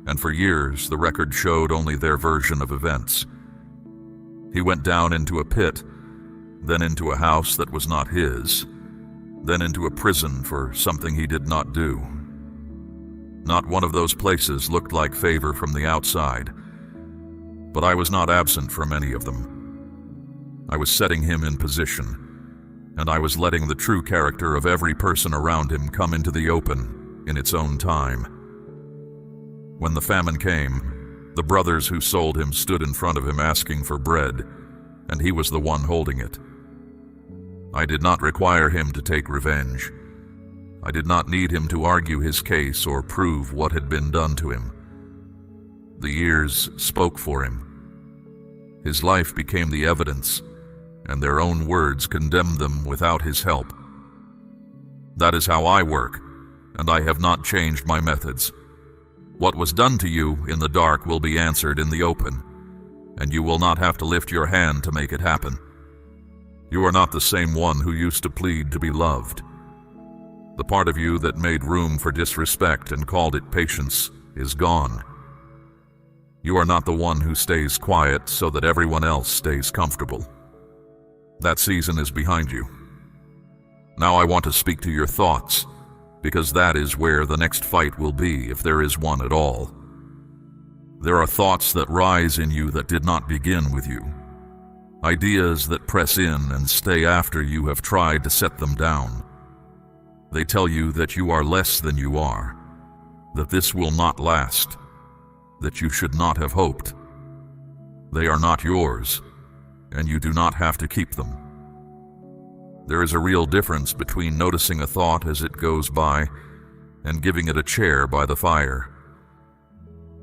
and for years the record showed only their version of events. He went down into a pit, then into a house that was not his, then into a prison for something he did not do. Not one of those places looked like favor from the outside, but I was not absent from any of them. I was setting him in position, and I was letting the true character of every person around him come into the open in its own time. When the famine came, the brothers who sold him stood in front of him asking for bread, and he was the one holding it. I did not require him to take revenge. I did not need him to argue his case or prove what had been done to him. The years spoke for him. His life became the evidence, and their own words condemned them without his help. That is how I work, and I have not changed my methods. What was done to you in the dark will be answered in the open, and you will not have to lift your hand to make it happen. You are not the same one who used to plead to be loved. The part of you that made room for disrespect and called it patience is gone. You are not the one who stays quiet so that everyone else stays comfortable. That season is behind you. Now I want to speak to your thoughts, because that is where the next fight will be, if there is one at all. There are thoughts that rise in you that did not begin with you. Ideas that press in and stay after you have tried to set them down. They tell you that you are less than you are, that this will not last, that you should not have hoped. They are not yours, and you do not have to keep them. There is a real difference between noticing a thought as it goes by and giving it a chair by the fire.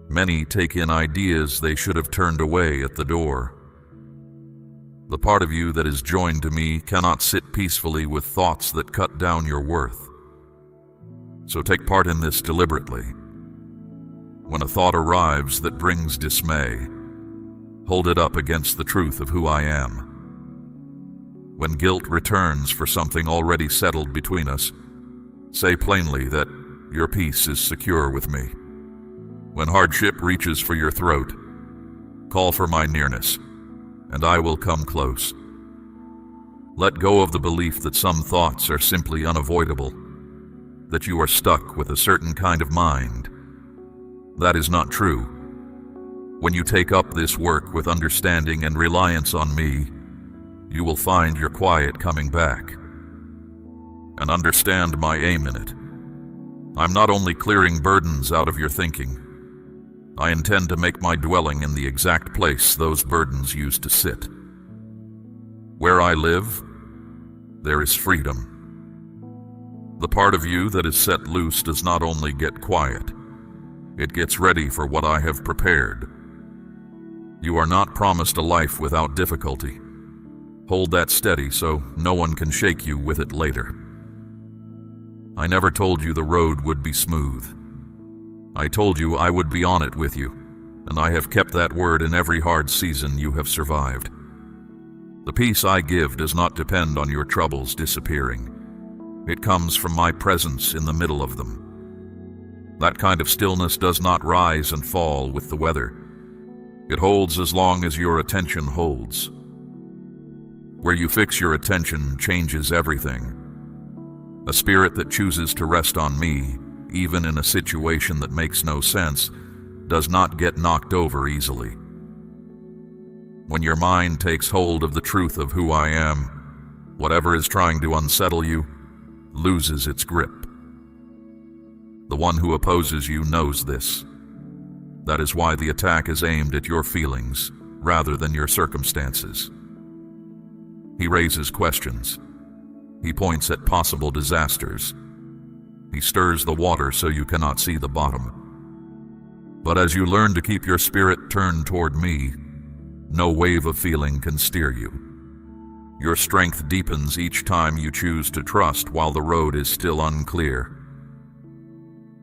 Many take in ideas they should have turned away at the door. The part of you that is joined to me cannot sit peacefully with thoughts that cut down your worth. So take part in this deliberately. When a thought arrives that brings dismay, hold it up against the truth of who I am. When guilt returns for something already settled between us, say plainly that your peace is secure with me. When hardship reaches for your throat, call for my nearness, and I will come close. Let go of the belief that some thoughts are simply unavoidable, that you are stuck with a certain kind of mind. That is not true. When you take up this work with understanding and reliance on me, you will find your quiet coming back. And understand my aim in it. I'm not only clearing burdens out of your thinking, I intend to make my dwelling in the exact place those burdens used to sit. Where I live, there is freedom. The part of you that is set loose does not only get quiet, it gets ready for what I have prepared. You are not promised a life without difficulty. Hold that steady so no one can shake you with it later. I never told you the road would be smooth. I told you I would be on it with you, and I have kept that word in every hard season you have survived. The peace I give does not depend on your troubles disappearing. It comes from my presence in the middle of them. That kind of stillness does not rise and fall with the weather. It holds as long as your attention holds. Where you fix your attention changes everything. A spirit that chooses to rest on me, even in a situation that makes no sense, does not get knocked over easily. When your mind takes hold of the truth of who I am, whatever is trying to unsettle you loses its grip. The one who opposes you knows this. That is why the attack is aimed at your feelings rather than your circumstances. He raises questions. He points at possible disasters. He stirs the water so you cannot see the bottom. But as you learn to keep your spirit turned toward me, no wave of feeling can steer you. Your strength deepens each time you choose to trust while the road is still unclear.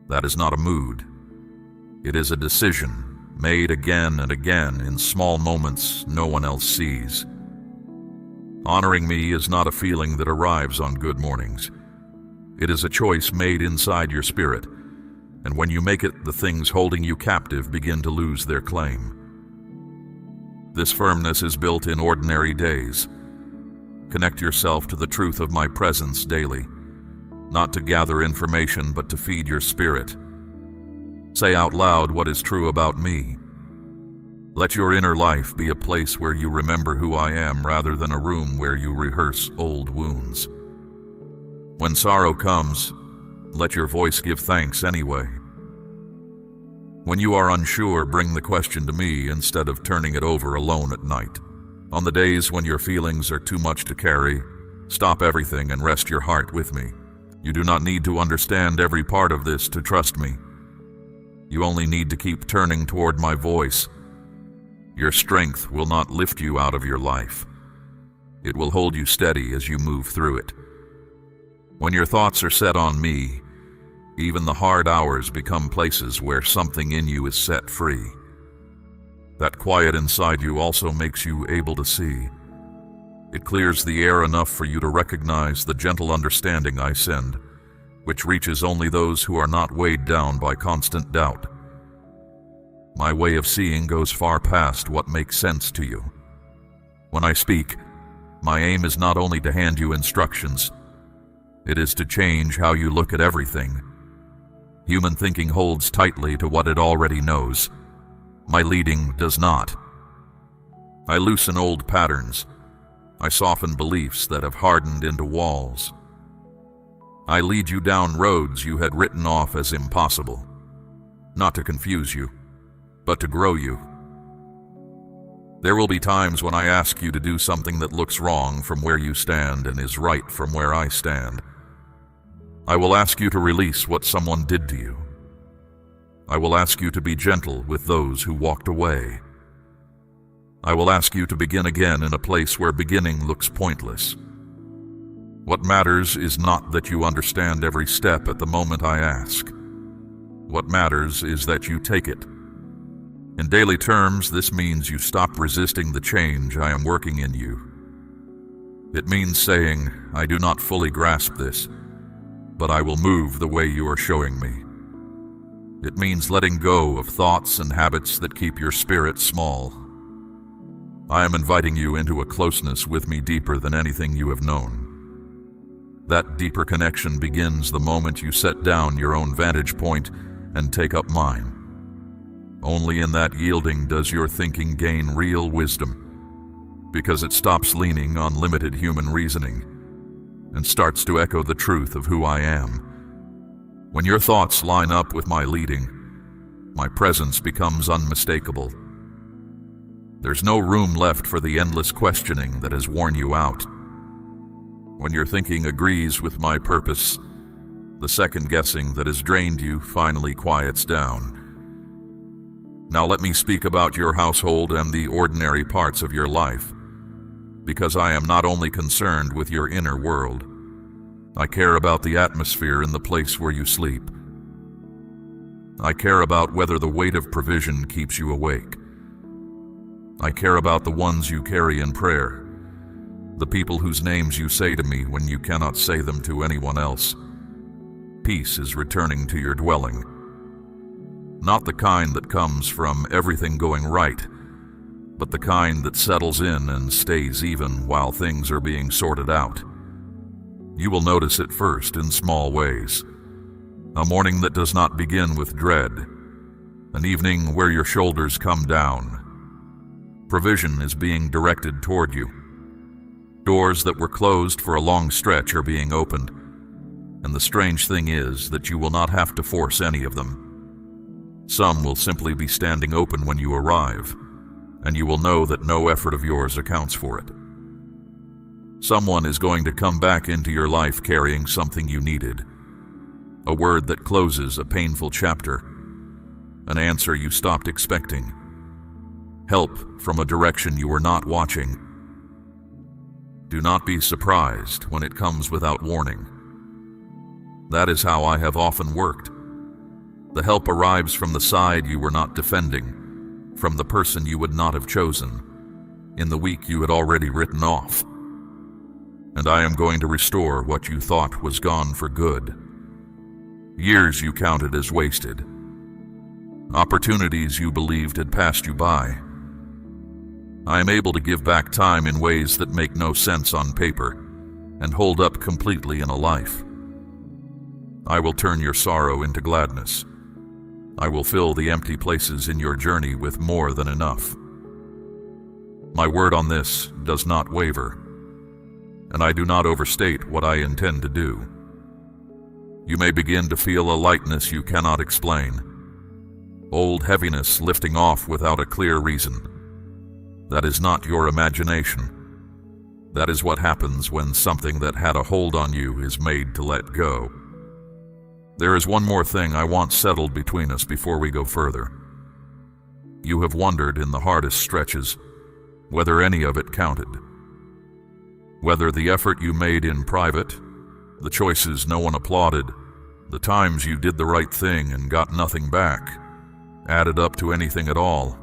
That is not a mood. It is a decision, made again and again in small moments no one else sees. Honoring me is not a feeling that arrives on good mornings. It is a choice made inside your spirit, and when you make it, the things holding you captive begin to lose their claim. This firmness is built in ordinary days. Connect yourself to the truth of my presence daily, not to gather information but to feed your spirit. Say out loud what is true about me. Let your inner life be a place where you remember who I am rather than a room where you rehearse old wounds. When sorrow comes, let your voice give thanks anyway. When you are unsure, bring the question to me instead of turning it over alone at night. On the days when your feelings are too much to carry, stop everything and rest your heart with me. You do not need to understand every part of this to trust me. You only need to keep turning toward my voice. Your strength will not lift you out of your life. It will hold you steady as you move through it. When your thoughts are set on me, even the hard hours become places where something in you is set free. That quiet inside you also makes you able to see. It clears the air enough for you to recognize the gentle understanding I send, which reaches only those who are not weighed down by constant doubt. My way of seeing goes far past what makes sense to you. When I speak, my aim is not only to hand you instructions, it is to change how you look at everything. Human thinking holds tightly to what it already knows. My leading does not. I loosen old patterns. I soften beliefs that have hardened into walls. I lead you down roads you had written off as impossible, not to confuse you, but to grow you. There will be times when I ask you to do something that looks wrong from where you stand and is right from where I stand. I will ask you to release what someone did to you. I will ask you to be gentle with those who walked away. I will ask you to begin again in a place where beginning looks pointless. What matters is not that you understand every step at the moment I ask. What matters is that you take it. In daily terms, this means you stop resisting the change I am working in you. It means saying, I do not fully grasp this, but I will move the way you are showing me. It means letting go of thoughts and habits that keep your spirit small. I am inviting you into a closeness with me deeper than anything you have known. That deeper connection begins the moment you set down your own vantage point and take up mine. Only in that yielding does your thinking gain real wisdom, because it stops leaning on limited human reasoning and starts to echo the truth of who I am. When your thoughts line up with my leading, my presence becomes unmistakable. There's no room left for the endless questioning that has worn you out. When your thinking agrees with my purpose, the second guessing that has drained you finally quiets down. Now let me speak about your household and the ordinary parts of your life, because I am not only concerned with your inner world. I care about the atmosphere in the place where you sleep. I care about whether the weight of provision keeps you awake. I care about the ones you carry in prayer, the people whose names you say to me when you cannot say them to anyone else. Peace is returning to your dwelling. Not the kind that comes from everything going right, but the kind that settles in and stays even while things are being sorted out. You will notice it first in small ways. A morning that does not begin with dread. An evening where your shoulders come down. Provision is being directed toward you. Doors that were closed for a long stretch are being opened. And the strange thing is that you will not have to force any of them. Some will simply be standing open when you arrive, and you will know that no effort of yours accounts for it. Someone is going to come back into your life carrying something you needed. A word that closes a painful chapter. An answer you stopped expecting. Help from a direction you were not watching. Do not be surprised when it comes without warning. That is how I have often worked. The help arrives from the side you were not defending, from the person you would not have chosen, in the week you had already written off. And I am going to restore what you thought was gone for good. Years you counted as wasted. Opportunities you believed had passed you by. I am able to give back time in ways that make no sense on paper and hold up completely in a life. I will turn your sorrow into gladness. I will fill the empty places in your journey with more than enough. My word on this does not waver, and I do not overstate what I intend to do. You may begin to feel a lightness you cannot explain. Old heaviness lifting off without a clear reason. That is not your imagination. That is what happens when something that had a hold on you is made to let go. There is one more thing I want settled between us before we go further. You have wondered in the hardest stretches whether any of it counted. Whether the effort you made in private, the choices no one applauded, the times you did the right thing and got nothing back, added up to anything at all.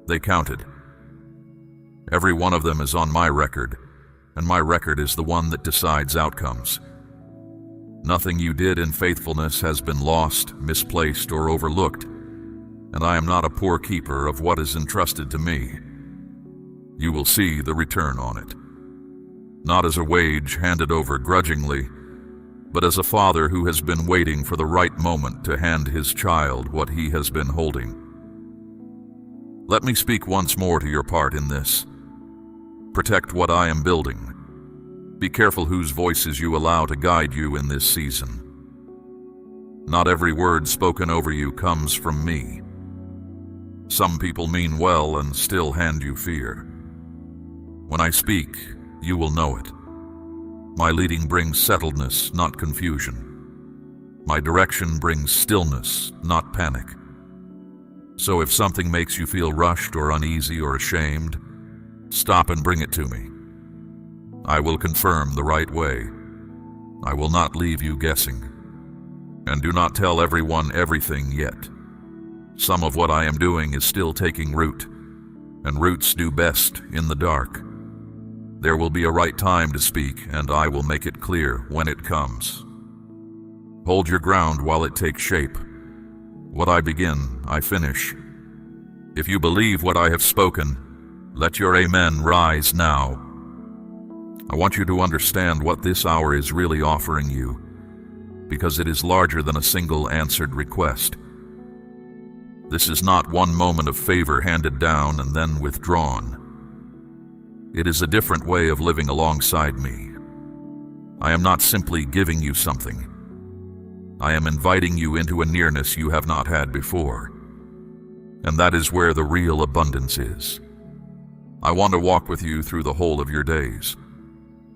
They counted. Every one of them is on my record, and my record is the one that decides outcomes. Nothing you did in faithfulness has been lost, misplaced, or overlooked, and I am not a poor keeper of what is entrusted to me. You will see the return on it. Not as a wage handed over grudgingly, but as a father who has been waiting for the right moment to hand his child what he has been holding. Let me speak once more to your part in this. Protect what I am building. Be careful whose voices you allow to guide you in this season. Not every word spoken over you comes from me. Some people mean well and still hand you fear. When I speak, you will know it. My leading brings settledness, not confusion. My direction brings stillness, not panic. So if something makes you feel rushed or uneasy or ashamed, stop and bring it to me. I will confirm the right way. I will not leave you guessing. And do not tell everyone everything yet. Some of what I am doing is still taking root, and roots do best in the dark. There will be a right time to speak, and I will make it clear when it comes. Hold your ground while it takes shape. What I begin, I finish. If you believe what I have spoken, let your amen rise now. I want you to understand what this hour is really offering you, because it is larger than a single answered request. This is not one moment of favor handed down and then withdrawn. It is a different way of living alongside me. I am not simply giving you something. I am inviting you into a nearness you have not had before. And that is where the real abundance is. I want to walk with you through the whole of your days,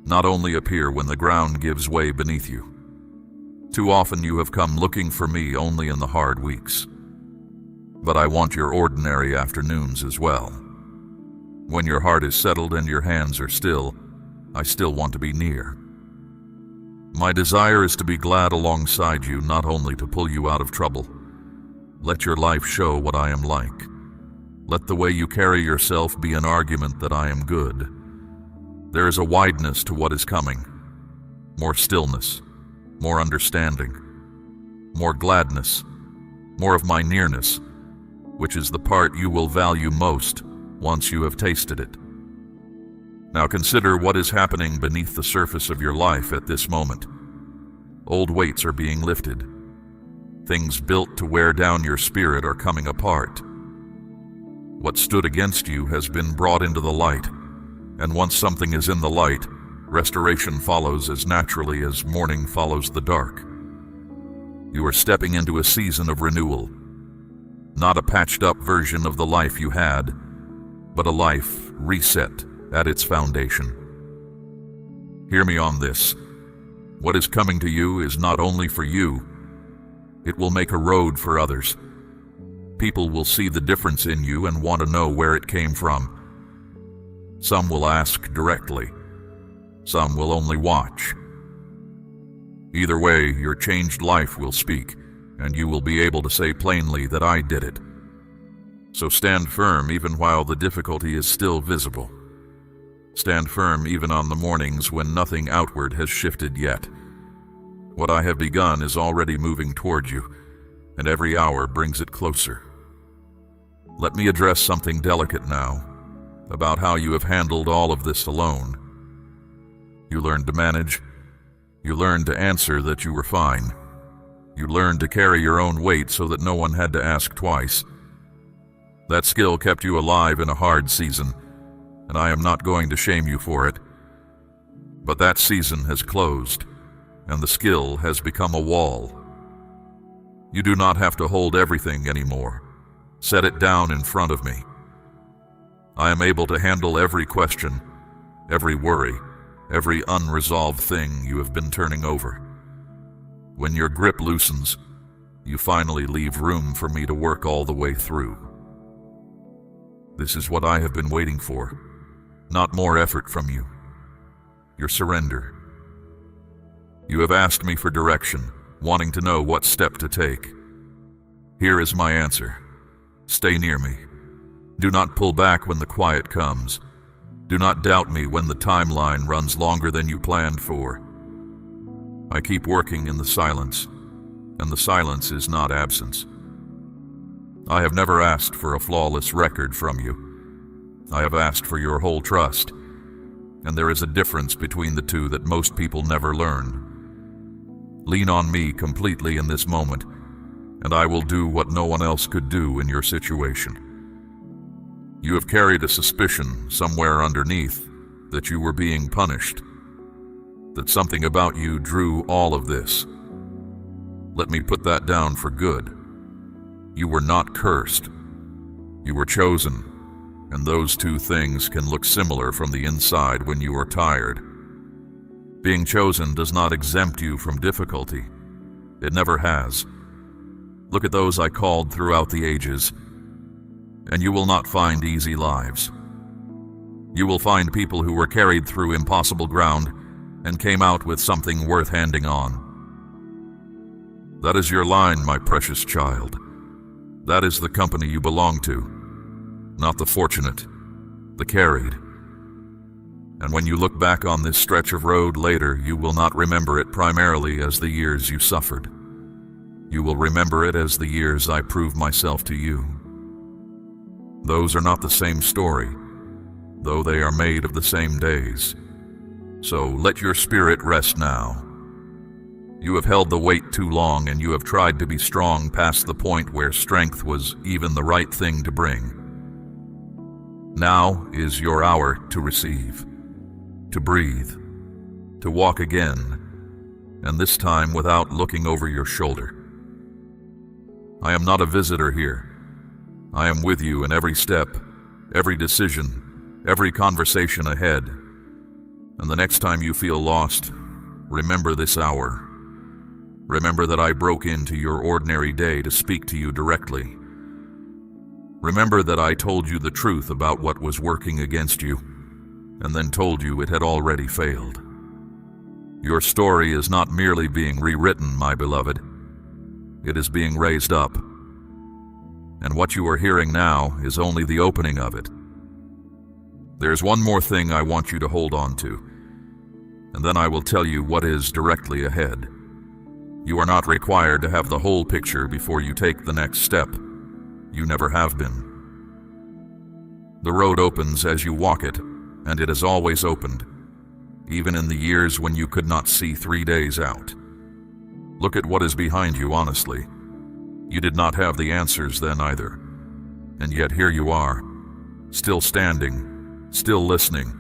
not only appear when the ground gives way beneath you. Too often you have come looking for me only in the hard weeks. But I want your ordinary afternoons as well. When your heart is settled and your hands are still, I still want to be near. My desire is to be glad alongside you, not only to pull you out of trouble. Let your life show what I am like. Let the way you carry yourself be an argument that I am good. There is a wideness to what is coming. More stillness, more understanding, more gladness, more of my nearness, which is the part you will value most once you have tasted it. Now consider what is happening beneath the surface of your life at this moment. Old weights are being lifted. Things built to wear down your spirit are coming apart. What stood against you has been brought into the light, and once something is in the light, restoration follows as naturally as morning follows the dark. You are stepping into a season of renewal, not a patched-up version of the life you had, but a life reset at its foundation. Hear me on this. What is coming to you is not only for you, it will make a road for others. People will see the difference in you and want to know where it came from. Some will ask directly. Some will only watch. Either way, your changed life will speak, and you will be able to say plainly that I did it. So stand firm even while the difficulty is still visible. Stand firm even on the mornings when nothing outward has shifted yet. What I have begun is already moving toward you, and every hour brings it closer. Let me address something delicate now, about how you have handled all of this alone. You learned to manage. You learned to answer that you were fine. You learned to carry your own weight so that no one had to ask twice. That skill kept you alive in a hard season, and I am not going to shame you for it. But that season has closed, and the skill has become a wall. You do not have to hold everything anymore. Set it down in front of me. I am able to handle every question, every worry, every unresolved thing you have been turning over. When your grip loosens, you finally leave room for me to work all the way through. This is what I have been waiting for, not more effort from you. Your surrender. You have asked me for direction, wanting to know what step to take. Here is my answer. Stay near me. Do not pull back when the quiet comes. Do not doubt me when the timeline runs longer than you planned for. I keep working in the silence, and the silence is not absence. I have never asked for a flawless record from you. I have asked for your whole trust, and there is a difference between the two that most people never learn. Lean on me completely in this moment, and I will do what no one else could do in your situation. You have carried a suspicion somewhere underneath that you were being punished, that something about you drew all of this. Let me put that down for good. You were not cursed. You were chosen, and those two things can look similar from the inside when you are tired. Being chosen does not exempt you from difficulty. It never has. Look at those I called throughout the ages, and you will not find easy lives. You will find people who were carried through impossible ground and came out with something worth handing on. That is your line, my precious child. That is the company you belong to, not the fortunate, the carried. And when you look back on this stretch of road later, you will not remember it primarily as the years you suffered. You will remember it as the years I proved myself to you. Those are not the same story, though they are made of the same days. So let your spirit rest now. You have held the weight too long, and you have tried to be strong past the point where strength was even the right thing to bring. Now is your hour to receive, to breathe, to walk again, and this time without looking over your shoulder. I am not a visitor here. I am with you in every step, every decision, every conversation ahead. And the next time you feel lost, remember this hour. Remember that I broke into your ordinary day to speak to you directly. Remember that I told you the truth about what was working against you, and then told you it had already failed. Your story is not merely being rewritten, my beloved. It is being raised up. And what you are hearing now is only the opening of it. There's one more thing I want you to hold on to, and then I will tell you what is directly ahead. You are not required to have the whole picture before you take the next step. You never have been. The road opens as you walk it, and it has always opened, even in the years when you could not see 3 days out. Look at what is behind you honestly. You did not have the answers then either, and yet here you are, still standing, still listening,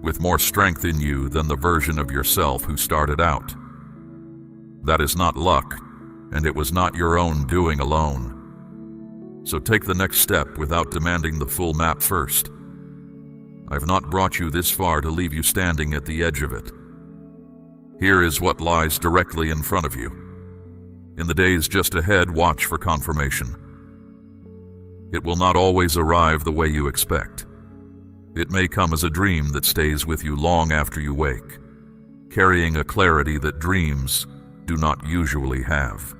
with more strength in you than the version of yourself who started out. That is not luck, and it was not your own doing alone. So take the next step without demanding the full map first. I've not brought you this far to leave you standing at the edge of it. Here is what lies directly in front of you. In the days just ahead, watch for confirmation. It will not always arrive the way you expect. It may come as a dream that stays with you long after you wake, carrying a clarity that dreams do not usually have.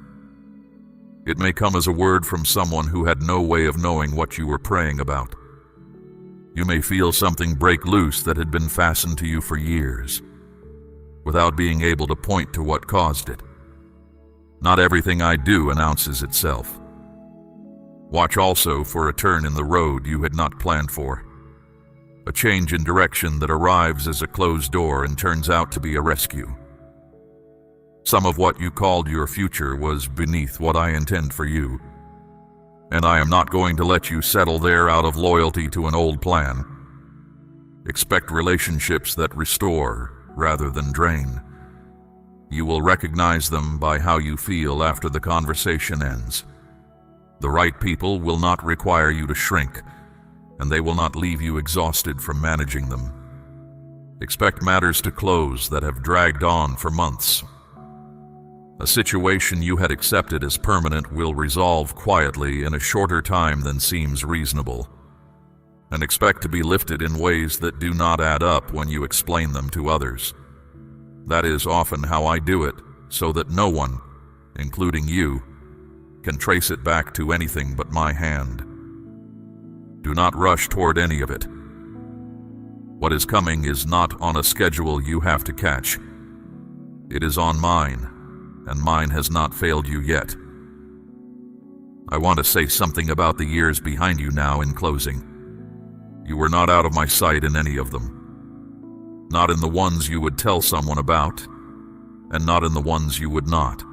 It may come as a word from someone who had no way of knowing what you were praying about. You may feel something break loose that had been fastened to you for years, without being able to point to what caused it. Not everything I do announces itself. Watch also for a turn in the road you had not planned for, a change in direction that arrives as a closed door and turns out to be a rescue. Some of what you called your future was beneath what I intend for you, and I am not going to let you settle there out of loyalty to an old plan. Expect relationships that restore rather than drain. You will recognize them by how you feel after the conversation ends. The right people will not require you to shrink, and they will not leave you exhausted from managing them. Expect matters to close that have dragged on for months. A situation you had accepted as permanent will resolve quietly in a shorter time than seems reasonable, and expect to be lifted in ways that do not add up when you explain them to others. That is often how I do it, so that no one, including you, can trace it back to anything but my hand. Do not rush toward any of it. What is coming is not on a schedule you have to catch. It is on mine, and mine has not failed you yet. I want to say something about the years behind you now in closing. You were not out of my sight in any of them. Not in the ones you would tell someone about, and not in the ones you would not.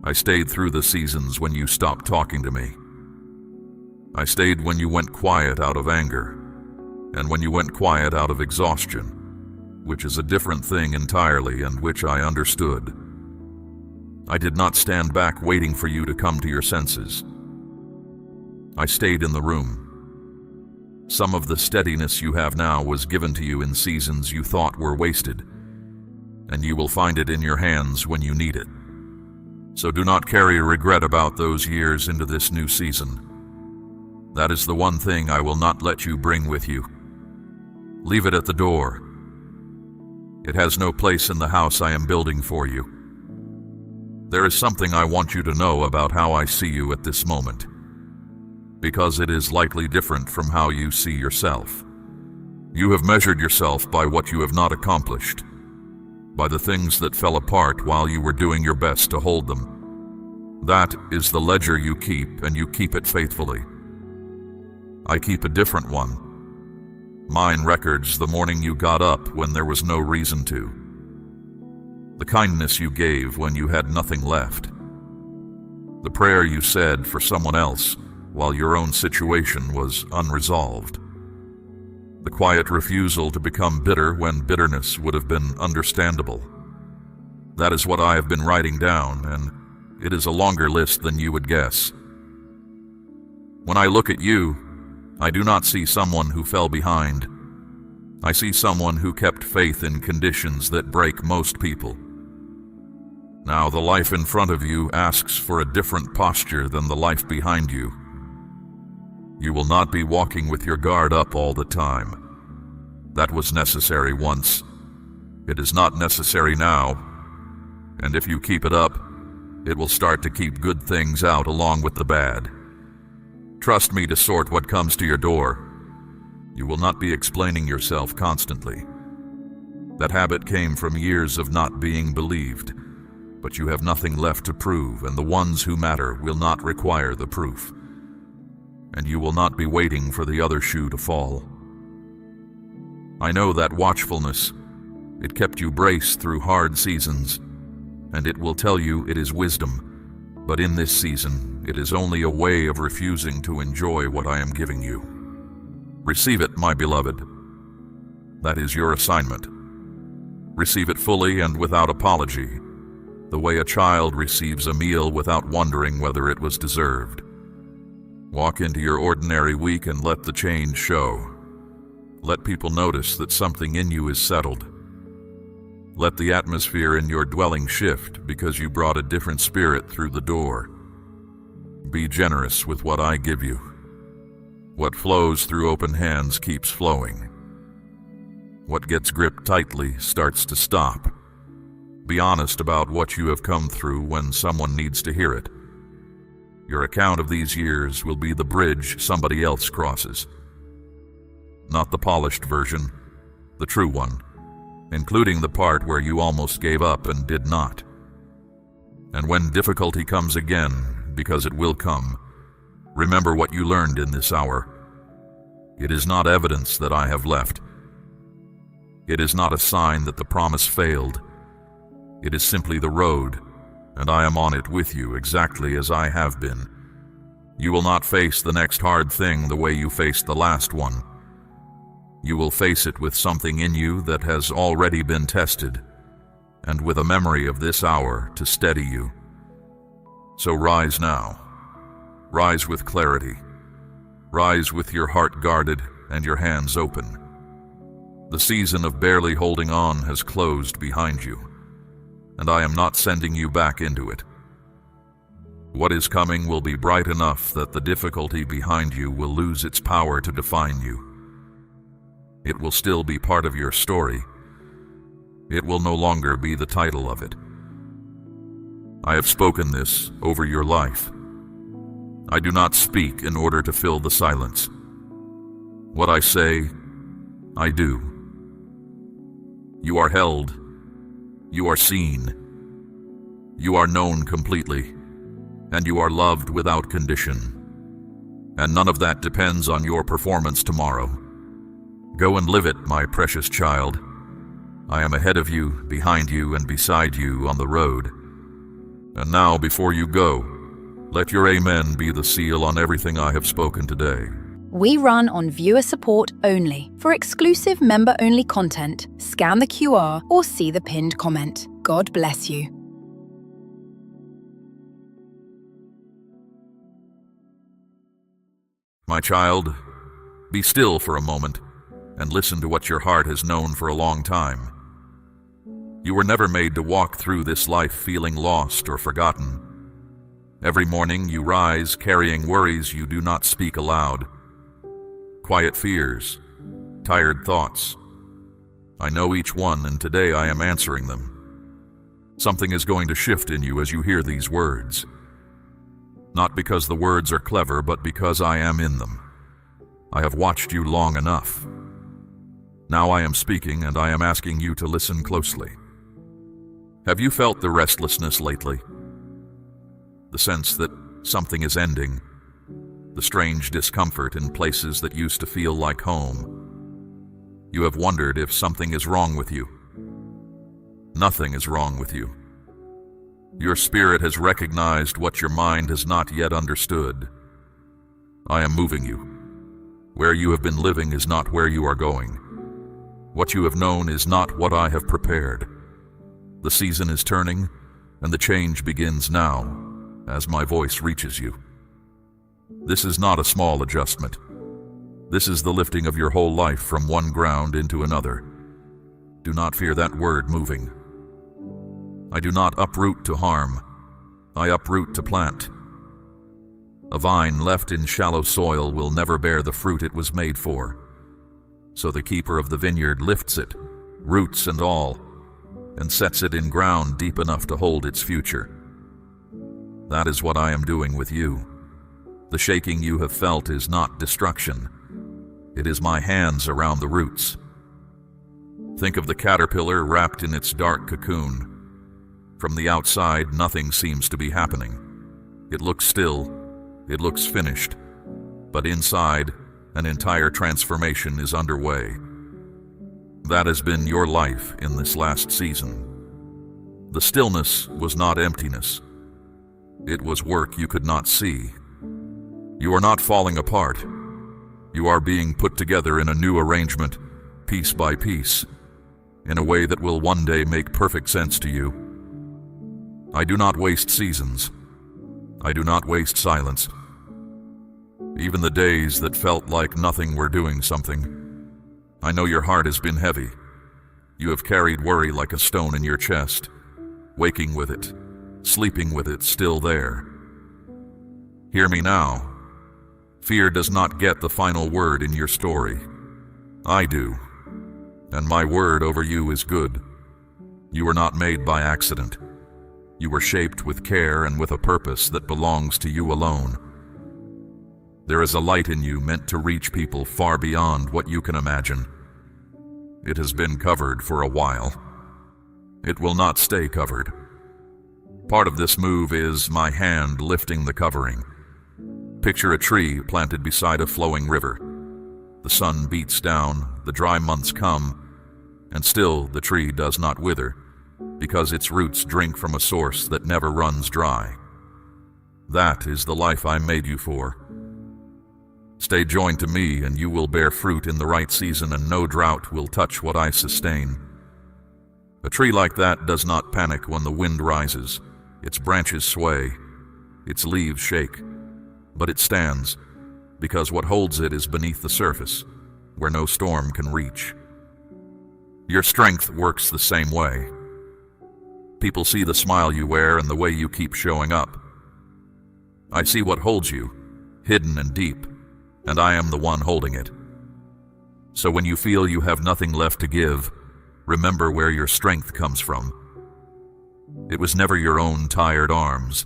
I stayed through the seasons when you stopped talking to me. I stayed when you went quiet out of anger, and when you went quiet out of exhaustion, which is a different thing entirely and which I understood. I did not stand back waiting for you to come to your senses. I stayed in the room. Some of the steadiness you have now was given to you in seasons you thought were wasted, and you will find it in your hands when you need it. So do not carry regret about those years into this new season. That is the one thing I will not let you bring with you. Leave it at the door. It has no place in the house I am building for you. There is something I want you to know about how I see you at this moment, because it is likely different from how you see yourself. You have measured yourself by what you have not accomplished, by the things that fell apart while you were doing your best to hold them. That is the ledger you keep, and you keep it faithfully. I keep a different one. Mine records the morning you got up when there was no reason to. The kindness you gave when you had nothing left. The prayer you said for someone else while your own situation was unresolved. The quiet refusal to become bitter when bitterness would have been understandable. That is what I have been writing down, and it is a longer list than you would guess. When I look at you, I do not see someone who fell behind. I see someone who kept faith in conditions that break most people. Now the life in front of you asks for a different posture than the life behind you. You will not be walking with your guard up all the time. That was necessary once. It is not necessary now. And if you keep it up, it will start to keep good things out along with the bad. Trust me to sort what comes to your door. You will not be explaining yourself constantly. That habit came from years of not being believed, but you have nothing left to prove, and the ones who matter will not require the proof. and you will not be waiting for the other shoe to fall. I know that watchfulness. It kept you braced through hard seasons, and it will tell you it is wisdom. But in this season, it is only a way of refusing to enjoy what I am giving you. Receive it, my beloved. That is your assignment. Receive it fully and without apology, the way a child receives a meal without wondering whether it was deserved. Walk into your ordinary week and let the change show. Let people notice that something in you is settled. Let the atmosphere in your dwelling shift because you brought a different spirit through the door. Be generous with what I give you. What flows through open hands keeps flowing. What gets gripped tightly starts to stop. Be honest about what you have come through when someone needs to hear it. Your account of these years will be the bridge somebody else crosses. Not the polished version, the true one, including the part where you almost gave up and did not. And when difficulty comes again, because it will come, remember what you learned in this hour. It is not evidence that I have left. It is not a sign that the promise failed. It is simply the road, and I am on it with you exactly as I have been. You will not face the next hard thing the way you faced the last one. You will face it with something in you that has already been tested, and with a memory of this hour to steady you. So rise now. Rise with clarity. Rise with your heart guarded and your hands open. The season of barely holding on has closed behind you, and I am not sending you back into it. What is coming will be bright enough that the difficulty behind you will lose its power to define you. It will still be part of your story. It will no longer be the title of it. I have spoken this over your life. I do not speak in order to fill the silence. What I say, I do. You are held. You are seen. You are known completely, and you are loved without condition. And none of that depends on your performance tomorrow. Go and live it, my precious child. I am ahead of you, behind you, and beside you on the road. And now, before you go, let your amen be the seal on everything I have spoken today. We run on viewer support only. For exclusive member-only content, scan the QR or see the pinned comment. God bless you. My child, be still for a moment and listen to what your heart has known for a long time. You were never made to walk through this life feeling lost or forgotten. Every morning you rise carrying worries you do not speak aloud. Quiet fears, tired thoughts. I know each one, and today I am answering them. Something is going to shift in you as you hear these words. Not because the words are clever, but because I am in them. I have watched you long enough. Now I am speaking, and I am asking you to listen closely. Have you felt the restlessness lately? The sense that something is ending? The strange discomfort in places that used to feel like home? You have wondered if something is wrong with you. Nothing is wrong with you. Your spirit has recognized what your mind has not yet understood. I am moving you. Where you have been living is not where you are going. What you have known is not what I have prepared. The season is turning, and the change begins now, as my voice reaches you. This is not a small adjustment. This is the lifting of your whole life from one ground into another. Do not fear that word, moving. I do not uproot to harm. I uproot to plant. A vine left in shallow soil will never bear the fruit it was made for. So the keeper of the vineyard lifts it, roots and all, and sets it in ground deep enough to hold its future. That is what I am doing with you. The shaking you have felt is not destruction. It is my hands around the roots. Think of the caterpillar wrapped in its dark cocoon. From the outside, nothing seems to be happening. It looks still. It looks finished. but inside, an entire transformation is underway. That has been your life in this last season. The stillness was not emptiness. It was work you could not see. You are not falling apart. You are being put together in a new arrangement, piece by piece, in a way that will one day make perfect sense to you. I do not waste seasons. I do not waste silence. Even the days that felt like nothing were doing something. I know your heart has been heavy. You have carried worry like a stone in your chest, waking with it, sleeping with it still there. Hear me now. Fear does not get the final word in your story. I do, and my word over you is good. You were not made by accident. You were shaped with care and with a purpose that belongs to you alone. There is a light in you meant to reach people far beyond what you can imagine. It has been covered for a while. It will not stay covered. Part of this move is my hand lifting the covering. Picture a tree planted beside a flowing river. The sun beats down, the dry months come, and still the tree does not wither, because its roots drink from a source that never runs dry. That is the life I made you for. Stay joined to me and you will bear fruit in the right season, and no drought will touch what I sustain. A tree like that does not panic when the wind rises. Its branches sway, its leaves shake, but it stands, because what holds it is beneath the surface, where no storm can reach. Your strength works the same way. People see the smile you wear and the way you keep showing up. I see what holds you, hidden and deep, and I am the one holding it. So when you feel you have nothing left to give, remember where your strength comes from. It was never your own tired arms.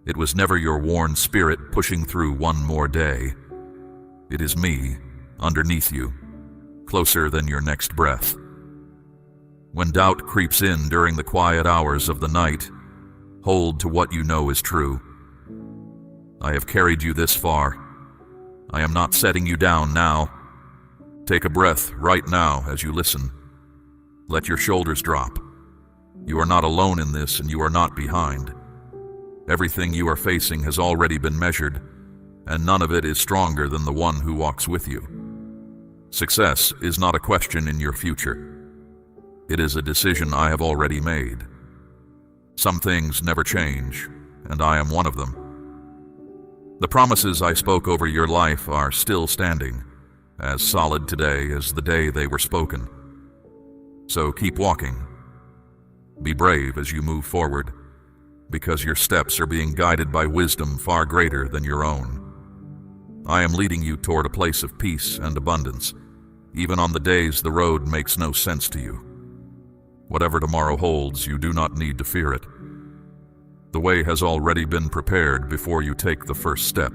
It was never your worn spirit pushing through one more day. It is me, underneath you, closer than your next breath. When doubt creeps in during the quiet hours of the night, hold to what you know is true. I have carried you this far. I am not setting you down now. Take a breath right now as you listen. Let your shoulders drop. You are not alone in this, and you are not behind. Everything you are facing has already been measured, and none of it is stronger than the one who walks with you. Success is not a question in your future. It is a decision I have already made. Some things never change, and I am one of them. The promises I spoke over your life are still standing, as solid today as the day they were spoken. So keep walking. Be brave as you move forward, because your steps are being guided by wisdom far greater than your own. I am leading you toward a place of peace and abundance, even on the days the road makes no sense to you. Whatever tomorrow holds, you do not need to fear it. The way has already been prepared before you take the first step.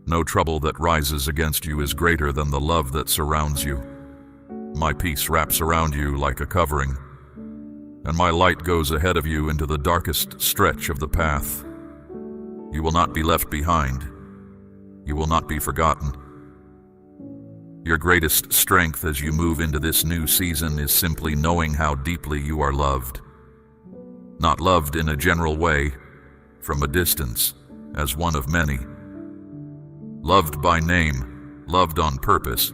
No trouble that rises against you is greater than the love that surrounds you. My peace wraps around you like a covering, and my light goes ahead of you into the darkest stretch of the path. You will not be left behind. You will not be forgotten. Your greatest strength as you move into this new season is simply knowing how deeply you are loved. Not loved in a general way, from a distance, as one of many. Loved by name, loved on purpose,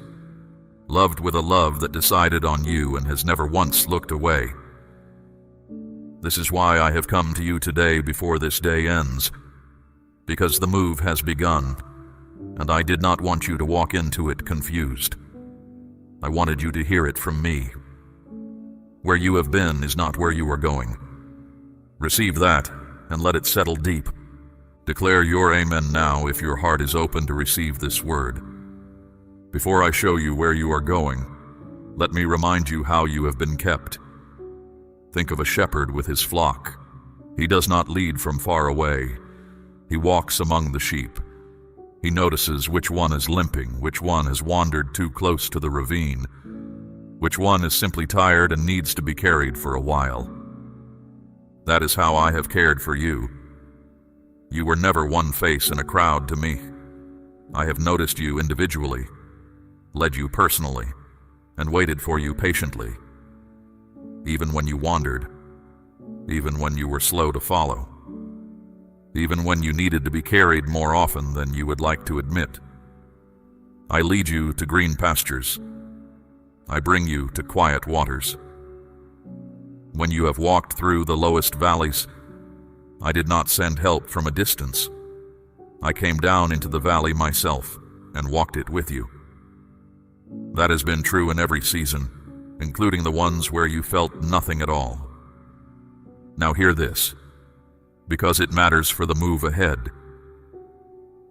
loved with a love that decided on you and has never once looked away. This is why I have come to you today before this day ends, because the move has begun, and I did not want you to walk into it confused. I wanted you to hear it from me. Where you have been is not where you are going. Receive that, and let it settle deep. Declare your amen now if your heart is open to receive this word. Before I show you where you are going, let me remind you how you have been kept. Think of a shepherd with his flock. He does not lead from far away. He walks among the sheep. He notices which one is limping, which one has wandered too close to the ravine, which one is simply tired and needs to be carried for a while. That is how I have cared for you. You were never one face in a crowd to me. I have noticed you individually, led you personally, and waited for you patiently, even when you wandered, even when you were slow to follow, even when you needed to be carried more often than you would like to admit. I lead you to green pastures. I bring you to quiet waters. When you have walked through the lowest valleys, I did not send help from a distance. I came down into the valley myself and walked it with you. That has been true in every season, including the ones where you felt nothing at all. Now hear this, because it matters for the move ahead.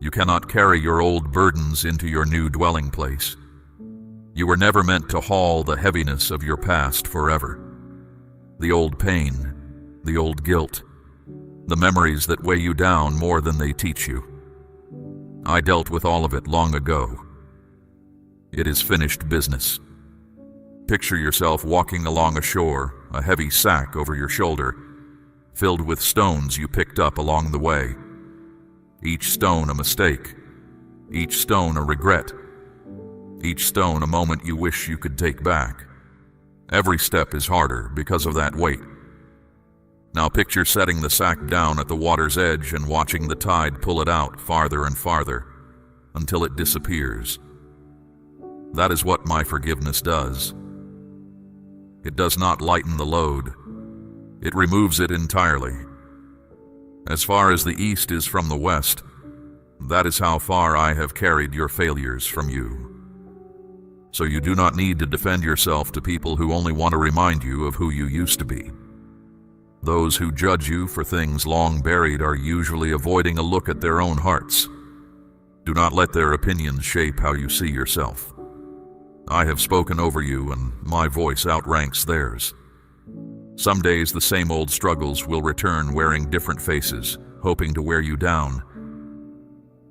You cannot carry your old burdens into your new dwelling place. You were never meant to haul the heaviness of your past forever. The old pain, the old guilt, the memories that weigh you down more than they teach you. I dealt with all of it long ago. It is finished business. Picture yourself walking along a shore, a heavy sack over your shoulder, filled with stones you picked up along the way. Each stone a mistake, each stone a regret, each stone a moment you wish you could take back. Every step is harder because of that weight. Now picture setting the sack down at the water's edge and watching the tide pull it out farther and farther until it disappears. That is what my forgiveness does. It does not lighten the load. It removes it entirely. As far as the east is from the west, that is how far I have carried your failures from you. So you do not need to defend yourself to people who only want to remind you of who you used to be. Those who judge you for things long buried are usually avoiding a look at their own hearts. Do not let their opinions shape how you see yourself. I have spoken over you, and my voice outranks theirs. Some days the same old struggles will return wearing different faces, hoping to wear you down.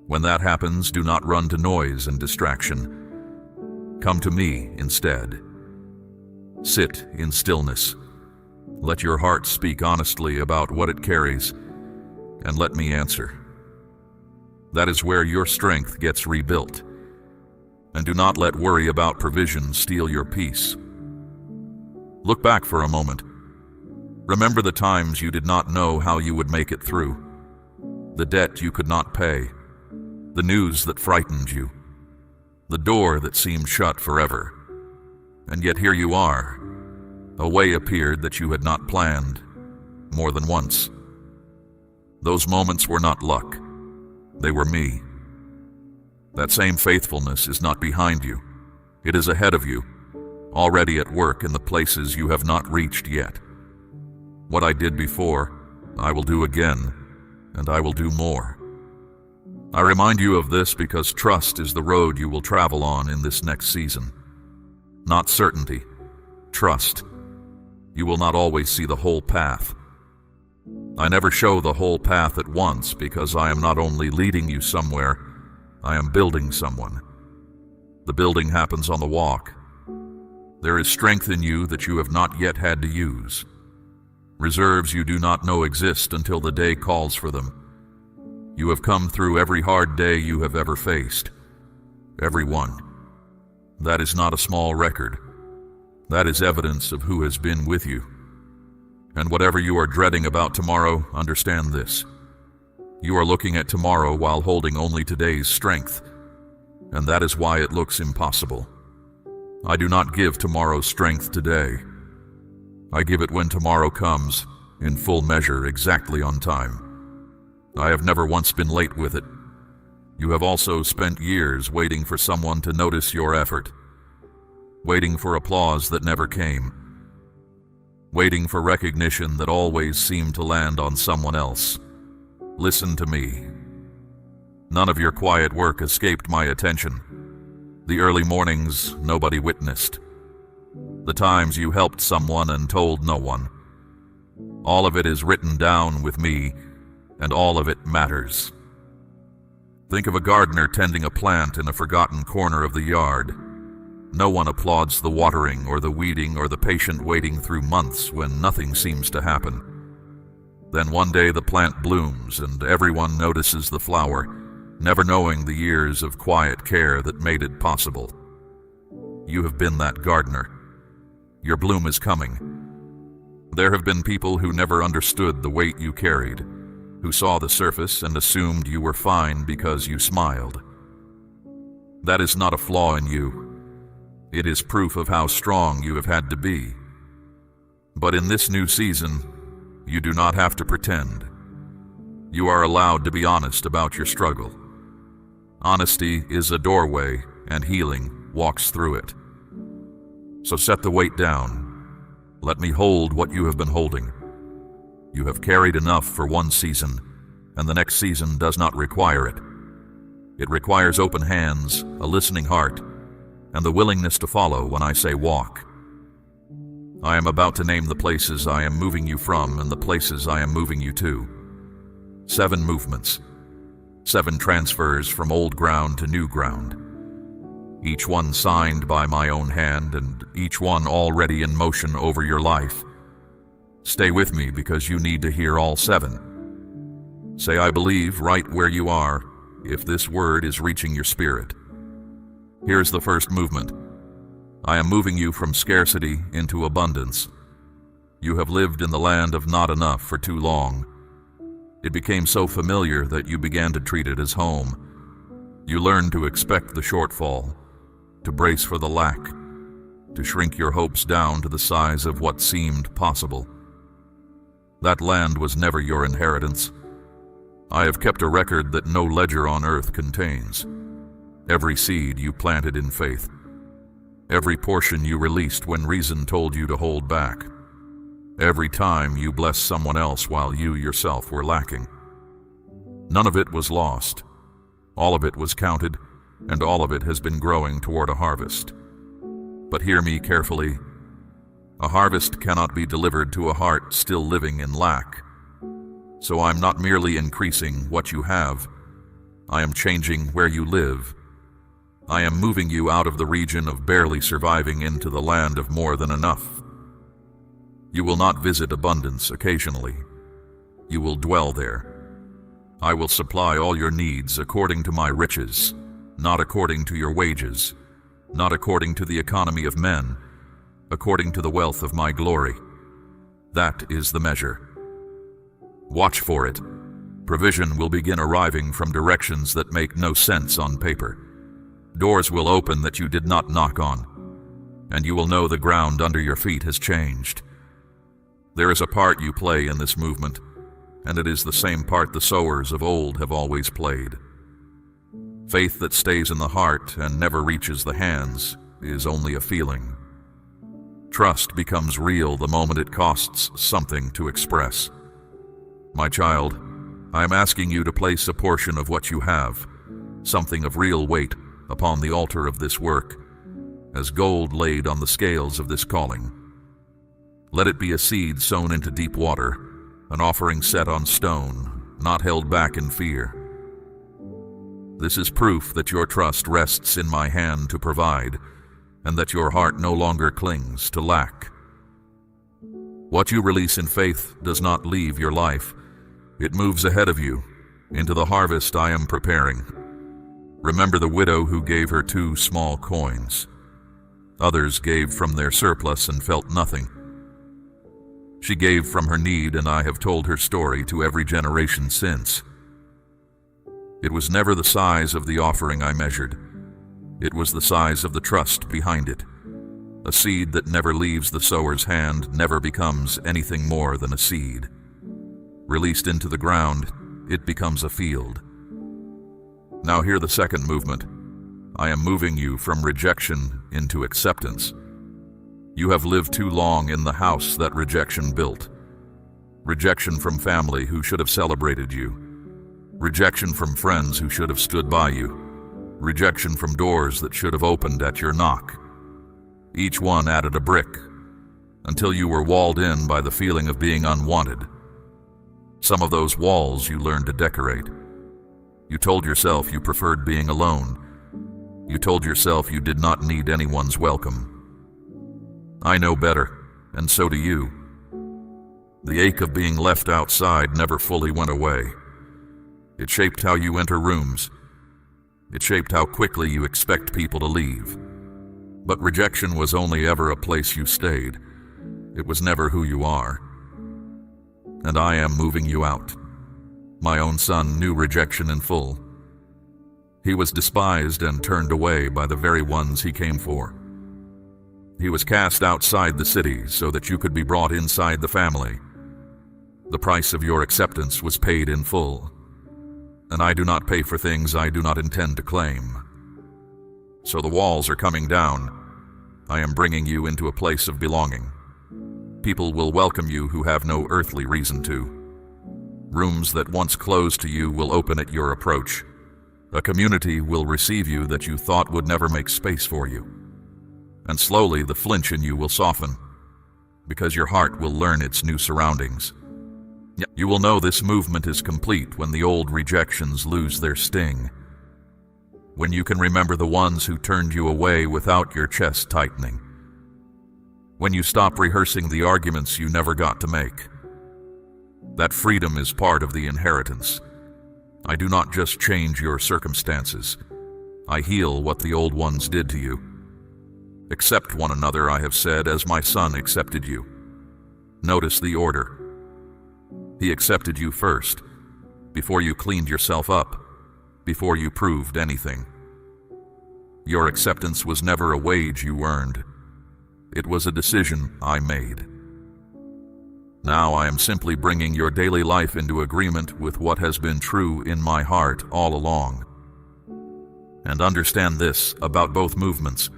When that happens, do not run to noise and distraction. Come to me instead. Sit in stillness. Let your heart speak honestly about what it carries, and let me answer. That is where your strength gets rebuilt. And do not let worry about provision steal your peace. Look back for a moment. Remember the times you did not know how you would make it through, the debt you could not pay, the news that frightened you, the door that seemed shut forever. And yet here you are. A way appeared that you had not planned, more than once. Those moments were not luck. They were me. That same faithfulness is not behind you. It is ahead of you, already at work in the places you have not reached yet. What I did before, I will do again, and I will do more. I remind you of this because trust is the road you will travel on in this next season. Not certainty, trust. You will not always see the whole path. I never show the whole path at once because I am not only leading you somewhere, I am building someone. The building happens on the walk. There is strength in you that you have not yet had to use. Reserves you do not know exist until the day calls for them. You have come through every hard day you have ever faced. Every one. That is not a small record. That is evidence of who has been with you. And whatever you are dreading about tomorrow, understand this. You are looking at tomorrow while holding only today's strength, and that is why it looks impossible. I do not give tomorrow's strength today. I give it when tomorrow comes, in full measure, exactly on time. I have never once been late with it. You have also spent years waiting for someone to notice your effort, waiting for applause that never came, waiting for recognition that always seemed to land on someone else. Listen to me. None of your quiet work escaped my attention. The early mornings nobody witnessed. The times you helped someone and told no one. All of it is written down with me, and all of it matters. Think of a gardener tending a plant in a forgotten corner of the yard. No one applauds the watering or the weeding or the patient waiting through months when nothing seems to happen. Then one day the plant blooms and everyone notices the flower, never knowing the years of quiet care that made it possible. You have been that gardener. Your bloom is coming. There have been people who never understood the weight you carried, who saw the surface and assumed you were fine because you smiled. That is not a flaw in you. It is proof of how strong you have had to be. But in this new season, you do not have to pretend. You are allowed to be honest about your struggle. Honesty is a doorway, and healing walks through it. So set the weight down. Let me hold what you have been holding. You have carried enough for one season, and the next season does not require it. It requires open hands, a listening heart, and the willingness to follow when I say walk. I am about to name the places I am moving you from and the places I am moving you to. 7 movements. 7 transfers from old ground to new ground. Each one signed by my own hand, and each one already in motion over your life. Stay with me because you need to hear all 7. Say, I believe, right where you are, if this word is reaching your spirit. Here's the first movement. I am moving you from scarcity into abundance. You have lived in the land of not enough for too long. It became so familiar that you began to treat it as home. You learned to expect the shortfall, to brace for the lack, to shrink your hopes down to the size of what seemed possible. That land was never your inheritance. I have kept a record that no ledger on earth contains. Every seed you planted in faith. Every portion you released when reason told you to hold back. Every time you blessed someone else while you yourself were lacking. None of it was lost. All of it was counted, and all of it has been growing toward a harvest. But hear me carefully. A harvest cannot be delivered to a heart still living in lack. So I'm not merely increasing what you have. I am changing where you live. I am moving you out of the region of barely surviving into the land of more than enough. You will not visit abundance occasionally. You will dwell there. I will supply all your needs according to my riches, not according to your wages, not according to the economy of men, according to the wealth of my glory. That is the measure. Watch for it. Provision will begin arriving from directions that make no sense on paper. Doors will open that you did not knock on, and you will know the ground under your feet has changed. There is a part you play in this movement, and it is the same part the sowers of old have always played. Faith that stays in the heart and never reaches the hands is only a feeling. Trust becomes real the moment it costs something to express. My child, I am asking you to place a portion of what you have, something of real weight, upon the altar of this work, as gold laid on the scales of this calling. Let it be a seed sown into deep water, an offering set on stone, not held back in fear. This is proof that your trust rests in my hand to provide, and that your heart no longer clings to lack. What you release in faith does not leave your life. It moves ahead of you, into the harvest I am preparing. Remember the widow who gave her 2 small coins. Others gave from their surplus and felt nothing. She gave from her need, and I have told her story to every generation since. It was never the size of the offering I measured. It was the size of the trust behind it. A seed that never leaves the sower's hand never becomes anything more than a seed. Released into the ground, it becomes a field. Now hear the second movement. I am moving you from rejection into acceptance. You have lived too long in the house that rejection built. Rejection from family who should have celebrated you. Rejection from friends who should have stood by you. Rejection from doors that should have opened at your knock. Each one added a brick, until you were walled in by the feeling of being unwanted. Some of those walls you learned to decorate. You told yourself you preferred being alone. You told yourself you did not need anyone's welcome. I know better, and so do you. The ache of being left outside never fully went away. It shaped how you enter rooms, It shaped how quickly you expect people to leave. But rejection was only ever a place you stayed. It was never who you are. And I am moving you out. My own son knew rejection in full. He was despised and turned away by the very ones he came for. He was cast outside the city so that you could be brought inside the family. The price of your acceptance was paid in full, and I do not pay for things I do not intend to claim. So the walls are coming down. I am bringing you into a place of belonging. People will welcome you who have no earthly reason to. Rooms that once closed to you will open at your approach. A community will receive you that you thought would never make space for you. And slowly the flinch in you will soften, because your heart will learn its new surroundings. You will know this movement is complete when the old rejections lose their sting. When you can remember the ones who turned you away without your chest tightening. When you stop rehearsing the arguments you never got to make. That freedom is part of the inheritance. I do not just change your circumstances. I heal what the old ones did to you. Accept one another, I have said, as my son accepted you. Notice the order. He accepted you first, before you cleaned yourself up, before you proved anything. Your acceptance was never a wage you earned. It was a decision I made. Now I am simply bringing your daily life into agreement with what has been true in my heart all along. And understand this about both movements,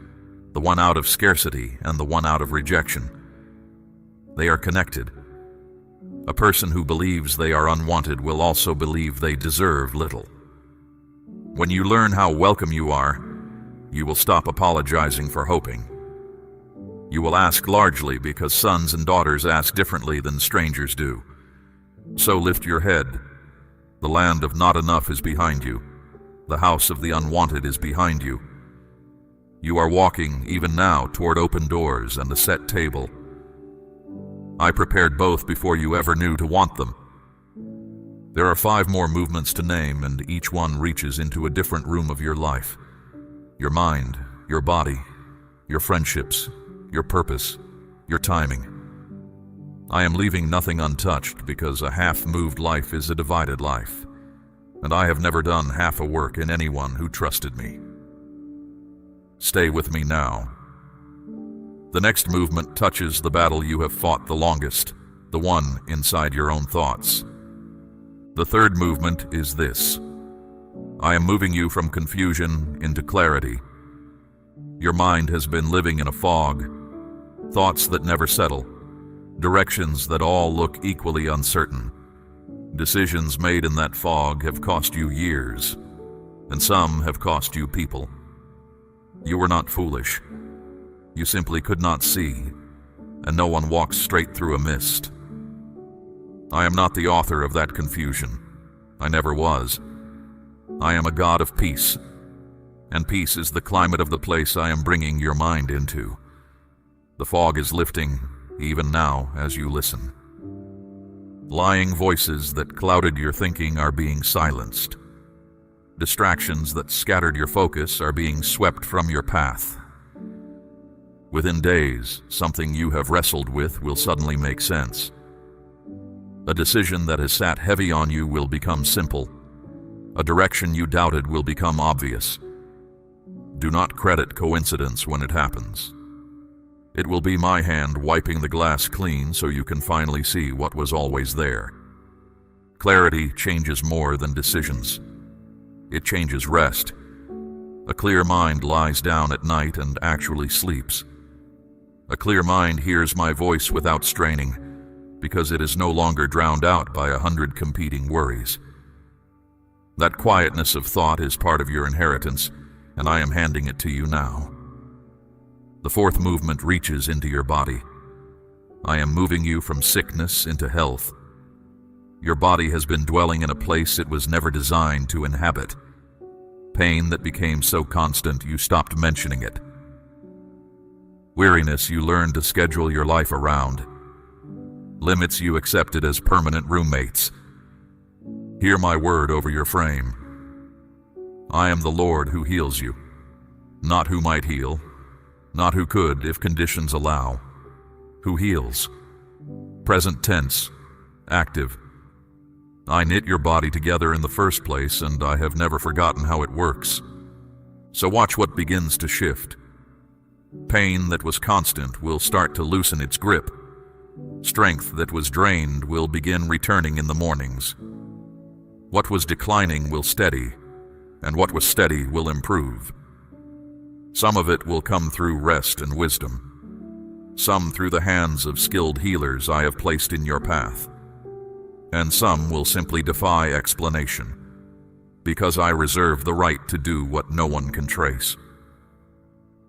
the one out of scarcity and the one out of rejection. They are connected. A person who believes they are unwanted will also believe they deserve little. When you learn how welcome you are, you will stop apologizing for hoping. You will ask largely because sons and daughters ask differently than strangers do. So lift your head. The land of not enough is behind you. The house of the unwanted is behind you. You are walking, even now, toward open doors and a set table. I prepared both before you ever knew to want them. There are 5 more movements to name, and each one reaches into a different room of your life. Your mind, your body, your friendships, your purpose, your timing. I am leaving nothing untouched because a half-moved life is a divided life, and I have never done half a work in anyone who trusted me. Stay with me now. The next movement touches the battle you have fought the longest, the one inside your own thoughts. The third movement is this. I am moving you from confusion into clarity. Your mind has been living in a fog, thoughts that never settle, directions that all look equally uncertain. Decisions made in that fog have cost you years, and some have cost you people. You were not foolish. You simply could not see, and no one walks straight through a mist. I am not the author of that confusion. I never was. I am a God of peace, and peace is the climate of the place I am bringing your mind into. The fog is lifting, even now, as you listen. Lying voices that clouded your thinking are being silenced. Distractions that scattered your focus are being swept from your path. Within days, something you have wrestled with will suddenly make sense. A decision that has sat heavy on you will become simple. A direction you doubted will become obvious. Do not credit coincidence when it happens. It will be my hand wiping the glass clean so you can finally see what was always there. Clarity changes more than decisions. It changes rest. A clear mind lies down at night and actually sleeps. A clear mind hears my voice without straining, because it is no longer drowned out by 100 competing worries. That quietness of thought is part of your inheritance, and I am handing it to you now. The fourth movement reaches into your body. I am moving you from sickness into health. Your body has been dwelling in a place it was never designed to inhabit. Pain that became so constant you stopped mentioning it. Weariness you learned to schedule your life around. Limits you accepted as permanent roommates. Hear my word over your frame. I am the Lord who heals you. Not who might heal, not who could if conditions allow. Who heals. Present tense, active. I knit your body together in the first place, and I have never forgotten how it works. So watch what begins to shift. Pain that was constant will start to loosen its grip. Strength that was drained will begin returning in the mornings. What was declining will steady, and what was steady will improve. Some of it will come through rest and wisdom. Some through the hands of skilled healers I have placed in your path. And some will simply defy explanation, because I reserve the right to do what no one can trace.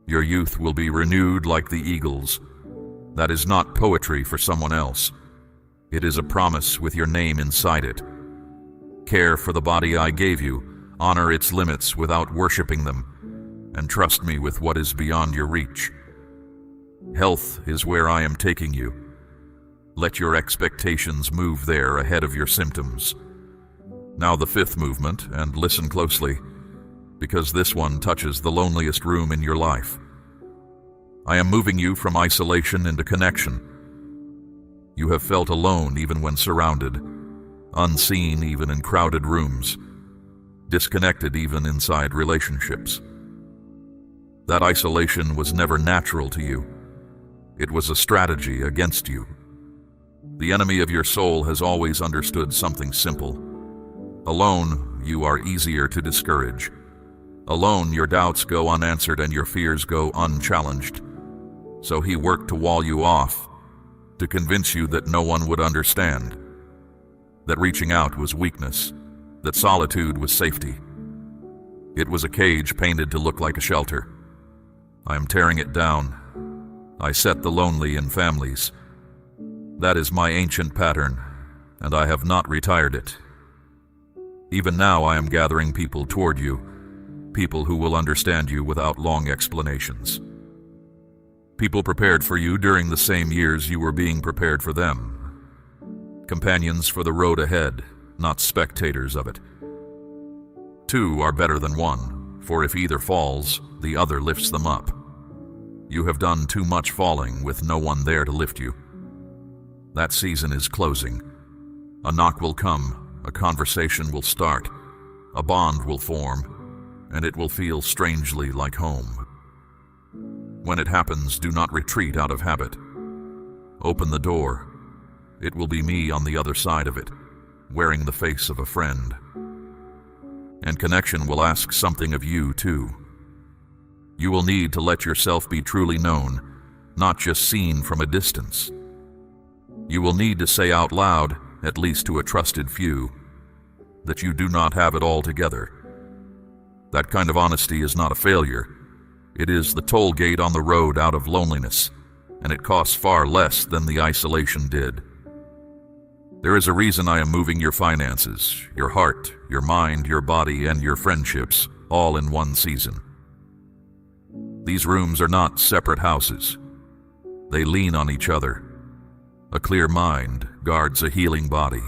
Your youth will be renewed like the eagles. That is not poetry for someone else. It is a promise with your name inside it. Care for the body I gave you, honor its limits without worshiping them, and trust me with what is beyond your reach. Health is where I am taking you. Let your expectations move there ahead of your symptoms. Now the fifth movement, and listen closely, because this one touches the loneliest room in your life. I am moving you from isolation into connection. You have felt alone even when surrounded, unseen even in crowded rooms, disconnected even inside relationships. That isolation was never natural to you. It was a strategy against you. The enemy of your soul has always understood something simple. Alone, you are easier to discourage. Alone, your doubts go unanswered and your fears go unchallenged. So he worked to wall you off, to convince you that no one would understand, that reaching out was weakness, that solitude was safety. It was a cage painted to look like a shelter. I am tearing it down. I set the lonely in families. That is my ancient pattern, and I have not retired it. Even now I am gathering people toward you, people who will understand you without long explanations. People prepared for you during the same years you were being prepared for them. Companions for the road ahead, not spectators of it. Two are better than one, for if either falls, the other lifts them up. You have done too much falling with no one there to lift you. That season is closing. A knock will come, a conversation will start, a bond will form, and it will feel strangely like home. When it happens, do not retreat out of habit. Open the door. It will be me on the other side of it, wearing the face of a friend. And connection will ask something of you, too. You will need to let yourself be truly known, not just seen from a distance. You will need to say out loud, at least to a trusted few, that you do not have it all together. That kind of honesty is not a failure. It is the toll gate on the road out of loneliness, and it costs far less than the isolation did. There is a reason I am moving your finances, your heart, your mind, your body, and your friendships, all in one season. These rooms are not separate houses. They lean on each other. A clear mind guards a healing body.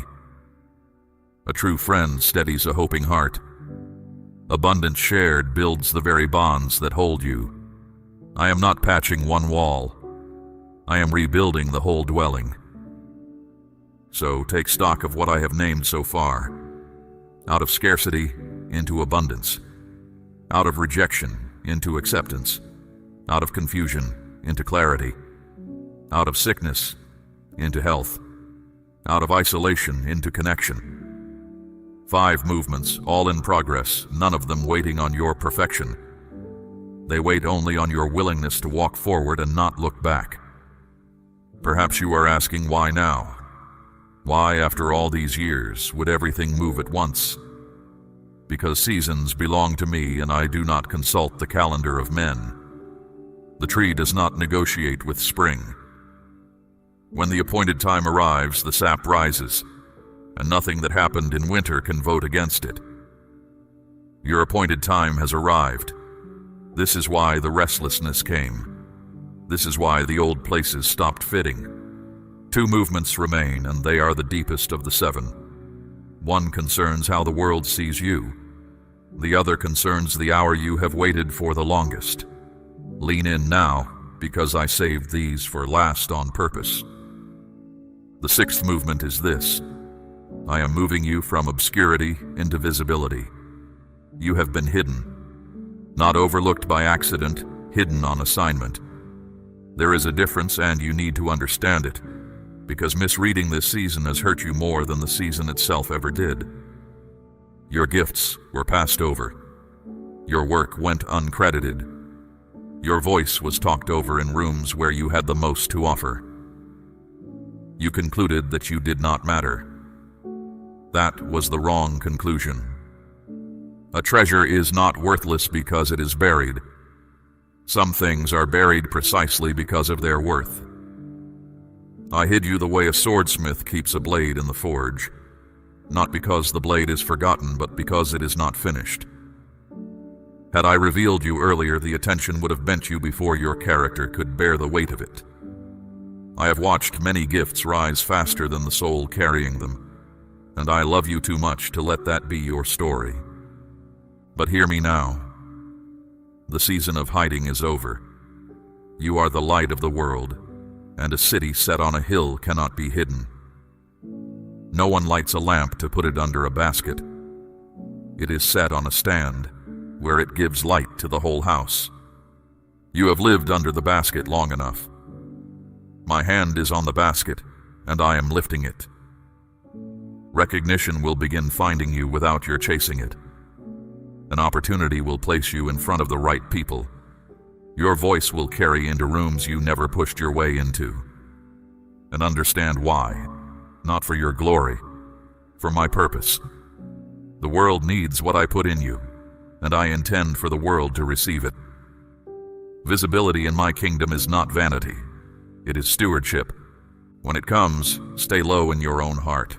A true friend steadies a hoping heart. Abundance shared builds the very bonds that hold you. I am not patching one wall. I am rebuilding the whole dwelling. So take stock of what I have named so far. Out of scarcity into abundance. Out of rejection into acceptance. Out of confusion into clarity. Out of sickness into health. Out of isolation into connection. 5 movements, all in progress, none of them waiting on your perfection. They wait only on your willingness to walk forward and not look back. Perhaps you are asking why now? Why, after all these years, would everything move at once? Because seasons belong to me and I do not consult the calendar of men. The tree does not negotiate with spring. When the appointed time arrives, the sap rises, and nothing that happened in winter can vote against it. Your appointed time has arrived. This is why the restlessness came. This is why the old places stopped fitting. 2 movements remain, and they are the deepest of the 7. One concerns how the world sees you. The other concerns the hour you have waited for the longest. Lean in now, because I saved these for last on purpose. The sixth movement is this. I am moving you from obscurity into visibility. You have been hidden. Not overlooked by accident, hidden on assignment. There is a difference, and you need to understand it, because misreading this season has hurt you more than the season itself ever did. Your gifts were passed over. Your work went uncredited. Your voice was talked over in rooms where you had the most to offer. You concluded that you did not matter. That was the wrong conclusion. A treasure is not worthless because it is buried. Some things are buried precisely because of their worth. I hid you the way a swordsmith keeps a blade in the forge, not because the blade is forgotten, but because it is not finished. Had I revealed you earlier, the attention would have bent you before your character could bear the weight of it. I have watched many gifts rise faster than the soul carrying them, and I love you too much to let that be your story. But hear me now. The season of hiding is over. You are the light of the world, and a city set on a hill cannot be hidden. No one lights a lamp to put it under a basket. It is set on a stand, where it gives light to the whole house. You have lived under the basket long enough. My hand is on the basket, and I am lifting it. Recognition will begin finding you without your chasing it. An opportunity will place you in front of the right people. Your voice will carry into rooms you never pushed your way into. And understand why. Not for your glory, for my purpose. The world needs what I put in you, and I intend for the world to receive it. Visibility in my kingdom is not vanity. It is stewardship. When it comes, stay low in your own heart.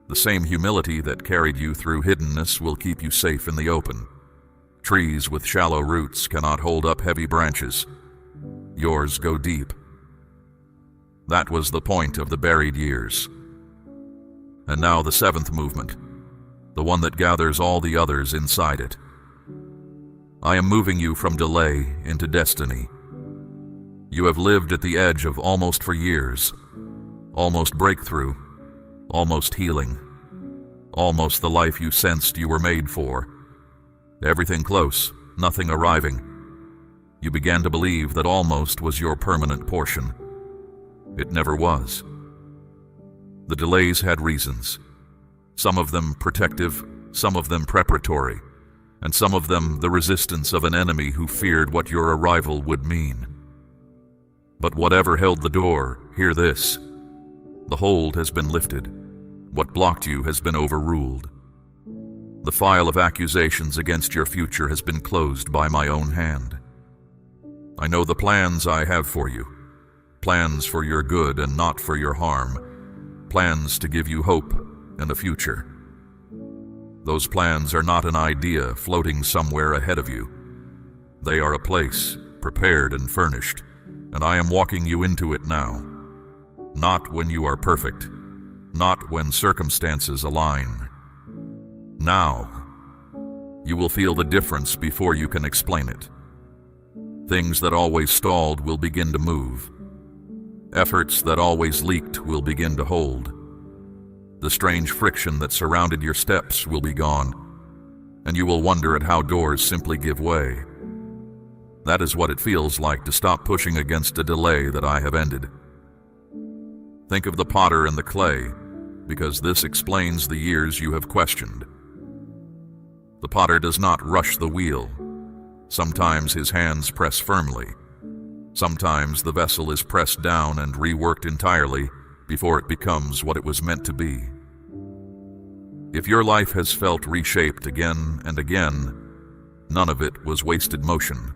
The same humility that carried you through hiddenness will keep you safe in the open. Trees with shallow roots cannot hold up heavy branches. Yours go deep. That was the point of the buried years. And now the seventh movement, the one that gathers all the others inside it. I am moving you from delay into destiny. You have lived at the edge of almost for years, almost breakthrough, almost healing, almost the life you sensed you were made for. Everything close, nothing arriving. You began to believe that almost was your permanent portion. It never was. The delays had reasons, some of them protective, some of them preparatory, and some of them the resistance of an enemy who feared what your arrival would mean. But whatever held the door, hear this. The hold has been lifted. What blocked you has been overruled. The file of accusations against your future has been closed by my own hand. I know the plans I have for you. Plans for your good and not for your harm. Plans to give you hope and a future. Those plans are not an idea floating somewhere ahead of you. They are a place, prepared and furnished, and I am walking you into it now. Not when you are perfect, not when circumstances align. Now, you will feel the difference before you can explain it. Things that always stalled will begin to move. Efforts that always leaked will begin to hold. The strange friction that surrounded your steps will be gone, and you will wonder at how doors simply give way. That is what it feels like to stop pushing against a delay that I have ended. Think of the potter and the clay, because this explains the years you have questioned. The potter does not rush the wheel. Sometimes his hands press firmly. Sometimes the vessel is pressed down and reworked entirely before it becomes what it was meant to be. If your life has felt reshaped again and again, none of it was wasted motion.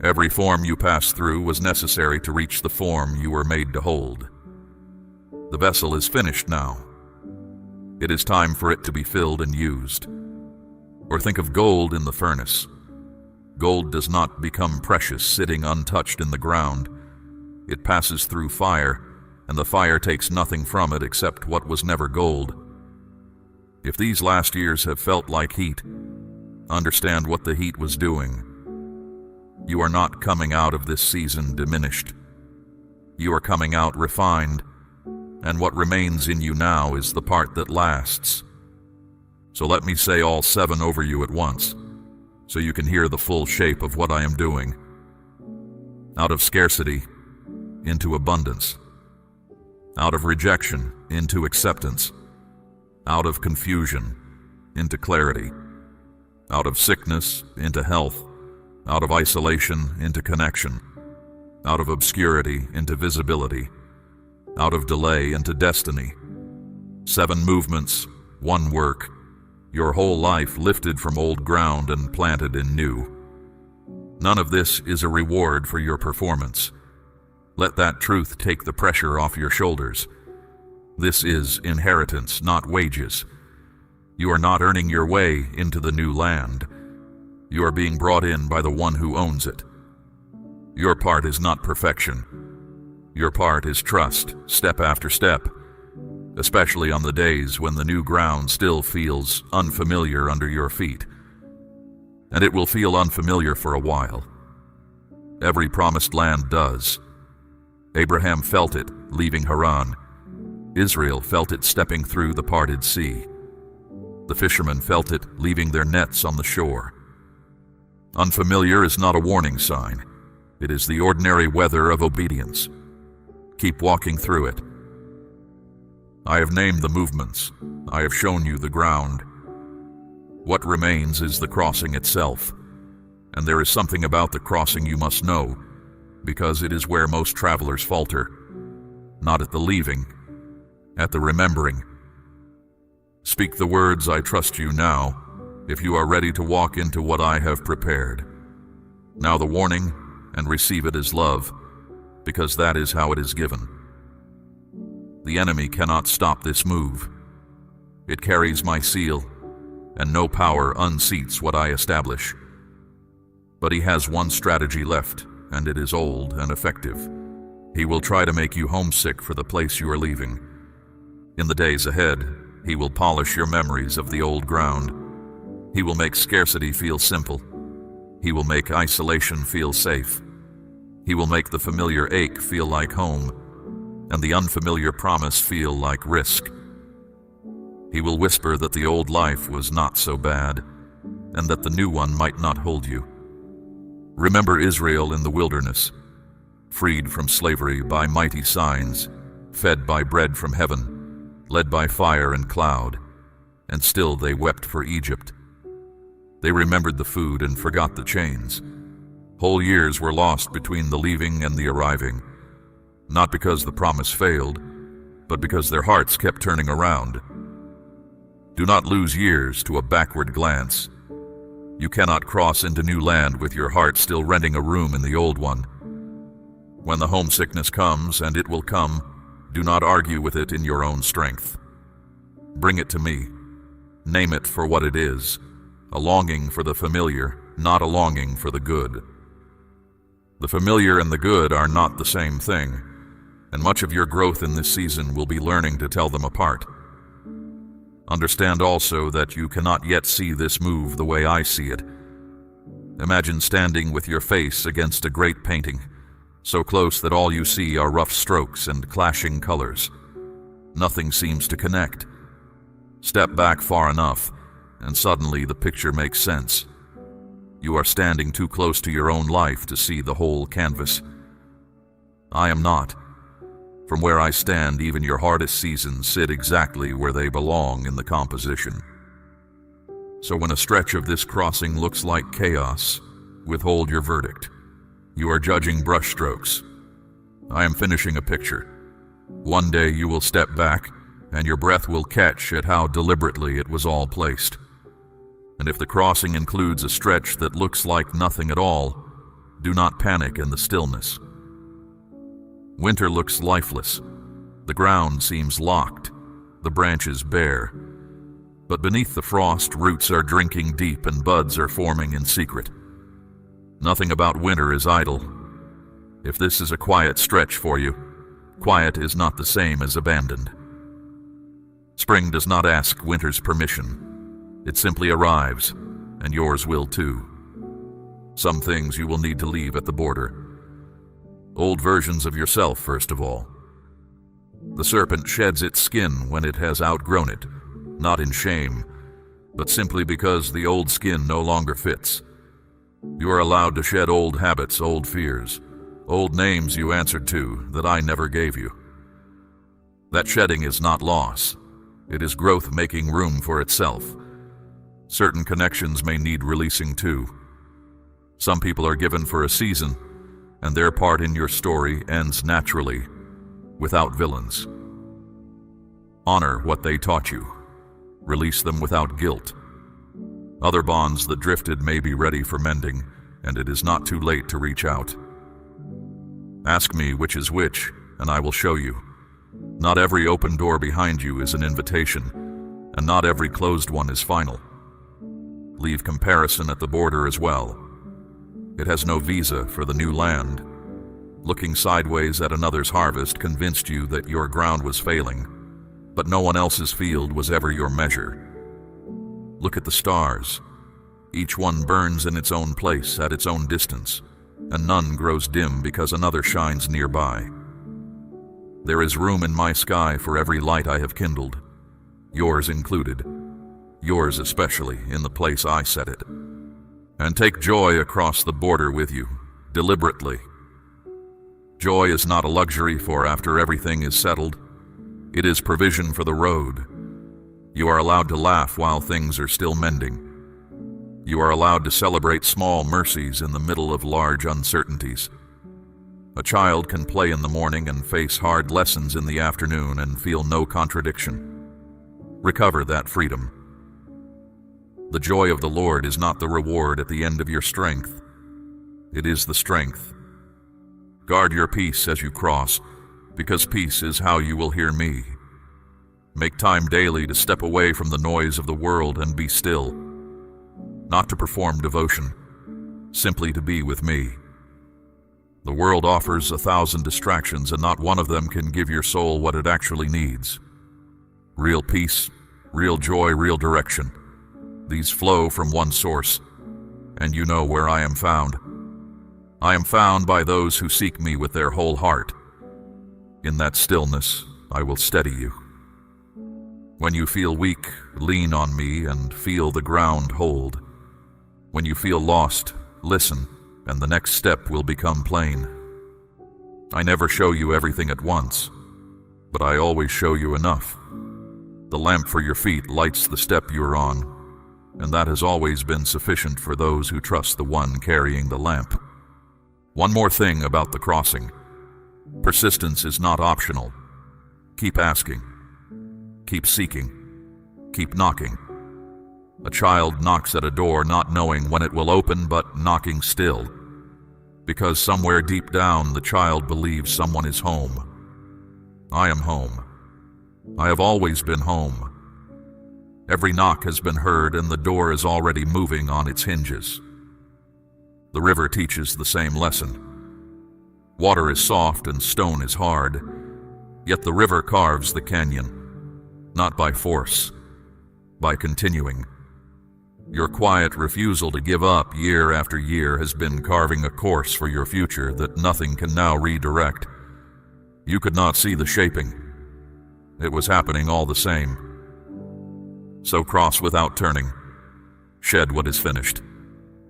Every form you passed through was necessary to reach the form you were made to hold. The vessel is finished now. It is time for it to be filled and used. Or think of gold in the furnace. Gold does not become precious sitting untouched in the ground. It passes through fire, and the fire takes nothing from it except what was never gold. If these last years have felt like heat, understand what the heat was doing. You are not coming out of this season diminished. You are coming out refined, and what remains in you now is the part that lasts. So let me say all 7 over you at once, so you can hear the full shape of what I am doing. Out of scarcity, into abundance. Out of rejection, into acceptance. Out of confusion, into clarity. Out of sickness, into health. Out of isolation, into connection. Out of obscurity, into visibility. Out of delay, into destiny. 7 movements, 1 work. Your whole life lifted from old ground and planted in new. None of this is a reward for your performance. Let that truth take the pressure off your shoulders. This is inheritance, not wages. You are not earning your way into the new land. You are being brought in by the one who owns it. Your part is not perfection. Your part is trust, step after step, especially on the days when the new ground still feels unfamiliar under your feet. And it will feel unfamiliar for a while. Every promised land does. Abraham felt it leaving Haran. Israel felt it stepping through the parted sea. The fishermen felt it leaving their nets on the shore. Unfamiliar is not a warning sign. It is the ordinary weather of obedience. Keep walking through it. I have named the movements. I have shown you the ground. What remains is the crossing itself. And there is something about the crossing you must know, because it is where most travelers falter. Not at the leaving, at the remembering. Speak the words, I trust you now, if you are ready to walk into what I have prepared. Now the warning, and receive it as love, because that is how it is given. The enemy cannot stop this move. It carries my seal, and no power unseats what I establish. But he has one strategy left, and it is old and effective. He will try to make you homesick for the place you are leaving. In the days ahead, he will polish your memories of the old ground. He will make scarcity feel simple. He will make isolation feel safe. He will make the familiar ache feel like home, and the unfamiliar promise feel like risk. He will whisper that the old life was not so bad, and that the new one might not hold you. Remember Israel in the wilderness, freed from slavery by mighty signs, fed by bread from heaven, led by fire and cloud, and still they wept for Egypt. They remembered the food and forgot the chains. Whole years were lost between the leaving and the arriving, not because the promise failed, but because their hearts kept turning around. Do not lose years to a backward glance. You cannot cross into new land with your heart still renting a room in the old one. When the homesickness comes, and it will come, do not argue with it in your own strength. Bring it to me. Name it for what it is, a longing for the familiar, not a longing for the good. The familiar and the good are not the same thing, and much of your growth in this season will be learning to tell them apart. Understand also that you cannot yet see this move the way I see it. Imagine standing with your face against a great painting, so close that all you see are rough strokes and clashing colors. Nothing seems to connect. Step back far enough, and suddenly the picture makes sense. You are standing too close to your own life to see the whole canvas. I am not. From where I stand, even your hardest seasons sit exactly where they belong in the composition. So when a stretch of this crossing looks like chaos, withhold your verdict. You are judging brushstrokes. I am finishing a picture. One day you will step back, and your breath will catch at how deliberately it was all placed. And if the crossing includes a stretch that looks like nothing at all, do not panic in the stillness. Winter looks lifeless. The ground seems locked, the branches bare. But beneath the frost, roots are drinking deep and buds are forming in secret. Nothing about winter is idle. If this is a quiet stretch for you, quiet is not the same as abandoned. Spring does not ask winter's permission. It simply arrives, and yours will too. Some things you will need to leave at the border. Old versions of yourself, first of all. The serpent sheds its skin when it has outgrown it, not in shame, but simply because the old skin no longer fits. You are allowed to shed old habits, old fears, old names you answered to that I never gave you. That shedding is not loss. It is growth making room for itself. Certain connections may need releasing too. Some people are given for a season, and their part in your story ends naturally, without villains. Honor what they taught you. Release them without guilt. Other bonds that drifted may be ready for mending, and it is not too late to reach out. Ask me which is which, and I will show you. Not every open door behind you is an invitation, and not every closed one is final. Leave comparison at the border as well. It has no visa for the new land. Looking sideways at another's harvest convinced you that your ground was failing, but no one else's field was ever your measure. Look at the stars. Each one burns in its own place at its own distance, and none grows dim because another shines nearby. There is room in my sky for every light I have kindled, yours included, yours especially in the place I set it. And take joy across the border with you, deliberately. Joy is not a luxury for after everything is settled. It is provision for the road. You are allowed to laugh while things are still mending. You are allowed to celebrate small mercies in the middle of large uncertainties. A child can play in the morning and face hard lessons in the afternoon and feel no contradiction. Recover that freedom. The joy of the Lord is not the reward at the end of your strength. It is the strength. Guard your peace as you cross, because peace is how you will hear me. Make time daily to step away from the noise of the world and be still. Not to perform devotion, simply to be with me. The world offers 1,000 distractions, and not one of them can give your soul what it actually needs. Real peace, real joy, real direction. These flow from one source, and you know where I am found. I am found by those who seek me with their whole heart. In that stillness, I will steady you. When you feel weak, lean on me and feel the ground hold. When you feel lost, listen, and the next step will become plain. I never show you everything at once, but I always show you enough. The lamp for your feet lights the step you are on, and that has always been sufficient for those who trust the one carrying the lamp. One more thing about the crossing. Persistence is not optional. Keep asking. Keep seeking. Keep knocking. A child knocks at a door not knowing when it will open, but knocking still. Because somewhere deep down the child believes someone is home. I am home. I have always been home. Every knock has been heard and the door is already moving on its hinges. The river teaches the same lesson. Water is soft and stone is hard, yet the river carves the canyon, not by force, by continuing. Your quiet refusal to give up year after year has been carving a course for your future that nothing can now redirect. You could not see the shaping. It was happening all the same. So cross without turning. Shed what is finished.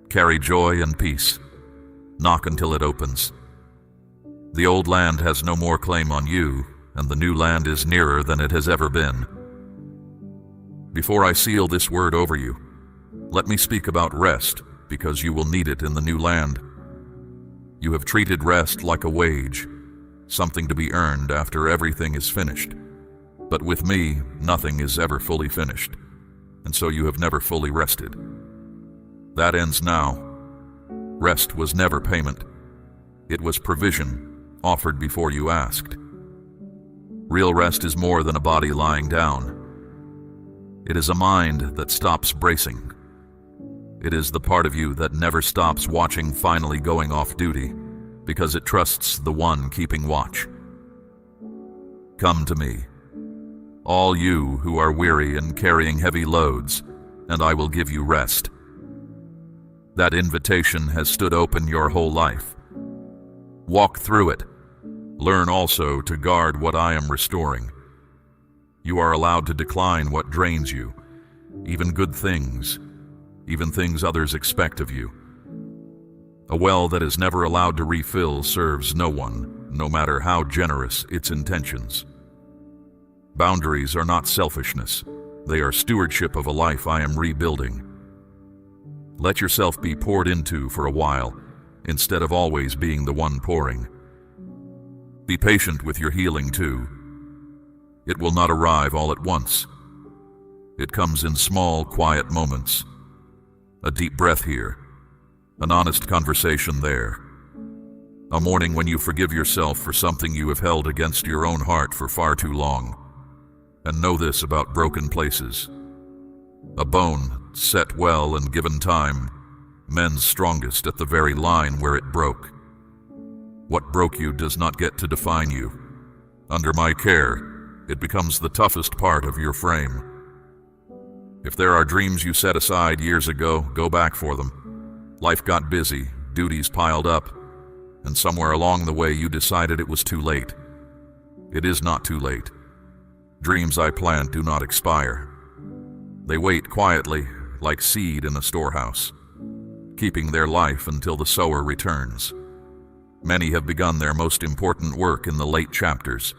Carry joy and peace. Knock until it opens. The old land has no more claim on you, and the new land is nearer than it has ever been. Before I seal this word over you, let me speak about rest, because you will need it in the new land. You have treated rest like a wage, something to be earned after everything is finished. But with me, nothing is ever fully finished, and so you have never fully rested. That ends now. Rest was never payment. It was provision, offered before you asked. Real rest is more than a body lying down. It is a mind that stops bracing. It is the part of you that never stops watching finally going off duty, because it trusts the one keeping watch. Come to me. all you who are weary and carrying heavy loads, and I will give you rest. That invitation has stood open your whole life. Walk through it. Learn also to guard what I am restoring. You are allowed to decline what drains you, even good things, even things others expect of you. A well that is never allowed to refill serves no one, no matter how generous its intentions. Boundaries are not selfishness. They are stewardship of a life I am rebuilding. Let yourself be poured into for a while, instead of always being the one pouring. Be patient with your healing too. It will not arrive all at once. It comes in small, quiet moments. A deep breath here. An honest conversation there. A morning when you forgive yourself for something you have held against your own heart for far too long. And know this about broken places. A bone, set well and given time, mends strongest at the very line where it broke. What broke you does not get to define you. Under my care, it becomes the toughest part of your frame. If there are dreams you set aside years ago, go back for them. Life got busy, duties piled up, and somewhere along the way you decided it was too late. It is not too late. Dreams I plant do not expire. They wait quietly, like seed in a storehouse, keeping their life until the sower returns. Many have begun their most important work in the late chapters,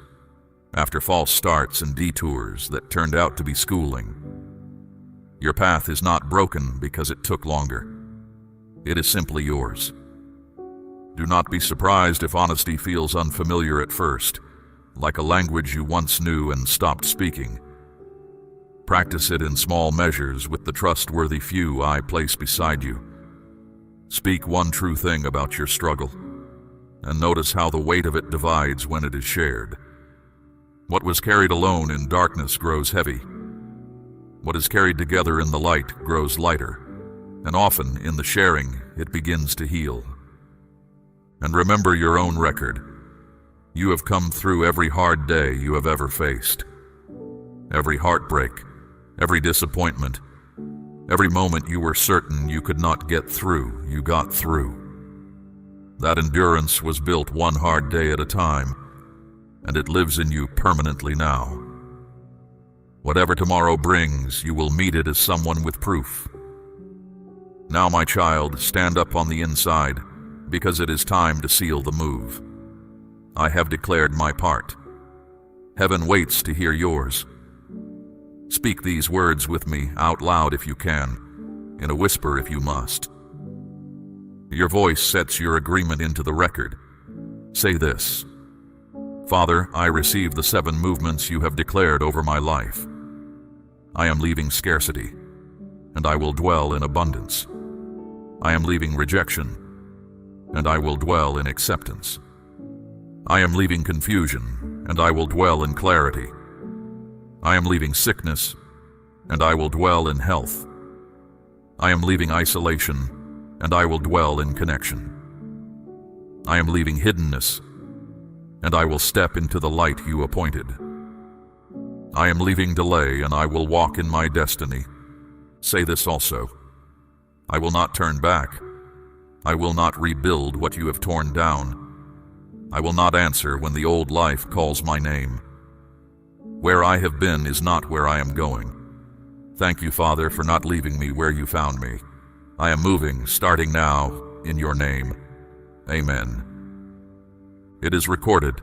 after false starts and detours that turned out to be schooling. Your path is not broken because it took longer. It is simply yours. Do not be surprised if honesty feels unfamiliar at first, like a language you once knew and stopped speaking. Practice it in small measures with the trustworthy few I place beside you. Speak one true thing about your struggle, and notice how the weight of it divides when it is shared. What was carried alone in darkness grows heavy. What is carried together in the light grows lighter, and often in the sharing it begins to heal. And remember your own record. You have come through every hard day you have ever faced. Every heartbreak, every disappointment, every moment you were certain you could not get through, you got through. That endurance was built one hard day at a time, and it lives in you permanently now. Whatever tomorrow brings, you will meet it as someone with proof. Now, my child, stand up on the inside, because it is time to seal the move. I have declared my part. Heaven waits to hear yours. Speak these words with me out loud if you can, in a whisper if you must. Your voice sets your agreement into the record. Say this: Father, I receive the 7 movements you have declared over my life. I am leaving scarcity, and I will dwell in abundance. I am leaving rejection, and I will dwell in acceptance. I am leaving confusion, and I will dwell in clarity. I am leaving sickness, and I will dwell in health. I am leaving isolation, and I will dwell in connection. I am leaving hiddenness, and I will step into the light you appointed. I am leaving delay, and I will walk in my destiny. Say this also: I will not turn back. I will not rebuild what you have torn down. I will not answer when the old life calls my name. Where I have been is not where I am going. Thank you, Father, for not leaving me where you found me. I am moving, starting now, in your name. Amen. It is recorded.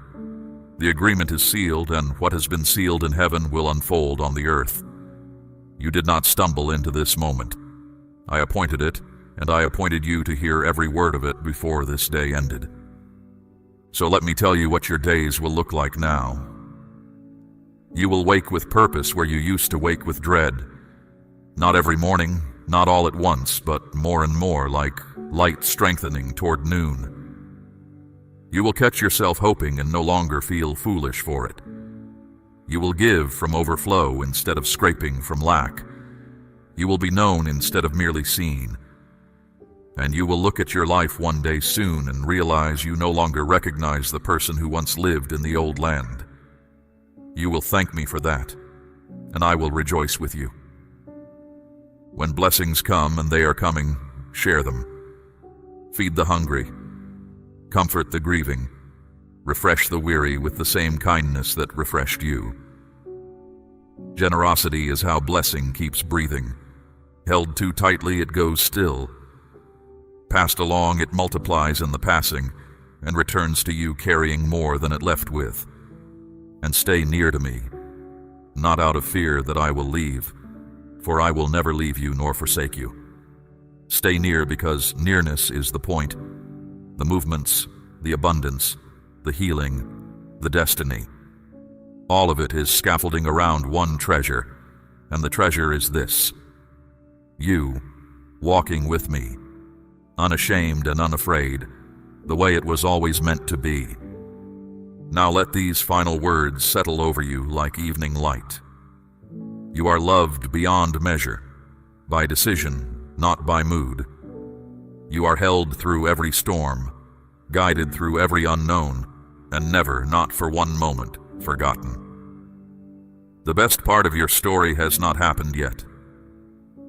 The agreement is sealed, and what has been sealed in heaven will unfold on the earth. You did not stumble into this moment. I appointed it, and I appointed you to hear every word of it before this day ended. So let me tell you what your days will look like now. You will wake with purpose where you used to wake with dread. Not every morning, not all at once, but more and more, like light strengthening toward noon. You will catch yourself hoping and no longer feel foolish for it. You will give from overflow instead of scraping from lack. You will be known instead of merely seen. And you will look at your life one day soon and realize you no longer recognize the person who once lived in the old land. You will thank me for that. and I will rejoice with you. When blessings come, and they are coming, share them. Feed the hungry. Comfort the grieving. Refresh the weary with the same kindness that refreshed you. Generosity is how blessing keeps breathing. Held too tightly, it goes still. Passed along, it multiplies in the passing, and returns to you carrying more than it left with. And stay near to me, not out of fear that I will leave, for I will never leave you nor forsake you. Stay near because nearness is the point, the movements, the abundance, the healing, the destiny. All of it is scaffolding around one treasure, and the treasure is this: you, walking with me, unashamed and unafraid, the way it was always meant to be. Now let these final words settle over you like evening light. You are loved beyond measure, by decision, not by mood. You are held through every storm, guided through every unknown, and never, not for one moment, forgotten. The best part of your story has not happened yet.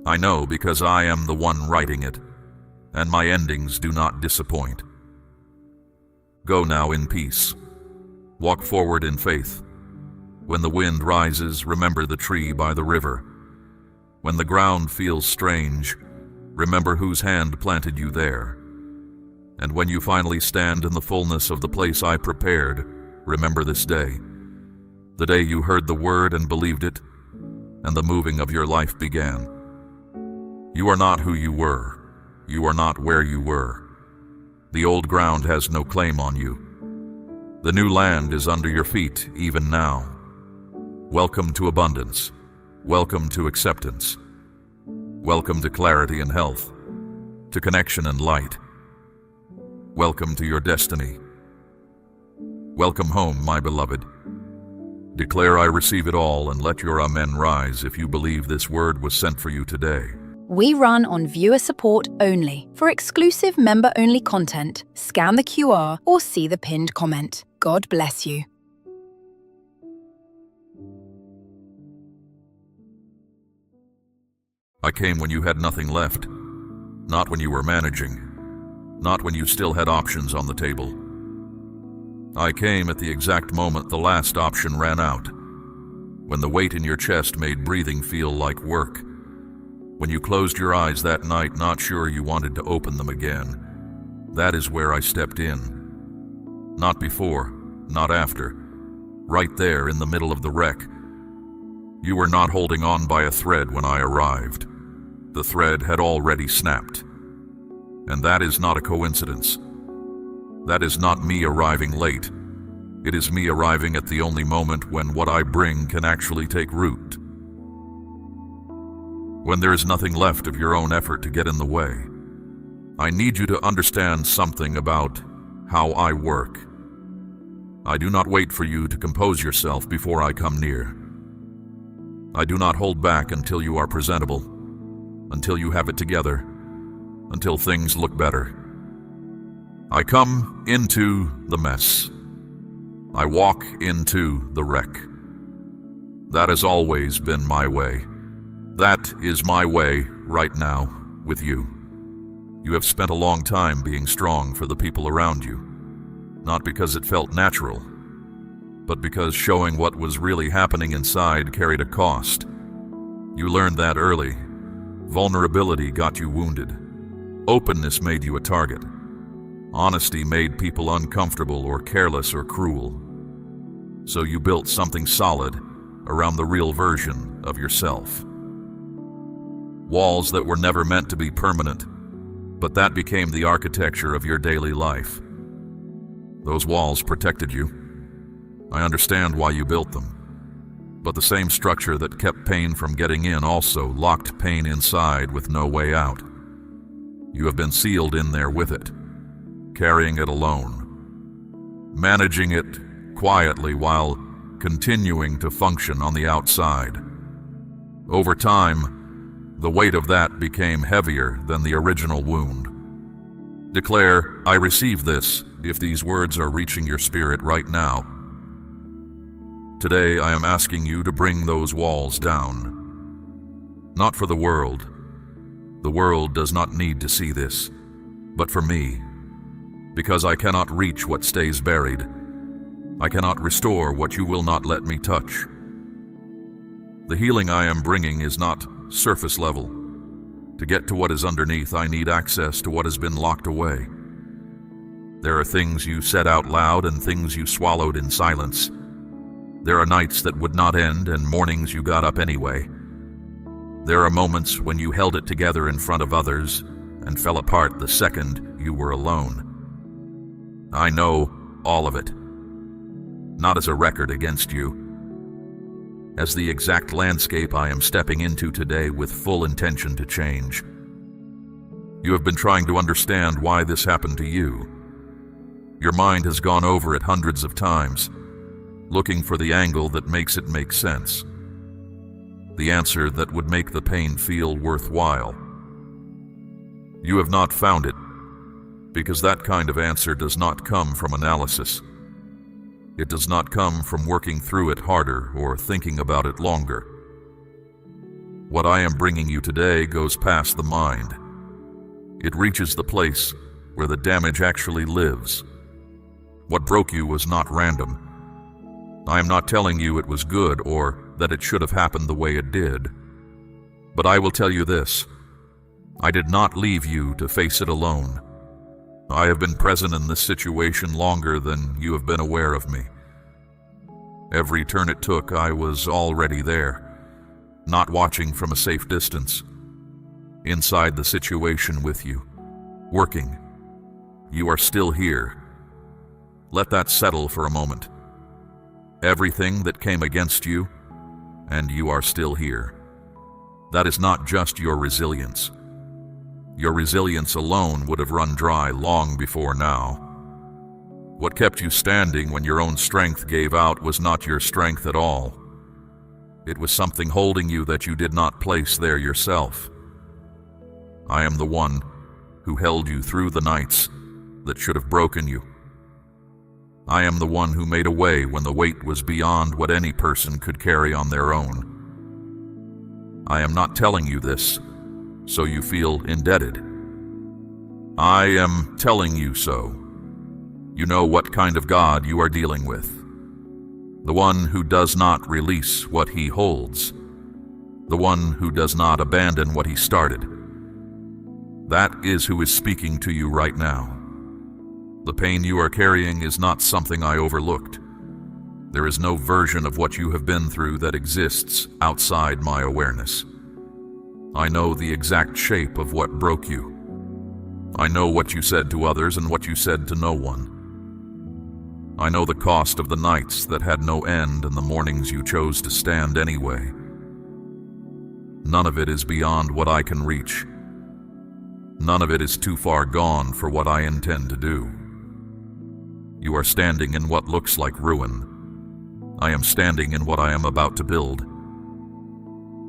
I know because I am the one writing it, and my endings do not disappoint. Go now in peace. Walk forward in faith. When the wind rises, remember the tree by the river. When the ground feels strange, remember whose hand planted you there. And when you finally stand in the fullness of the place I prepared, remember this day, the day you heard the word and believed it, and the moving of your life began. You are not who you were. You are not where you were. The old ground has no claim on you. The new land is under your feet even now. Welcome to abundance. Welcome to acceptance. Welcome to clarity and health, to connection and light. Welcome to your destiny. Welcome home, my beloved. Declare I receive it all, and let your amen rise if you believe this word was sent for you today. We run on viewer support only. For exclusive member-only content, scan the QR or see the pinned comment. God bless you. I came when you had nothing left, not when you were managing, not when you still had options on the table. I came at the exact moment the last option ran out, when the weight in your chest made breathing feel like work, when you closed your eyes that night not sure you wanted to open them again. That is where I stepped in. Not before, not after, right there in the middle of the wreck. You were not holding on by a thread when I arrived. The thread had already snapped. And that is not a coincidence. That is not me arriving late. It is me arriving at the only moment when what I bring can actually take root. When there is nothing left of your own effort to get in the way. I need you to understand something about how I work. I do not wait for you to compose yourself before I come near. I do not hold back until you are presentable, until you have it together, until things look better. I come into the mess. I walk into the wreck. That has always been my way. That is my way right now with you. You have spent a long time being strong for the people around you, not because it felt natural, but because showing what was really happening inside carried a cost. You learned that early. Vulnerability got you wounded. Openness made you a target. Honesty made people uncomfortable or careless or cruel. So you built something solid around the real version of yourself. Walls that were never meant to be permanent, but that became the architecture of your daily life. Those walls protected you. I understand why you built them. But the same structure that kept pain from getting in also locked pain inside with no way out. You have been sealed in there with it, carrying it alone, managing it quietly while continuing to function on the outside. Over time, the weight of that became heavier than the original wound. Declare, I receive this, if these words are reaching your spirit right now. Today I am asking you to bring those walls down. Not for the world. The world does not need to see this, but for me. Because I cannot reach what stays buried. I cannot restore what you will not let me touch. The healing I am bringing is not surface level. To get to what is underneath, I need access to what has been locked away. There are things you said out loud and things you swallowed in silence. There are nights that would not end and mornings you got up anyway. There are moments when you held it together in front of others and fell apart the second you were alone. I know all of it. Not as a record against you. As the exact landscape I am stepping into today with full intention to change. You have been trying to understand why this happened to you. Your mind has gone over it hundreds of times, looking for the angle that makes it make sense. The answer that would make the pain feel worthwhile. You have not found it, because that kind of answer does not come from analysis. It does not come from working through it harder or thinking about it longer. What I am bringing you today goes past the mind. It reaches the place where the damage actually lives. What broke you was not random. I am not telling you it was good or that it should have happened the way it did. But I will tell you this. I did not leave you to face it alone. I have been present in this situation longer than you have been aware of me. Every turn it took, I was already there, not watching from a safe distance. Inside the situation with you, working. You are still here. Let that settle for a moment. Everything that came against you, and you are still here. That is not just your resilience. Your resilience alone would have run dry long before now. What kept you standing when your own strength gave out was not your strength at all. It was something holding you that you did not place there yourself. I am the one who held you through the nights that should have broken you. I am the one who made a way when the weight was beyond what any person could carry on their own. I am not telling you this so you feel indebted. I am telling you so. You know what kind of God you are dealing with. The one who does not release what he holds. The one who does not abandon what he started. That is who is speaking to you right now. The pain you are carrying is not something I overlooked. There is no version of what you have been through that exists outside my awareness. I know the exact shape of what broke you. I know what you said to others and what you said to no one. I know the cost of the nights that had no end and the mornings you chose to stand anyway. None of it is beyond what I can reach. None of it is too far gone for what I intend to do. You are standing in what looks like ruin. I am standing in what I am about to build.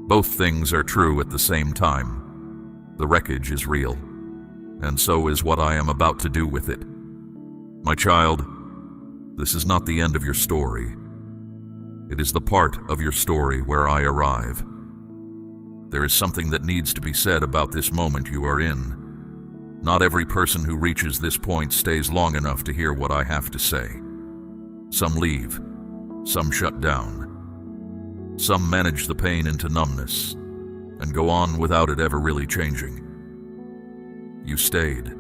Both things are true at the same time. The wreckage is real, and so is what I am about to do with it. My child, this is not the end of your story. It is the part of your story where I arrive. There is something that needs to be said about this moment you are in. Not every person who reaches this point stays long enough to hear what I have to say. Some leave, some shut down. Some manage the pain into numbness and go on without it ever really changing. You stayed.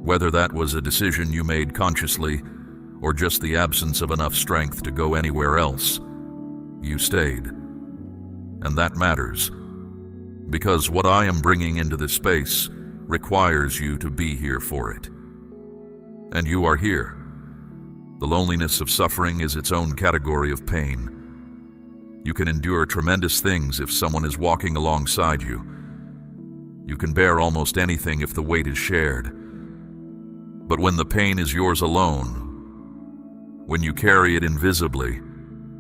Whether that was a decision you made consciously or just the absence of enough strength to go anywhere else, you stayed. And that matters, because what I am bringing into this space requires you to be here for it. And you are here. The loneliness of suffering is its own category of pain. You can endure tremendous things if someone is walking alongside you. You can bear almost anything if the weight is shared. But when the pain is yours alone, when you carry it invisibly,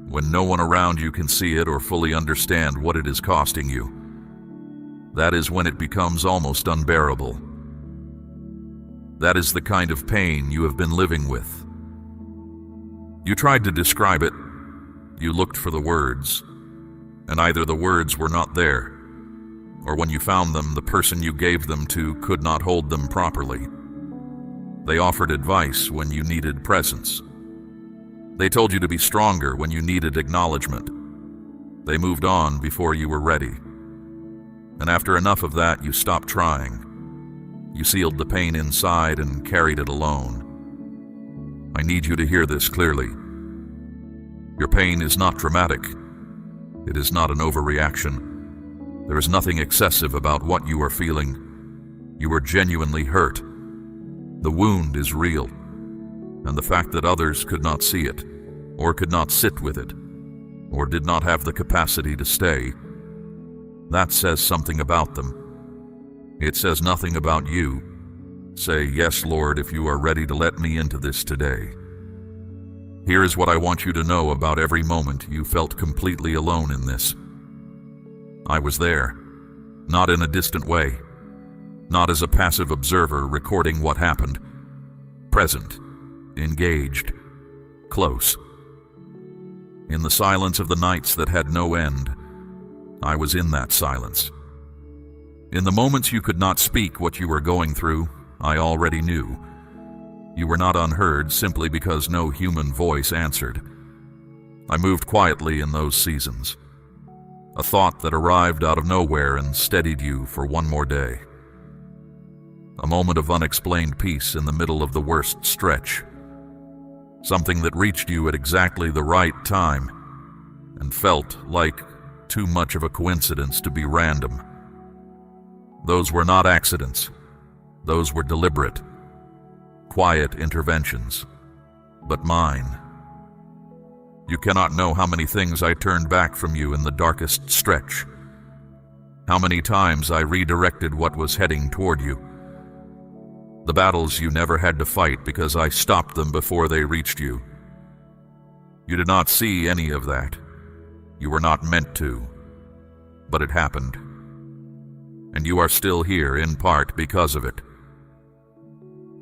when no one around you can see it or fully understand what it is costing you, that is when it becomes almost unbearable. That is the kind of pain you have been living with. You tried to describe it, You looked for the words, and either the words were not there, or when you found them, the person you gave them to could not hold them properly. They offered advice when you needed presence. They told you to be stronger when you needed acknowledgement. They moved on before you were ready. And after enough of that, you stopped trying. You sealed the pain inside and carried it alone. I need you to hear this clearly. Your pain is not dramatic. It is not an overreaction. There is nothing excessive about what you are feeling. You are genuinely hurt. The wound is real, and the fact that others could not see it, or could not sit with it, or did not have the capacity to stay, that says something about them. It says nothing about you. Say, "Yes, Lord, if you are ready to let me into this today." Here is what I want you to know about every moment you felt completely alone in this. I was there, not in a distant way, not as a passive observer recording what happened. Present, engaged, close. In the silence of the nights that had no end, I was in that silence. In the moments you could not speak what you were going through, I already knew. You were not unheard simply because no human voice answered. I moved quietly in those seasons. A thought that arrived out of nowhere and steadied you for one more day. A moment of unexplained peace in the middle of the worst stretch. Something that reached you at exactly the right time and felt like too much of a coincidence to be random. Those were not accidents. Those were deliberate, quiet interventions, but mine. You cannot know how many things I turned back from you in the darkest stretch. How many times I redirected what was heading toward you. The battles you never had to fight because I stopped them before they reached you. You did not see any of that. You were not meant to, but it happened. And you are still here in part because of it.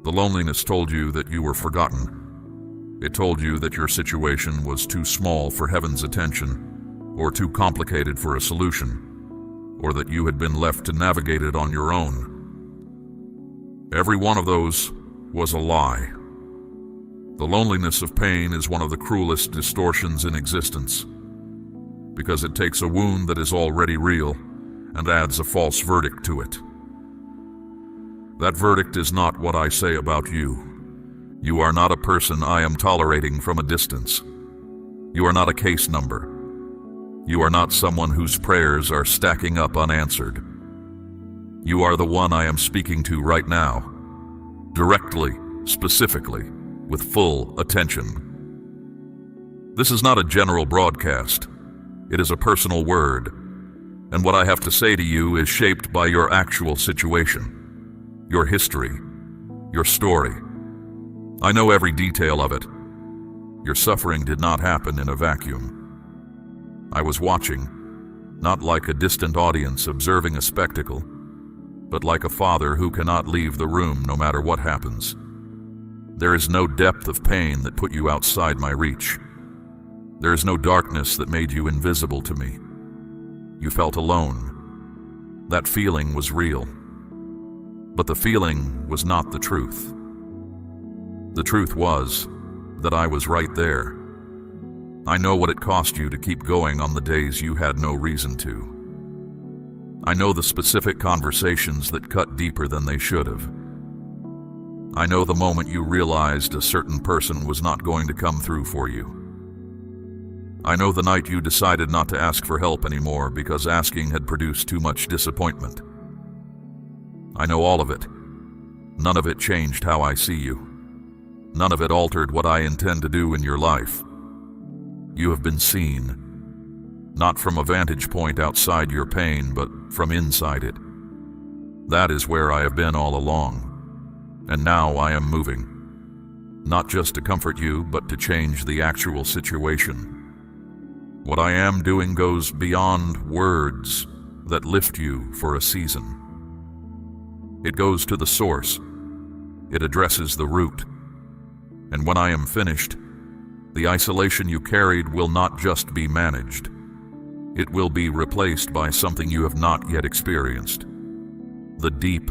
The loneliness told you that you were forgotten. It told you that your situation was too small for heaven's attention, or too complicated for a solution, or that you had been left to navigate it on your own. Every one of those was a lie. The loneliness of pain is one of the cruelest distortions in existence, because it takes a wound that is already real and adds a false verdict to it. That verdict is not what I say about you. You are not a person I am tolerating from a distance. You are not a case number. You are not someone whose prayers are stacking up unanswered. You are the one I am speaking to right now, directly, specifically, with full attention. This is not a general broadcast. It is a personal word, and what I have to say to you is shaped by your actual situation, your history, your story. I know every detail of it. Your suffering did not happen in a vacuum. I was watching, not like a distant audience observing a spectacle, but like a father who cannot leave the room no matter what happens. There is no depth of pain that put you outside my reach. There is no darkness that made you invisible to me. You felt alone. That feeling was real. But the feeling was not the truth. The truth was that I was right there. I know what it cost you to keep going on the days you had no reason to. I know the specific conversations that cut deeper than they should have. I know the moment you realized a certain person was not going to come through for you. I know the night you decided not to ask for help anymore because asking had produced too much disappointment. I know all of it. None of it changed how I see you. None of it altered what I intend to do in your life. You have been seen, not from a vantage point outside your pain, but from inside it. That is where I have been all along. And now I am moving, not just to comfort you, but to change the actual situation. What I am doing goes beyond words that lift you for a season. It goes to the source. It addresses the root. And when I am finished, The isolation you carried will not just be managed. It will be replaced by something you have not yet experienced. The deep,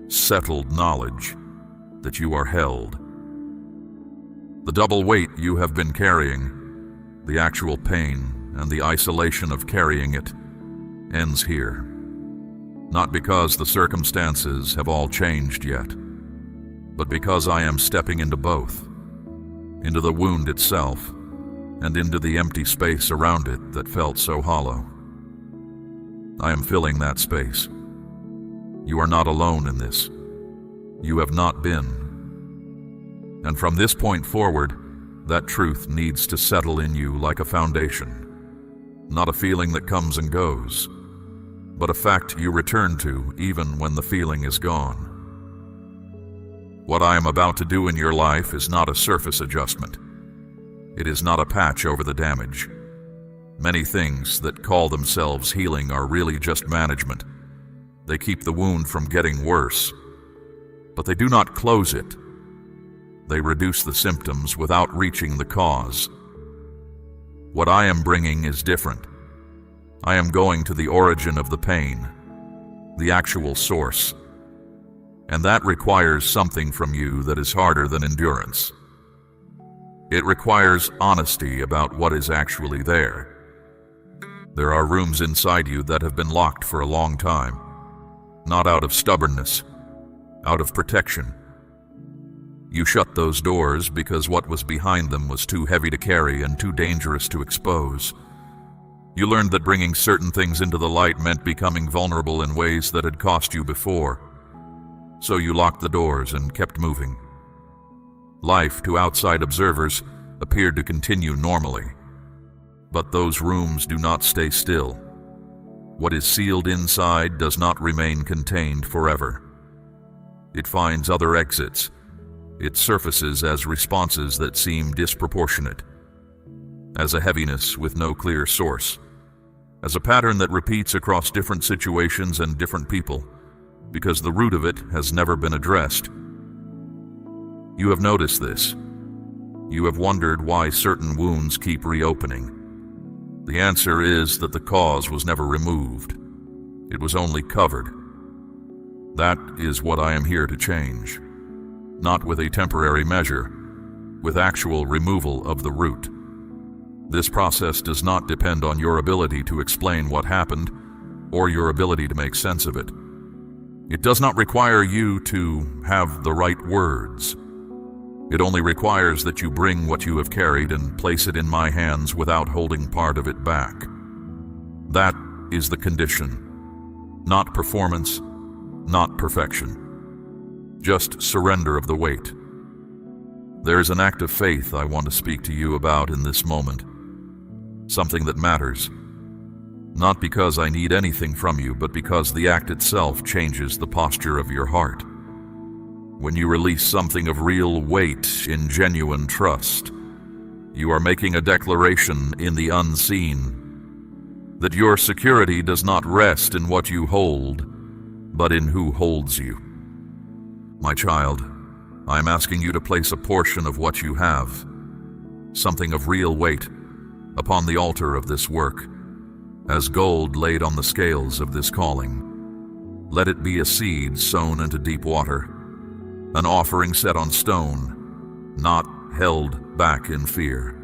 settled knowledge that you are held. The double weight you have been carrying, the actual pain and the isolation of carrying it, ends here. Not because the circumstances have all changed yet, but because I am stepping into both, into the wound itself, and into the empty space around it that felt so hollow. I am filling that space. You are not alone in this. You have not been. And from this point forward, that truth needs to settle in you like a foundation. Not a feeling that comes and goes, but a fact you return to even when the feeling is gone. What I am about to do in your life is not a surface adjustment. It is not a patch over the damage. Many things that call themselves healing are really just management. They keep the wound from getting worse, but they do not close it. They reduce the symptoms without reaching the cause. What I am bringing is different. I am going to the origin of the pain, the actual source. And that requires something from you that is harder than endurance. It requires honesty about what is actually there. There are rooms inside you that have been locked for a long time, not out of stubbornness, out of protection. You shut those doors because what was behind them was too heavy to carry and too dangerous to expose. You learned that bringing certain things into the light meant becoming vulnerable in ways that had cost you before. So you locked the doors and kept moving. Life, to outside observers, appeared to continue normally. But those rooms do not stay still. What is sealed inside does not remain contained forever. It finds other exits. It surfaces as responses that seem disproportionate, as a heaviness with no clear source, as a pattern that repeats across different situations and different people, because the root of it has never been addressed. You have noticed this. You have wondered why certain wounds keep reopening. The answer is that the cause was never removed. It was only covered. That is what I am here to change. Not with a temporary measure, with actual removal of the root. This process does not depend on your ability to explain what happened or your ability to make sense of it. It does not require you to have the right words. It only requires that you bring what you have carried and place it in my hands without holding part of it back. That is the condition. Not performance, not perfection. Just surrender of the weight. There is an act of faith I want to speak to you about in this moment. Something that matters. Not because I need anything from you, but because the act itself changes the posture of your heart. When you release something of real weight in genuine trust, you are making a declaration in the unseen that your security does not rest in what you hold, but in who holds you. My child, I am asking you to place a portion of what you have, something of real weight, upon the altar of this work, as gold laid on the scales of this calling. Let it be a seed sown into deep water, an offering set on stone, not held back in fear.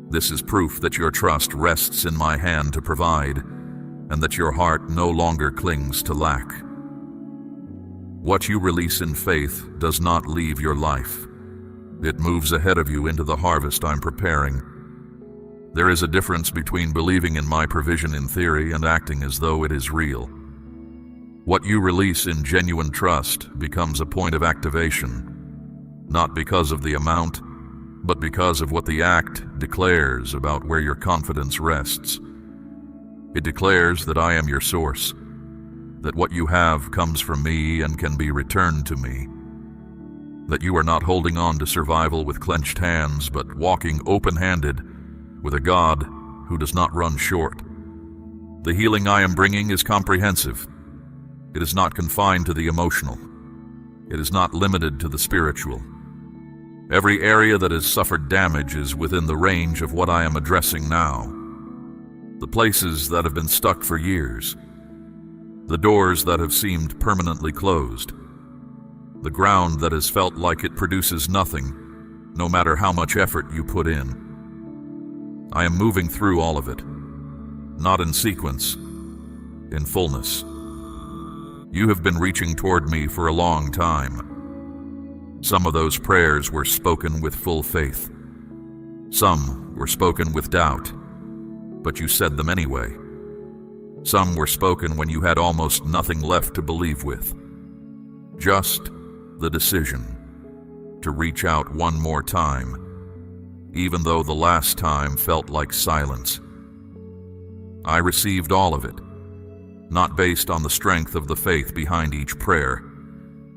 This is proof that your trust rests in my hand to provide, and that your heart no longer clings to lack. What you release in faith does not leave your life. It moves ahead of you into the harvest I'm preparing. There is a difference between believing in my provision in theory and acting as though it is real. What you release in genuine trust becomes a point of activation, not because of the amount, but because of what the act declares about where your confidence rests. It declares that I am your source, that what you have comes from me and can be returned to me, that you are not holding on to survival with clenched hands, but walking open-handed with a God who does not run short. The healing I am bringing is comprehensive. It is not confined to the emotional. It is not limited to the spiritual. Every area that has suffered damage is within the range of what I am addressing now. The places that have been stuck for years. The doors that have seemed permanently closed. The ground that has felt like it produces nothing, no matter how much effort you put in. I am moving through all of it, not in sequence, in fullness. You have been reaching toward me for a long time. Some of those prayers were spoken with full faith. Some were spoken with doubt, but you said them anyway. Some were spoken when you had almost nothing left to believe with. Just the decision to reach out one more time, even though the last time felt like silence. I received all of it, not based on the strength of the faith behind each prayer,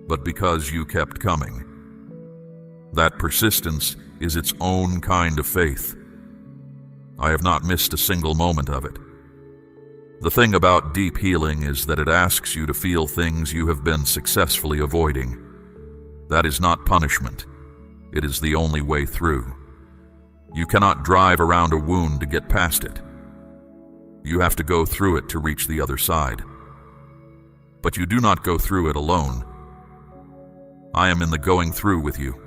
but because you kept coming. That persistence is its own kind of faith. I have not missed a single moment of it. The thing about deep healing is that it asks you to feel things you have been successfully avoiding. That is not punishment. It is the only way through. You cannot drive around a wound to get past it. You have to go through it to reach the other side. But you do not go through it alone. I am in the going through with you.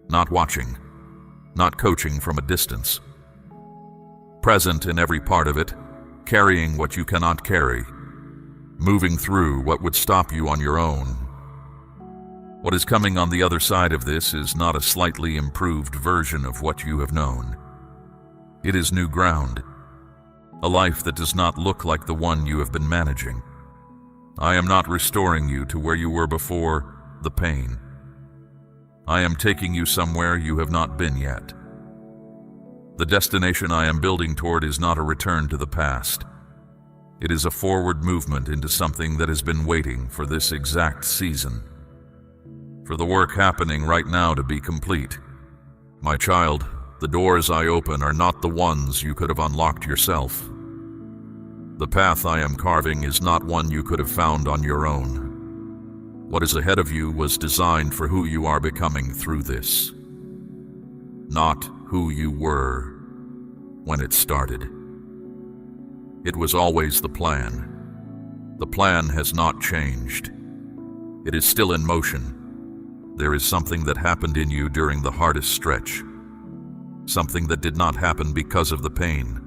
Not watching, not coaching from a distance. Present in every part of it, carrying what you cannot carry, moving through what would stop you on your own. What is coming on the other side of this is not a slightly improved version of what you have known. It is new ground, a life that does not look like the one you have been managing. I am not restoring you to where you were before the pain. I am taking you somewhere you have not been yet. The destination I am building toward is not a return to the past. It is a forward movement into something that has been waiting for this exact season. For the work happening right now to be complete. My child, the doors I open are not the ones you could have unlocked yourself. The path I am carving is not one you could have found on your own. What is ahead of you was designed for who you are becoming through this. Not who you were when it started. It was always the plan. The plan has not changed. It is still in motion. There is something that happened in you during the hardest stretch. Something that did not happen because of the pain,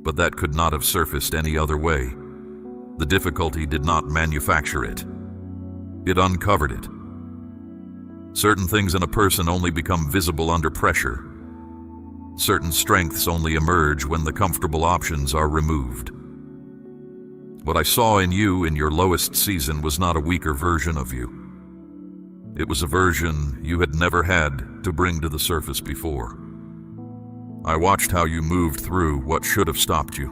but that could not have surfaced any other way. The difficulty did not manufacture it. It uncovered it. Certain things in a person only become visible under pressure. Certain strengths only emerge when the comfortable options are removed. What I saw in you in your lowest season was not a weaker version of you. It was a version you had never had to bring to the surface before. I watched how you moved through what should have stopped you.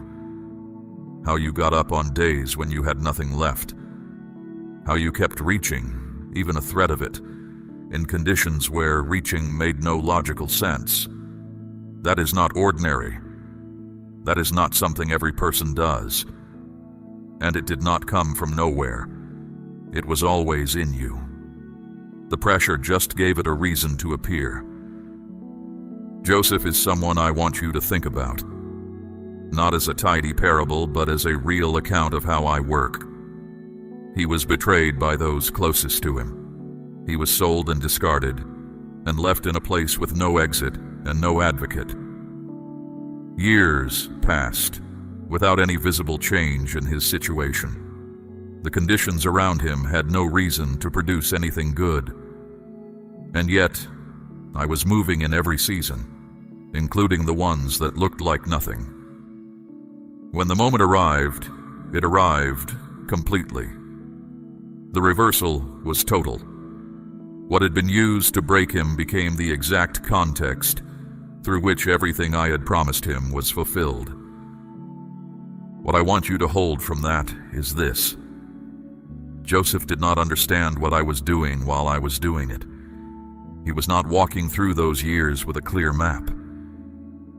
How you got up on days when you had nothing left. How you kept reaching, even a threat of it, in conditions where reaching made no logical sense. That is not ordinary. That is not something every person does. And it did not come from nowhere. It was always in you. The pressure just gave it a reason to appear. Joseph is someone I want you to think about. Not as a tidy parable, but as a real account of how I work. He was betrayed by those closest to him. He was sold and discarded, and left in a place with no exit and no advocate. Years passed without any visible change in his situation. The conditions around him had no reason to produce anything good. And yet, I was moving in every season, including the ones that looked like nothing. When the moment arrived, it arrived completely. The reversal was total. What had been used to break him became the exact context through which everything I had promised him was fulfilled. What I want you to hold from that is this. Joseph did not understand what I was doing while I was doing it. He was not walking through those years with a clear map.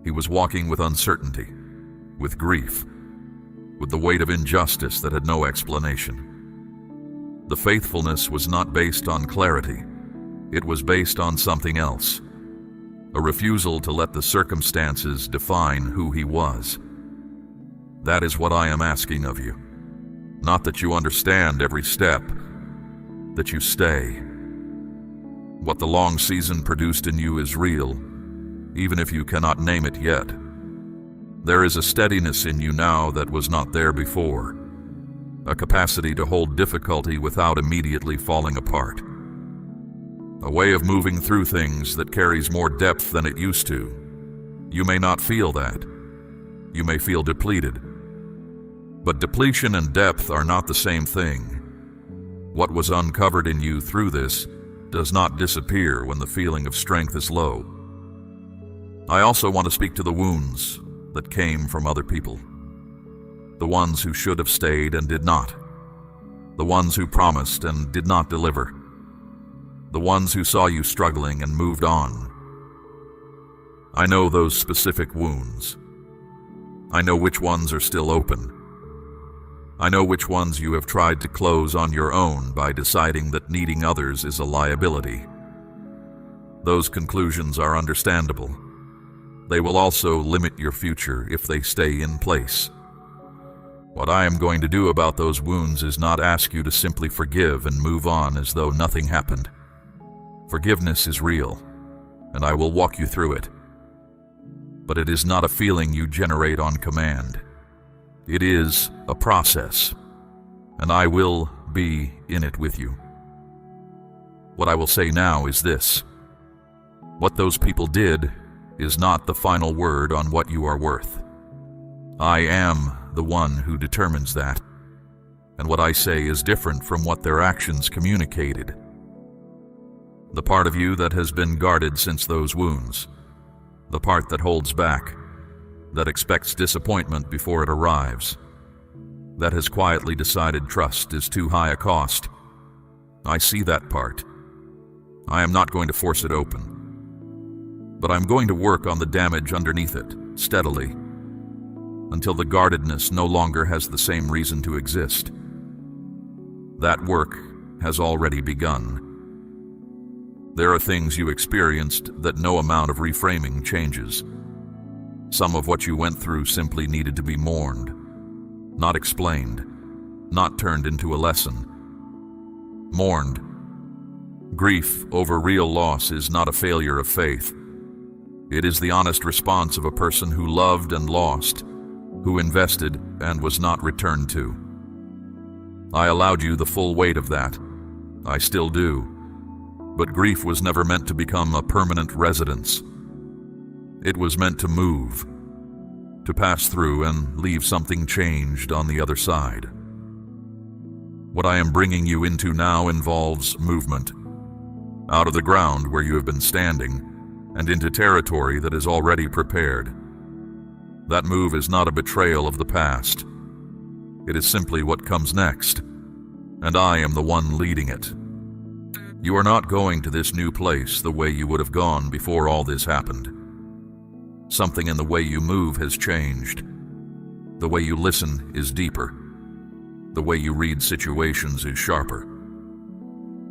He was walking with uncertainty, with grief, with the weight of injustice that had no explanation. The faithfulness was not based on clarity. It was based on something else, a refusal to let the circumstances define who he was. That is what I am asking of you. Not that you understand every step, that you stay. What the long season produced in you is real, even if you cannot name it yet. There is a steadiness in you now that was not there before, a capacity to hold difficulty without immediately falling apart. A way of moving through things that carries more depth than it used to. You may not feel that. You may feel depleted. But depletion and depth are not the same thing. What was uncovered in you through this does not disappear when the feeling of strength is low. I also want to speak to the wounds that came from other people. The ones who should have stayed and did not. The ones who promised and did not deliver. The ones who saw you struggling and moved on. I know those specific wounds. I know which ones are still open. I know which ones you have tried to close on your own by deciding that needing others is a liability. Those conclusions are understandable. They will also limit your future if they stay in place. What I am going to do about those wounds is not ask you to simply forgive and move on as though nothing happened. Forgiveness is real, and I will walk you through it. But it is not a feeling you generate on command. It is a process, and I will be in it with you. What I will say now is this. What those people did is not the final word on what you are worth. I am the one who determines that, and what I say is different from what their actions communicated. The part of you that has been guarded since those wounds, the part that holds back, that expects disappointment before it arrives, that has quietly decided trust is too high a cost. I see that part. I am not going to force it open, but I'm going to work on the damage underneath it, steadily, until the guardedness no longer has the same reason to exist. That work has already begun. There are things you experienced that no amount of reframing changes. Some of what you went through simply needed to be mourned, not explained, not turned into a lesson. Mourned. Grief over real loss is not a failure of faith. It is the honest response of a person who loved and lost, who invested and was not returned to. I allowed you the full weight of that. I still do. But grief was never meant to become a permanent residence. It was meant to move, to pass through and leave something changed on the other side. What I am bringing you into now involves movement, out of the ground where you have been standing, and into territory that is already prepared. That move is not a betrayal of the past. It is simply what comes next, and I am the one leading it. You are not going to this new place the way you would have gone before all this happened. Something in the way you move has changed. The way you listen is deeper. The way you read situations is sharper.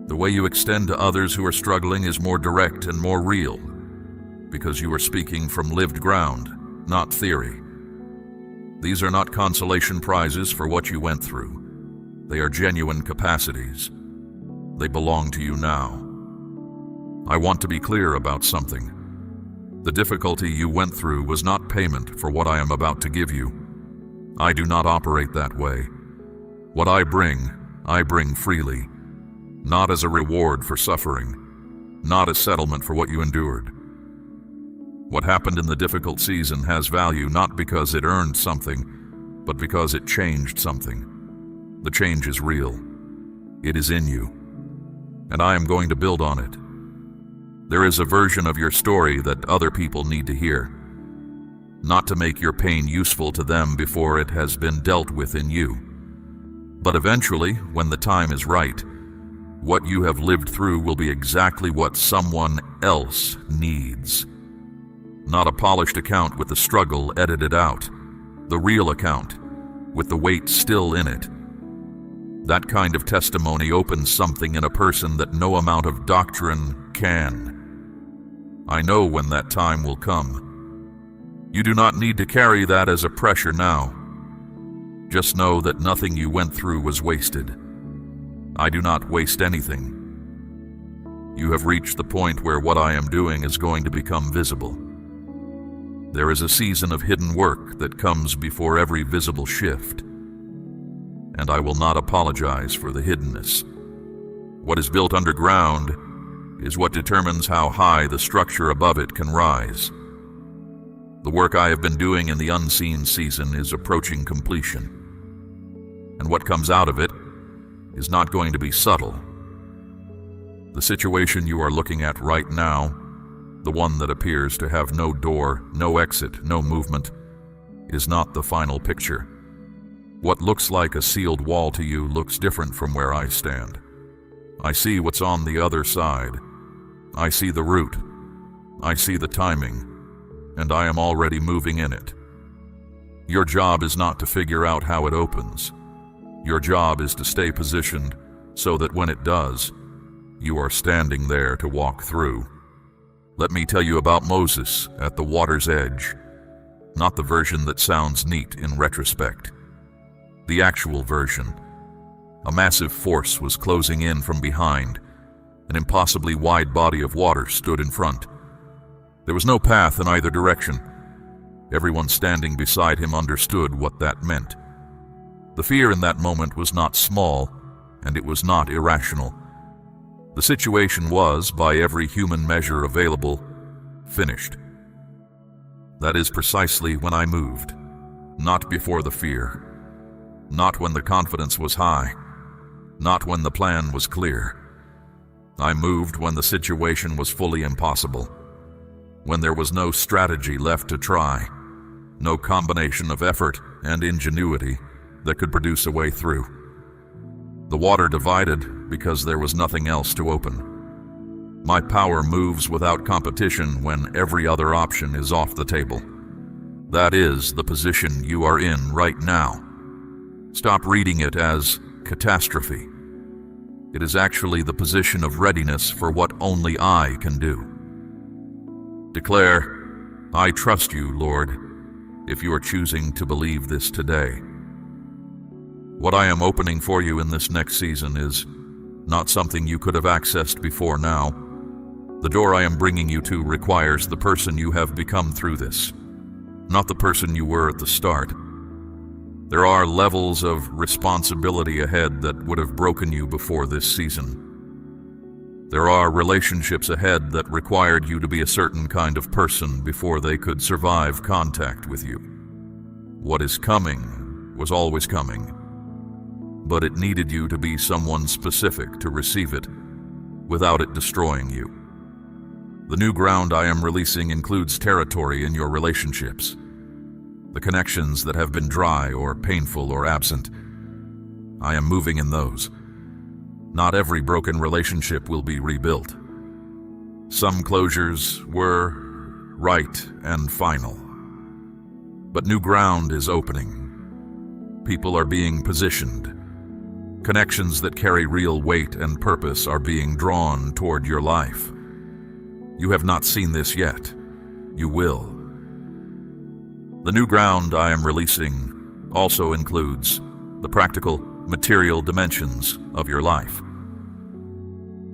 The way you extend to others who are struggling is more direct and more real, because you are speaking from lived ground, not theory. These are not consolation prizes for what you went through. They are genuine capacities. They belong to you now. I want to be clear about something. The difficulty you went through was not payment for what I am about to give you. I do not operate that way. What I bring freely, not as a reward for suffering, not as settlement for what you endured. What happened in the difficult season has value not because it earned something, but because it changed something. The change is real. It is in you, and I am going to build on it. There is a version of your story that other people need to hear, not to make your pain useful to them before it has been dealt with in you. But eventually, when the time is right, what you have lived through will be exactly what someone else needs. Not a polished account with the struggle edited out, the real account, with the weight still in it. That kind of testimony opens something in a person that no amount of doctrine can. I know when that time will come. You do not need to carry that as a pressure now. Just know that nothing you went through was wasted. I do not waste anything. You have reached the point where what I am doing is going to become visible. There is a season of hidden work that comes before every visible shift, and I will not apologize for the hiddenness. What is built underground is what determines how high the structure above it can rise. The work I have been doing in the unseen season is approaching completion, and what comes out of it is not going to be subtle. The situation you are looking at right now, the one that appears to have no door, no exit, no movement, is not the final picture. What looks like a sealed wall to you looks different from where I stand. I see what's on the other side. I see the route. I see the timing, and I am already moving in it. Your job is not to figure out how it opens. Your job is to stay positioned so that when it does, you are standing there to walk through. Let me tell you about Moses at the water's edge, not the version that sounds neat in retrospect. The actual version. A massive force was closing in from behind. An impossibly wide body of water stood in front. There was no path in either direction. Everyone standing beside him understood what that meant. The fear in that moment was not small, and it was not irrational. The situation was, by every human measure available, finished. That is precisely when I moved. Not before the fear. Not when the confidence was high. Not when the plan was clear. I moved when the situation was fully impossible. When there was no strategy left to try. No combination of effort and ingenuity that could produce a way through. The water divided because there was nothing else to open. My power moves without competition when every other option is off the table. That is the position you are in right now. Stop reading it as catastrophe. It is actually the position of readiness for what only I can do. Declare, I trust you, Lord, if you are choosing to believe this today. What I am opening for you in this next season is not something you could have accessed before now. The door I am bringing you to requires the person you have become through this, not the person you were at the start. There are levels of responsibility ahead that would have broken you before this season. There are relationships ahead that required you to be a certain kind of person before they could survive contact with you. What is coming was always coming, but it needed you to be someone specific to receive it without it destroying you. The new ground I am releasing includes territory in your relationships. The connections that have been dry or painful or absent, I am moving in those. Not every broken relationship will be rebuilt. Some closures were right and final. But new ground is opening. People are being positioned. Connections that carry real weight and purpose are being drawn toward your life. You have not seen this yet. You will. The new ground I am releasing also includes the practical, material dimensions of your life.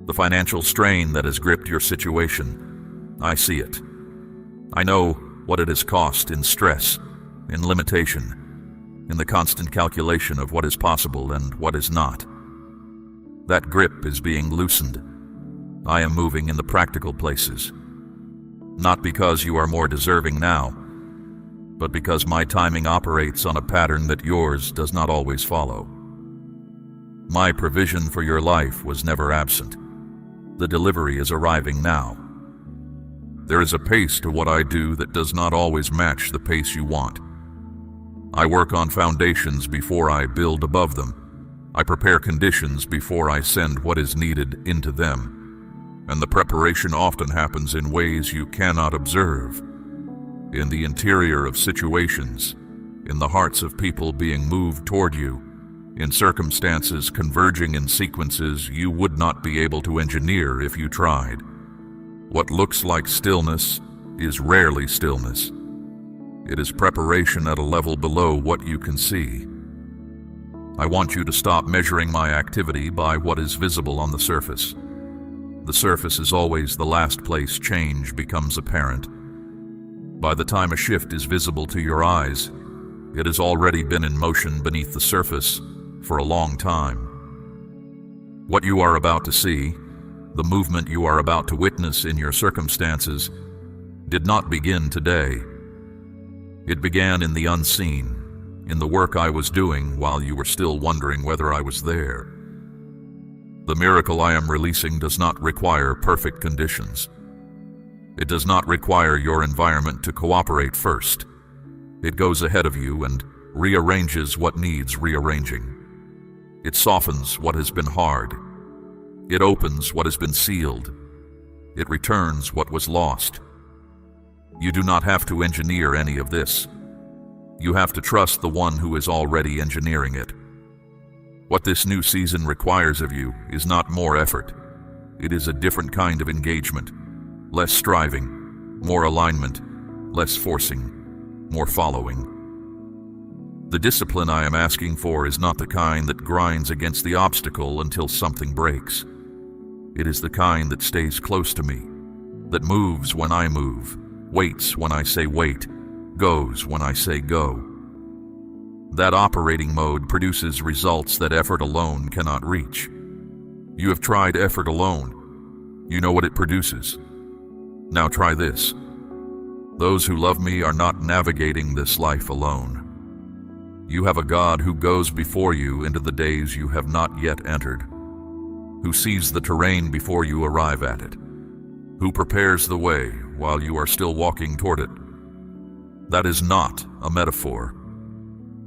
The financial strain that has gripped your situation, I see it. I know what it has cost in stress, in limitation, in the constant calculation of what is possible and what is not. That grip is being loosened. I am moving in the practical places. Not because you are more deserving now, but because my timing operates on a pattern that yours does not always follow. My provision for your life was never absent. The delivery is arriving now. There is a pace to what I do that does not always match the pace you want. I work on foundations before I build above them. I prepare conditions before I send what is needed into them. And the preparation often happens in ways you cannot observe. In the interior of situations, in the hearts of people being moved toward you, in circumstances converging in sequences you would not be able to engineer if you tried. What looks like stillness is rarely stillness. It is preparation at a level below what you can see. I want you to stop measuring my activity by what is visible on the surface. The surface is always the last place change becomes apparent. By the time a shift is visible to your eyes, it has already been in motion beneath the surface for a long time. What you are about to see, the movement you are about to witness in your circumstances, did not begin today. It began in the unseen, in the work I was doing while you were still wondering whether I was there. The miracle I am releasing does not require perfect conditions. It does not require your environment to cooperate first. It goes ahead of you and rearranges what needs rearranging. It softens what has been hard. It opens what has been sealed. It returns what was lost. You do not have to engineer any of this. You have to trust the one who is already engineering it. What this new season requires of you is not more effort. It is a different kind of engagement. Less striving, more alignment, less forcing, more following. The discipline I am asking for is not the kind that grinds against the obstacle until something breaks. It is the kind that stays close to me, that moves when I move, waits when I say wait, goes when I say go. That operating mode produces results that effort alone cannot reach. You have tried effort alone. You know what it produces. Now try this. Those who love me are not navigating this life alone. You have a God who goes before you into the days you have not yet entered, who sees the terrain before you arrive at it, who prepares the way while you are still walking toward it. That is not a metaphor.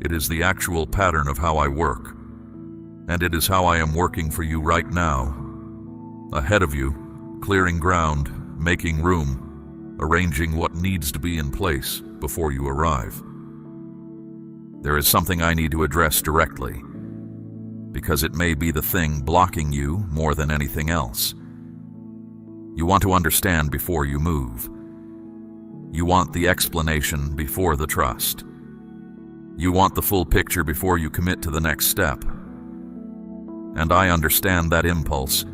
It is the actual pattern of how I work, and it is how I am working for you right now. Ahead of you, clearing ground, making room, arranging what needs to be in place before you arrive. There is something I need to address directly, because it may be the thing blocking you more than anything else. You want to understand before you move. You want the explanation before the trust. You want the full picture before you commit to the next step. And I understand that impulse.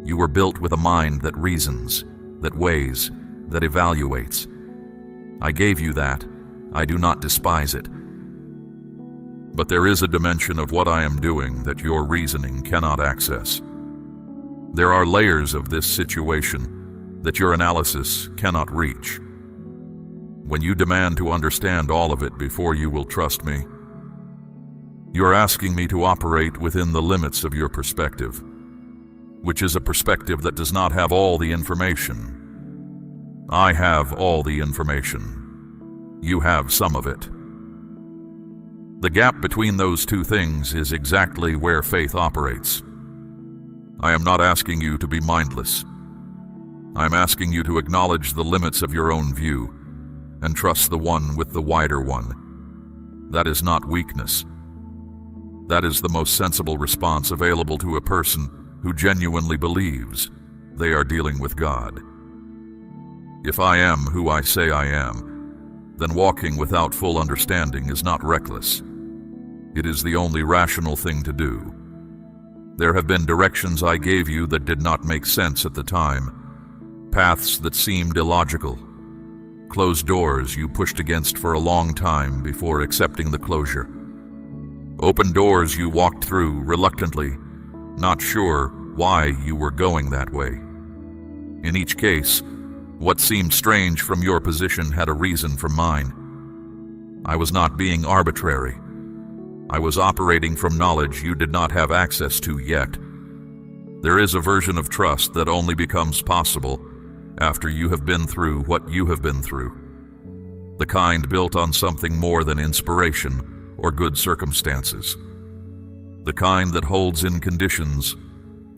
You were built with a mind that reasons, that weighs, that evaluates. I gave you that. I do not despise it. But there is a dimension of what I am doing that your reasoning cannot access. There are layers of this situation that your analysis cannot reach. When you demand to understand all of it before you will trust me, you are asking me to operate within the limits of your perspective, which is a perspective that does not have all the information. I have all the information. You have some of it. The gap between those two things is exactly where faith operates. I am not asking you to be mindless. I am asking you to acknowledge the limits of your own view and trust the one with the wider one. That is not weakness. That is the most sensible response available to a person who genuinely believes they are dealing with God. If I am who I say I am, then walking without full understanding is not reckless. It is the only rational thing to do. There have been directions I gave you that did not make sense at the time, paths that seemed illogical, closed doors you pushed against for a long time before accepting the closure, open doors you walked through reluctantly, not sure why you were going that way. In each case, what seemed strange from your position had a reason from mine. I was not being arbitrary. I was operating from knowledge you did not have access to yet. There is a version of trust that only becomes possible after you have been through what you have been through. The kind built on something more than inspiration or good circumstances. The kind that holds in conditions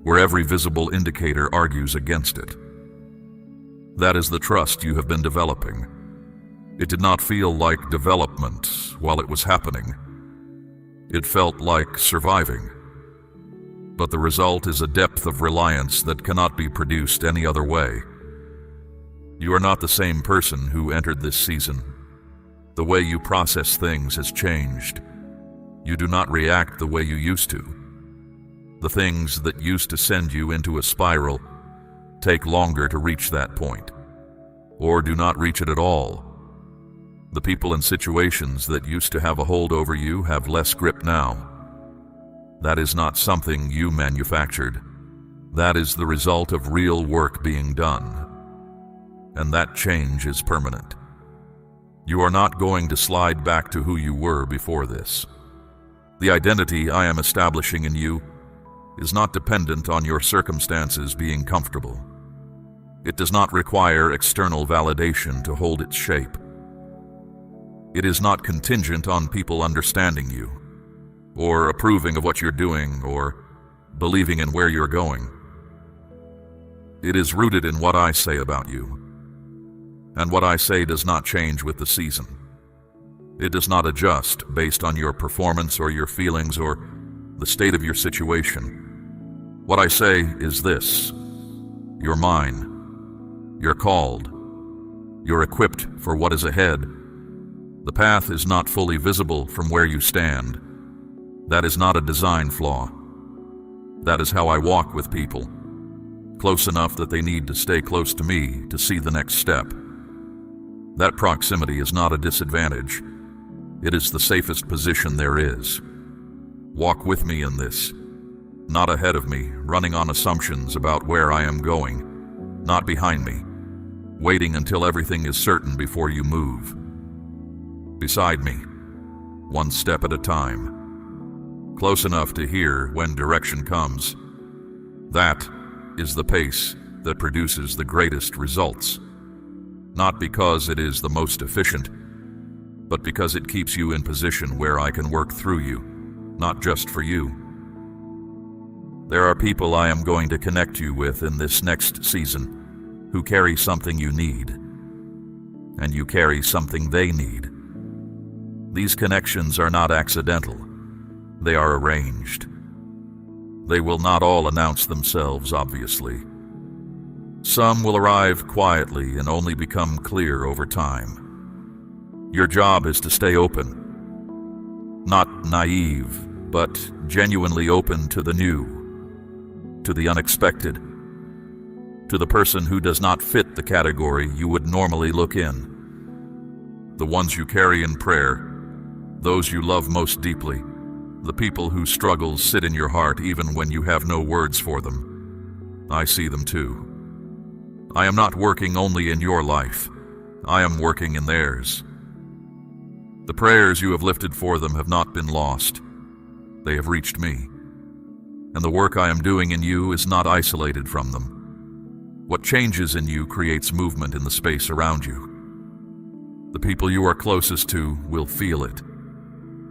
where every visible indicator argues against it. That is the trust you have been developing. It did not feel like development while it was happening. It felt like surviving. But the result is a depth of reliance that cannot be produced any other way. You are not the same person who entered this season. The way you process things has changed. You do not react the way you used to. The things that used to send you into a spiral take longer to reach that point, or do not reach it at all. The people and situations that used to have a hold over you have less grip now. That is not something you manufactured. That is the result of real work being done. And that change is permanent. You are not going to slide back to who you were before this. The identity I am establishing in you is not dependent on your circumstances being comfortable. It does not require external validation to hold its shape. It is not contingent on people understanding you, or approving of what you're doing, or believing in where you're going. It is rooted in what I say about you. And what I say does not change with the season. It does not adjust based on your performance or your feelings or the state of your situation. What I say is this: you're mine. You're called. You're equipped for what is ahead. The path is not fully visible from where you stand. That is not a design flaw. That is how I walk with people, close enough that they need to stay close to me to see the next step. That proximity is not a disadvantage. It is the safest position there is. Walk with me in this, not ahead of me, running on assumptions about where I am going, not behind me, waiting until everything is certain before you move. Beside me, one step at a time, close enough to hear when direction comes. That is the pace that produces the greatest results. Not because it is the most efficient, but because it keeps you in position where I can work through you, not just for you. There are people I am going to connect you with in this next season who carry something you need, and you carry something they need. These connections are not accidental. They are arranged. They will not all announce themselves, obviously. Some will arrive quietly and only become clear over time. Your job is to stay open. Not naive, but genuinely open to the new, to the unexpected, to the person who does not fit the category you would normally look in. The ones you carry in prayer, those you love most deeply, the people whose struggles sit in your heart even when you have no words for them. I see them too. I am not working only in your life. I am working in theirs. The prayers you have lifted for them have not been lost. They have reached me. And the work I am doing in you is not isolated from them. What changes in you creates movement in the space around you. The people you are closest to will feel it,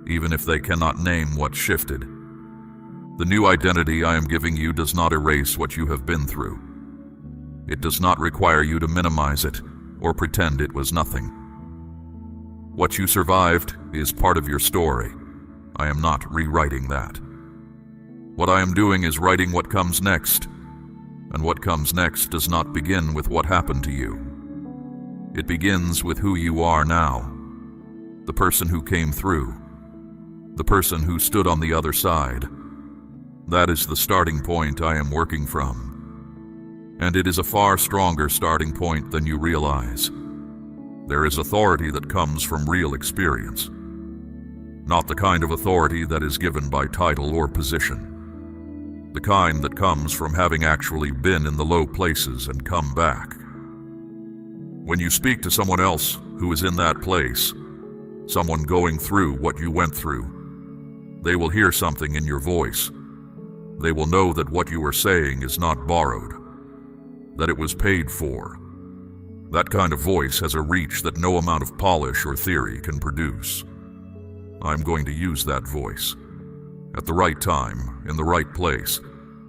even if they cannot name what shifted. The new identity I am giving you does not erase what you have been through. It does not require you to minimize it or pretend it was nothing. What you survived is part of your story. I am not rewriting that. What I am doing is writing what comes next, and what comes next does not begin with what happened to you. It begins with who you are now, the person who came through, the person who stood on the other side. That is the starting point I am working from. And it is a far stronger starting point than you realize. There is authority that comes from real experience, not the kind of authority that is given by title or position, the kind that comes from having actually been in the low places and come back. When you speak to someone else who is in that place, someone going through what you went through, they will hear something in your voice. They will know that what you are saying is not borrowed, that it was paid for. That kind of voice has a reach that no amount of polish or theory can produce. I'm going to use that voice. At the right time, in the right place,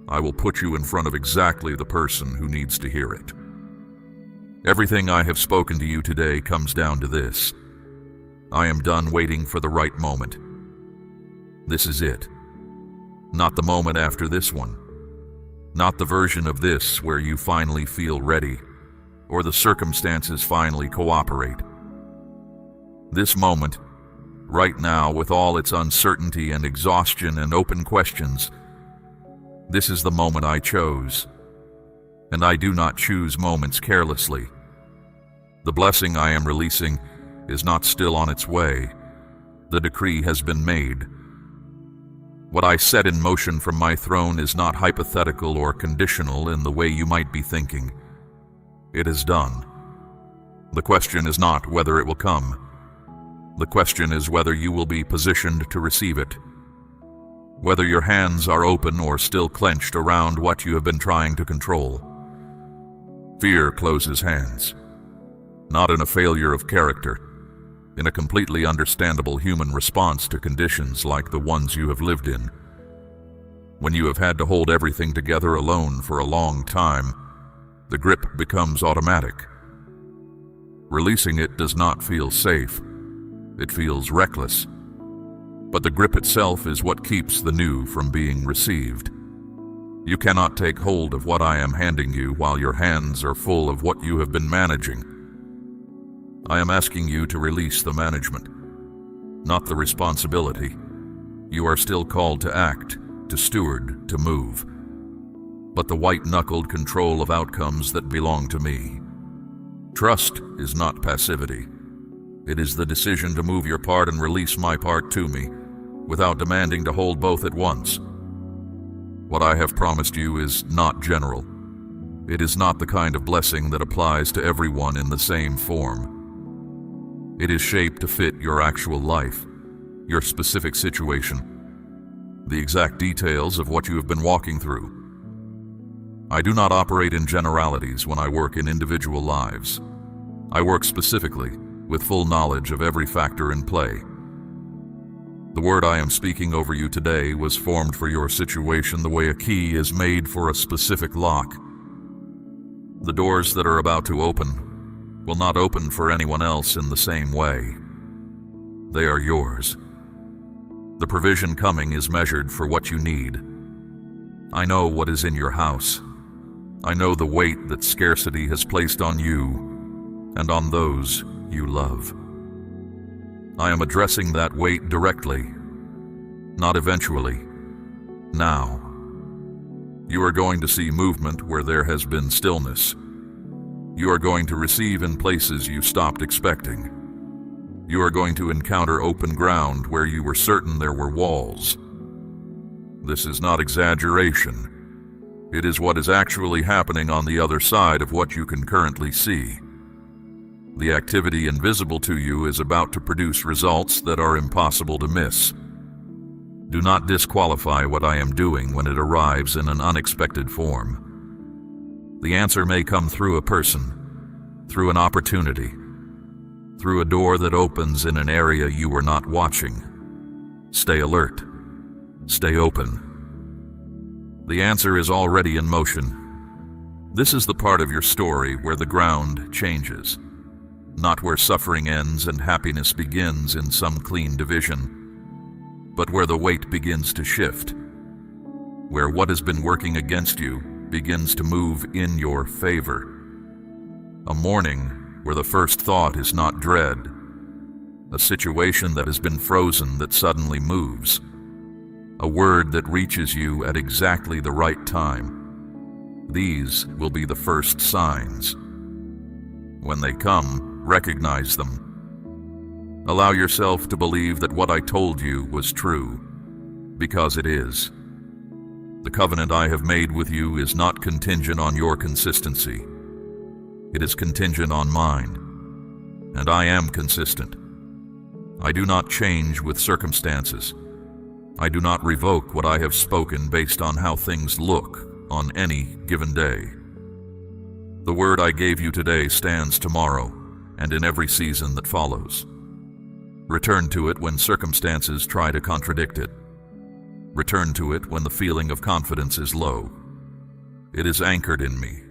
I will put you in front of exactly the person who needs to hear it. Everything I have spoken to you today comes down to this. I am done waiting for the right moment. This is it. Not the moment after this one. Not the version of this where you finally feel ready. or the circumstances finally cooperate. This moment, right now, with all its uncertainty and exhaustion and open questions, this is the moment I chose, and I do not choose moments carelessly. The blessing I am releasing is not still on its way. The decree has been made. What I set in motion from my throne is not hypothetical or conditional in the way you might be thinking. It is done. The question is not whether it will come. The question is whether you will be positioned to receive it. Whether your hands are open or still clenched around what you have been trying to control. Fear closes hands. Not in a failure of character, in a completely understandable human response to conditions like the ones you have lived in. When you have had to hold everything together alone for a long time, the grip becomes automatic. Releasing it does not feel safe. It feels reckless. But the grip itself is what keeps the new from being received. You cannot take hold of what I am handing you while your hands are full of what you have been managing. I am asking you to release the management, not the responsibility. You are still called to act, to steward, to move, but the white-knuckled control of outcomes that belong to me. Trust is not passivity. It is the decision to move your part and release my part to me, without demanding to hold both at once. What I have promised you is not general. It is not the kind of blessing that applies to everyone in the same form. It is shaped to fit your actual life, your specific situation, the exact details of what you have been walking through. I do not operate in generalities when I work in individual lives. I work specifically, with full knowledge of every factor in play. The word I am speaking over you today was formed for your situation the way a key is made for a specific lock. The doors that are about to open will not open for anyone else in the same way. They are yours. The provision coming is measured for what you need. I know what is in your house. I know the weight that scarcity has placed on you and on those you love. I am addressing that weight directly, not eventually, now. You are going to see movement where there has been stillness. You are going to receive in places you stopped expecting. You are going to encounter open ground where you were certain there were walls. This is not exaggeration. It is what is actually happening on the other side of what you can currently see. The activity invisible to you is about to produce results that are impossible to miss. Do not disqualify what I am doing when it arrives in an unexpected form. The answer may come through a person, through an opportunity, through a door that opens in an area you were not watching. Stay alert. Stay open. The answer is already in motion. This is the part of your story where the ground changes, not where suffering ends and happiness begins in some clean division, but where the weight begins to shift, where what has been working against you begins to move in your favor. A morning where the first thought is not dread, a situation that has been frozen that suddenly moves, a word that reaches you at exactly the right time. These will be the first signs. When they come, recognize them. Allow yourself to believe that what I told you was true, because it is. The covenant I have made with you is not contingent on your consistency. It is contingent on mine, and I am consistent. I do not change with circumstances. I do not revoke what I have spoken based on how things look on any given day. The word I gave you today stands tomorrow and in every season that follows. Return to it when circumstances try to contradict it. Return to it when the feeling of confidence is low. It is anchored in me.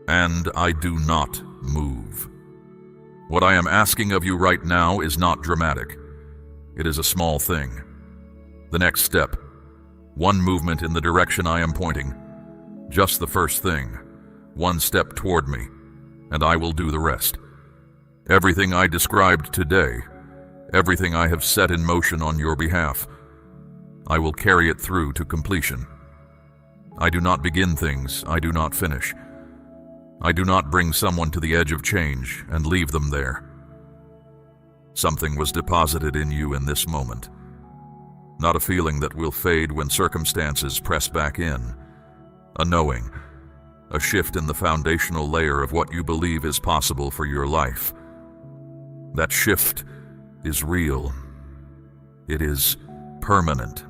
And I do not move. What I am asking of you right now is not dramatic. It is a small thing. The next step. One movement in the direction I am pointing. Just the first thing. one step toward me, and I will do the rest. Everything I described today, everything I have set in motion on your behalf, I will carry it through to completion. I do not begin things I do not finish. I do not bring someone to the edge of change and leave them there. Something was deposited in you in this moment. Not a feeling that will fade when circumstances press back in. A knowing, a shift in the foundational layer of what you believe is possible for your life. That shift is real. It is permanent.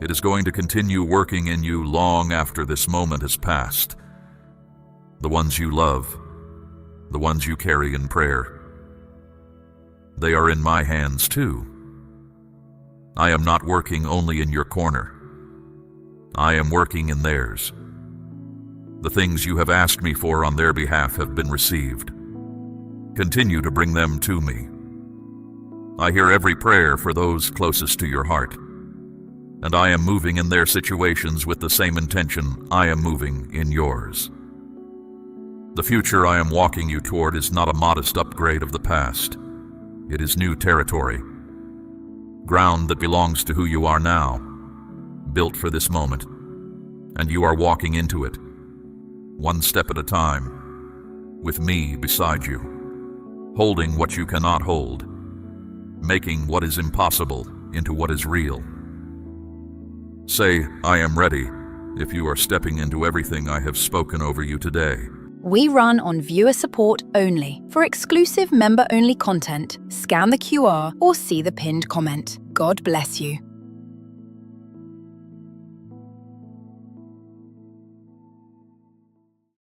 It is going to continue working in you long after this moment has passed. The ones you love, the ones you carry in prayer, they are in my hands too. I am not working only in your corner. I am working in theirs. The things you have asked me for on their behalf have been received. Continue to bring them to me. I hear every prayer for those closest to your heart, and I am moving in their situations with the same intention I am moving in yours. The future I am walking you toward is not a modest upgrade of the past. It is new territory, ground that belongs to who you are now, built for this moment, and you are walking into it, one step at a time, with me beside you, holding what you cannot hold, making what is impossible into what is real. Say, I am ready, if you are stepping into everything I have spoken over you today. We run on viewer support only. For exclusive member-only content, scan the QR or see the pinned comment. God bless you.